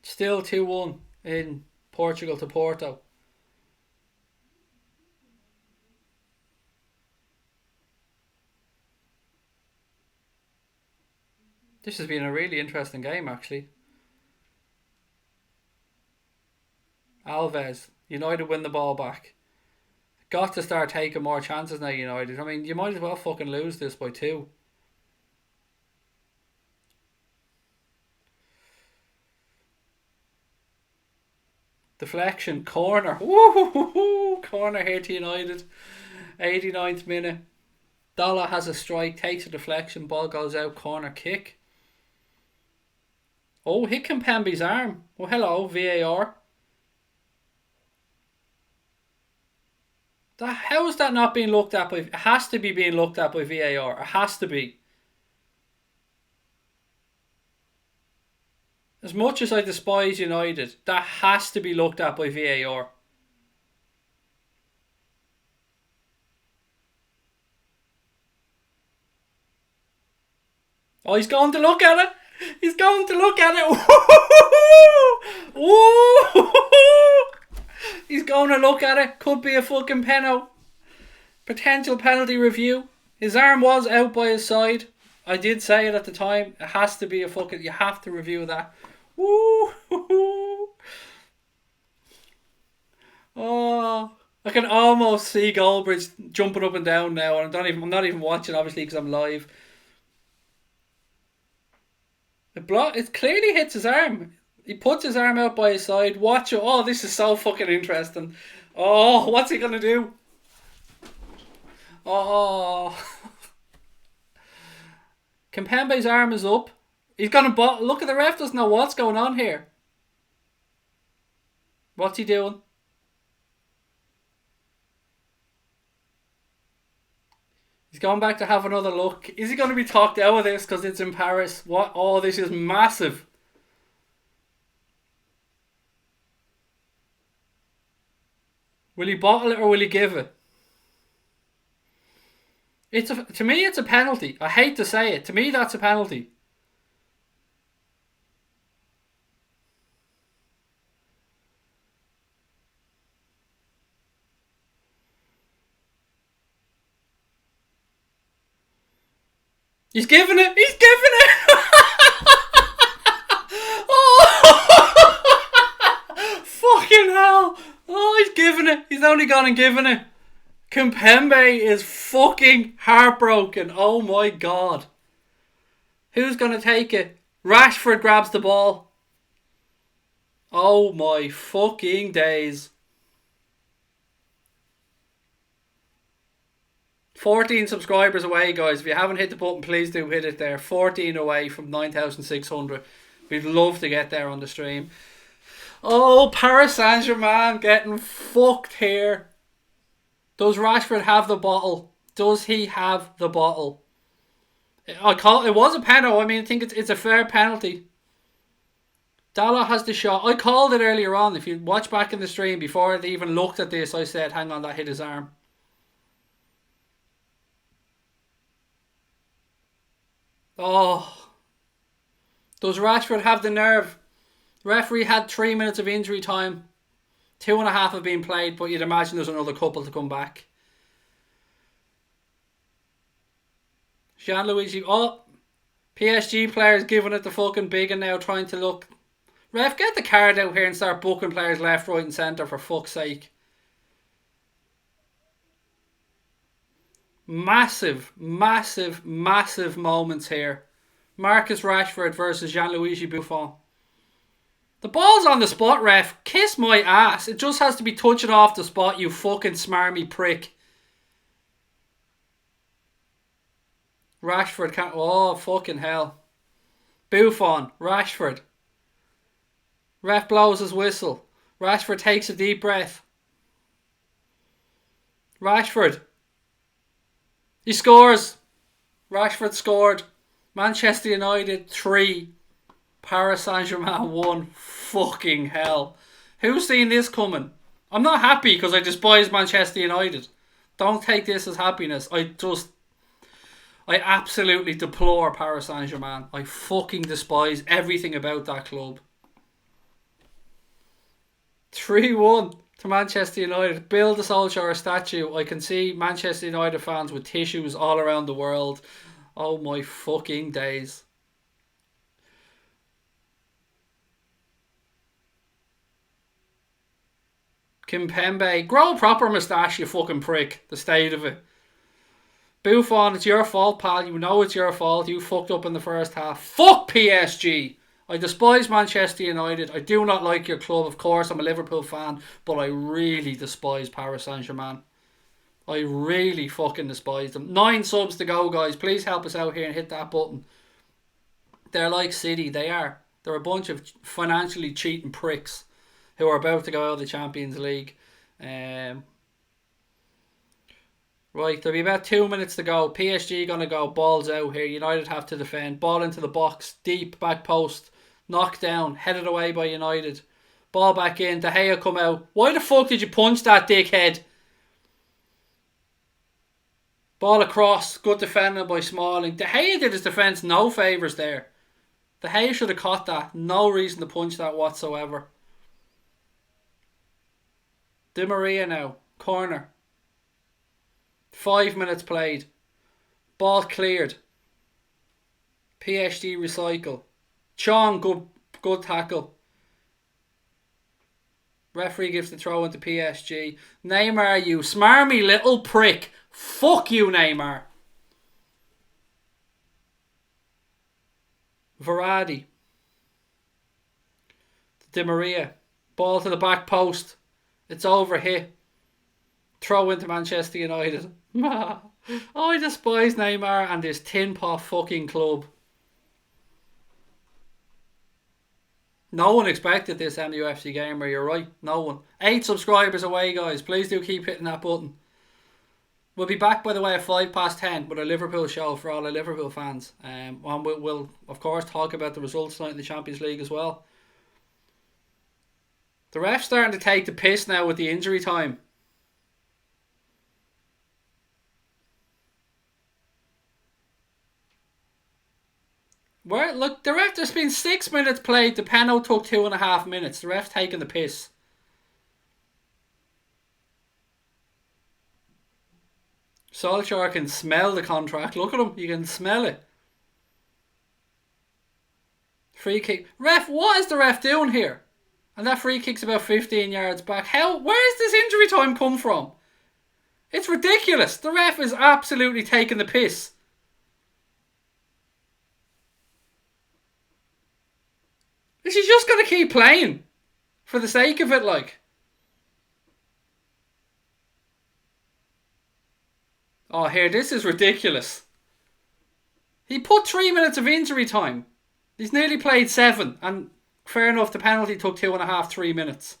Still 2-1 in Portugal to Porto. This has been a really interesting game, actually. Alves. United win the ball back. Got to start taking more chances now, United. I mean, you might as well fucking lose this by 2. Deflection. Corner. Woo-hoo-hoo-hoo. Corner here to United. 89th minute. Dalla has a strike. Takes a deflection. Ball goes out. Corner kick. Oh, hit Kimpembe's arm. Oh, hello, VAR. How is that not being looked at by... It has to be being looked at by VAR. It has to be. As much as I despise United, that has to be looked at by VAR. Oh, he's going to look at it. He's going to look at it. He's going to look at it. Could be a fucking penalty. Potential penalty review. His arm was out by his side. I did say it at the time. It has to be a fucking... You have to review that. Oh, I can almost see Goldbridge jumping up and down now, and I'm not even watching, obviously, because I'm live. It clearly hits his arm. He puts his arm out by his side. Watch it. Oh, this is so fucking interesting. Oh, what's he gonna do? Oh, Kimpembe's arm is up. He's gonna look at the ref. Doesn't know what's going on here. What's he doing? He's going back to have another look. Is he going to be talked out of this because it's in Paris? What? Oh, this is massive. Will he bottle it or will he give it? To me, it's a penalty. I hate to say it. To me, that's a penalty. He's giving it. He's giving it. Oh, fucking hell. Oh, he's giving it. He's only gone and given it. Kimpembe is fucking heartbroken. Oh my god. Who's going to take it? Rashford grabs the ball. Oh my fucking days. 14 subscribers away, guys. If you haven't hit the button, please do hit it there. 14 away from 9,600. We'd love to get there on the stream. Oh, Paris Saint-Germain getting fucked here. Does Rashford have the bottle? Does he have the bottle? It was a penalty. I mean, I think it's a fair penalty. Dalla has the shot. I called it earlier on. If you watch back in the stream, before they even looked at this, I said, hang on, that hit his arm. Oh. Does Rashford have the nerve? Referee had 3 minutes of injury time. 2.5 have been played, but you'd imagine there's another couple to come back. Gianluigi. Oh, PSG players giving it the fucking big and now trying to look. Ref, get the card out here and start booking players left, right, and centre for fuck's sake. Massive, massive, massive moments here. Marcus Rashford versus Gianluigi Buffon. The ball's on the spot, ref. Kiss my ass. It just has to be touching off the spot, you fucking smarmy prick. Rashford can't. Oh, fucking hell. Buffon. Rashford. Ref blows his whistle. Rashford takes a deep breath. Rashford. He scores. Rashford scored. Manchester United 3. Paris Saint-Germain 1. Fucking hell. Who's seen this coming? I'm not happy because I despise Manchester United. Don't take this as happiness. I absolutely deplore Paris Saint-Germain. I fucking despise everything about that club. 3-1 to Manchester United. Build a Solskjaer statue. I can see Manchester United fans with tissues all around the world. Oh my fucking days. Kimpembe. Grow a proper moustache, you fucking prick. The state of it. Buffon, it's your fault, pal. You know it's your fault. You fucked up in the first half. Fuck PSG. I despise Manchester United. I do not like your club. Of course, I'm a Liverpool fan, but I really despise Paris Saint-Germain. I really fucking despise them. 9 subs to go, guys. Please help us out here and hit that button. They're like City. They are. They're a bunch of financially cheating pricks who are about to go out of the Champions League. Right, there'll be about 2 minutes to go. PSG going to go balls out here. United have to defend. Ball into the box. Deep back post. Knocked down. Headed away by United. Ball back in. De Gea come out. Why the fuck did you punch that dickhead? Ball across. Good defending by Smalling. De Gea did his defence no favours there. De Gea should have caught that. No reason to punch that whatsoever. Di Maria now. Corner. 5 minutes played. Ball cleared. PSG recycle. Chong, good tackle. Referee gives the throw into PSG. Neymar, you smarmy little prick. Fuck you, Neymar. Verratti. Di Maria. Ball to the back post. It's over hit. Throw into Manchester United. Oh, I despise Neymar and this tin pot fucking club. No one expected this MUFC gamer, you're right. No one. 8 subscribers away, guys. Please do keep hitting that button. We'll be back, by the way, at 10:05 with a Liverpool show for all the Liverpool fans. And we'll, of course, talk about the results tonight in the Champions League as well. The ref's starting to take the piss now with the injury time. Where, look, the ref, there's been 6 minutes played. The penalty took 2.5 minutes. The ref's taking the piss. Solskjaer can smell the contract. Look at him. You can smell it. Free kick. Ref, what is the ref doing here? And that free kick's about 15 yards back. Where's this injury time come from? It's ridiculous. The ref is absolutely taking the piss. Is he just going to keep playing? For the sake of it, like. Oh, here, this is ridiculous. He put 3 minutes of injury time. He's nearly played 7. And fair enough, the penalty took 2.5, 3 minutes.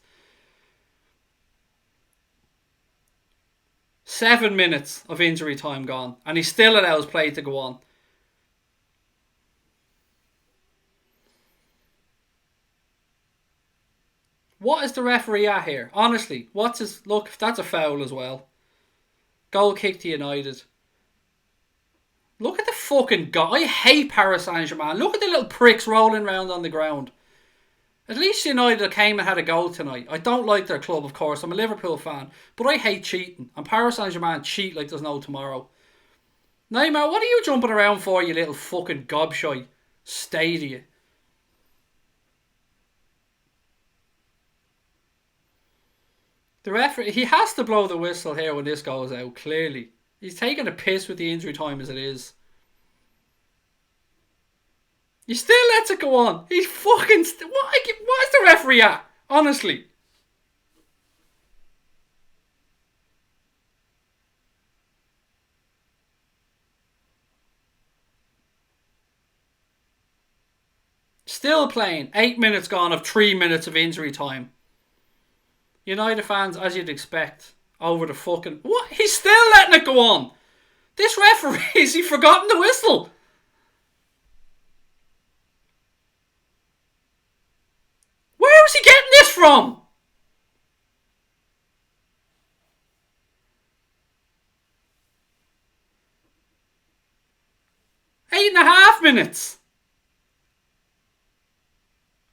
7 minutes of injury time gone. And he still allows play to go on. What is the referee at here? Honestly, what's his... Look, that's a foul as well. Goal kick to United. Look at the fucking guy. I hate Paris Saint-Germain. Look at the little pricks rolling around on the ground. At least United came and had a goal tonight. I don't like their club, of course. I'm a Liverpool fan. But I hate cheating. And Paris Saint-Germain cheat like there's no tomorrow. Neymar, what are you jumping around for, you little fucking gobshite? Stadia. The referee, he has to blow the whistle here when this goes out, clearly. He's taking a piss with the injury time as it is. He still lets it go on. He's fucking... What is the referee at? Honestly. Still playing. 8 minutes gone of 3 minutes of injury time. United fans, as you'd expect, over the fucking... What? He's still letting it go on. This referee, has he forgotten the whistle? Where is he getting this from? Eight and a half minutes.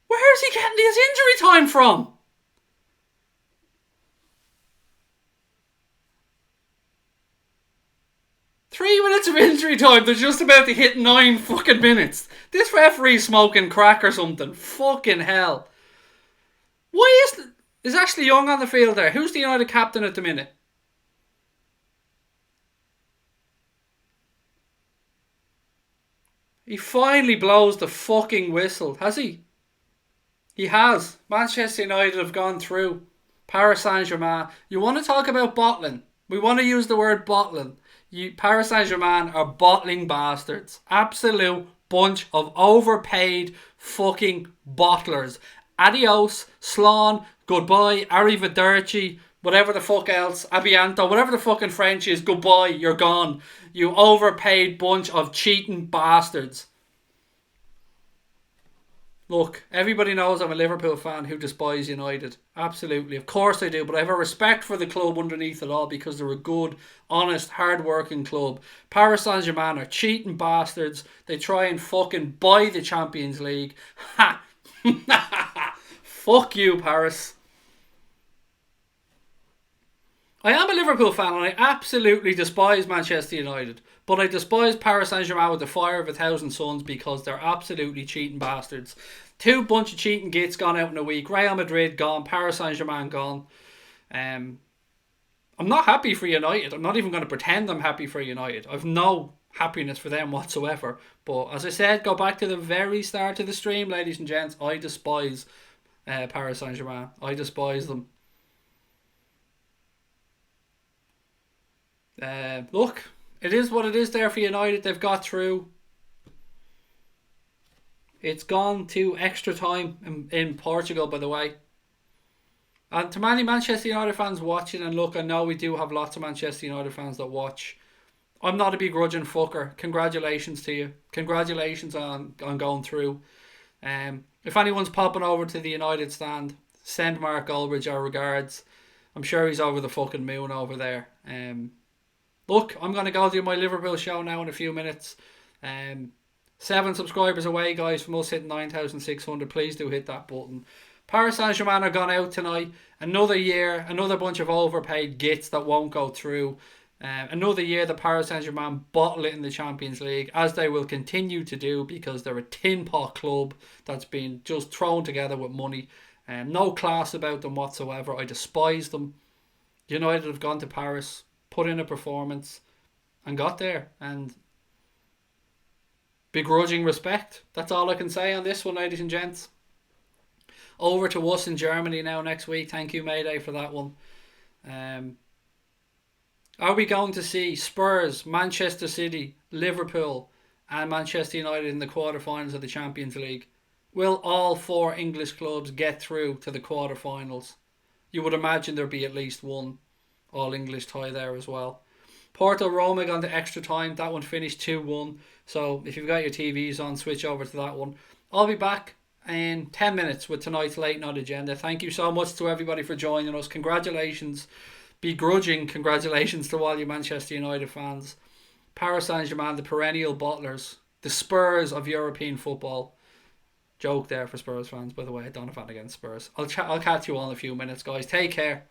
Where is he getting his injury time from? Three minutes of injury time. They're just about to hit 9 fucking minutes. This referee's smoking crack or something. Fucking hell. Why is Ashley Young on the field there? Who's the United captain at the minute? He finally blows the fucking whistle, has he? He has. Manchester United have gone through. Paris Saint-Germain. You want to talk about bottling? We want to use the word bottling. Paris Saint-Germain are bottling bastards. Absolute bunch of overpaid fucking bottlers. Adios, Slán, goodbye, arrivederci, whatever the fuck else, abianto, whatever the fucking French is, goodbye, you're gone. You overpaid bunch of cheating bastards. Look, everybody knows I'm a Liverpool fan who despise United. Absolutely, of course I do. But I have a respect for the club underneath it all because they're a good, honest, hard-working club. Paris Saint-Germain are cheating bastards. They try and fucking buy the Champions League. Ha! Fuck you, Paris. I am a Liverpool fan and I absolutely despise Manchester United. But I despise Paris Saint-Germain with the fire of 1,000 suns because they're absolutely cheating bastards. Two bunch of cheating gits gone out in a week. Real Madrid gone. Paris Saint-Germain gone. I'm not happy for United. I'm not even going to pretend I'm happy for United. I've no happiness for them whatsoever. But as I said, go back to the very start of the stream, ladies and gents. I despise Paris Saint-Germain. I despise them. Look, it is what it is there for United. They've got through. It's gone to extra time in Portugal, by the way. And to many Manchester United fans watching, and look, I know we do have lots of Manchester United fans that watch. I'm not a begrudging fucker. Congratulations to you. Congratulations on going through. If anyone's popping over to the United stand, send Mark Goldbridge our regards. I'm sure he's over the fucking moon over there. Look, I'm going to go do my Liverpool show now in a few minutes. 7 subscribers away, guys, from us hitting 9,600. Please do hit that button. Paris Saint-Germain are gone out tonight. Another year, another bunch of overpaid gits that won't go through. Another year the Paris Saint-Germain bottle it in the Champions League, as they will continue to do because they're a tin pot club that's been just thrown together with money. No class about them whatsoever. I despise them. United have gone to Paris, put in a performance and got there, and begrudging respect. That's all I can say on this one, ladies and gents. Over to us in Germany now next week. Thank you, Mayday, for that one. Are we going to see Spurs, Manchester City, Liverpool and Manchester United in the quarterfinals of the Champions League? Will all 4 English clubs get through to the quarterfinals? You would imagine there'd be at least one all-English tie there as well. Porto Roma gone to extra time. That one finished 2-1. So if you've got your TVs on, switch over to that one. I'll be back in 10 minutes with tonight's Late Night Agenda. Thank you so much to everybody for joining us. Congratulations. Begrudging congratulations to all you Manchester United fans. Paris Saint-Germain, the perennial bottlers. The Spurs of European football. Joke there for Spurs fans, by the way. I don't have anything against Spurs. I'll catch you all in a few minutes, guys. Take care.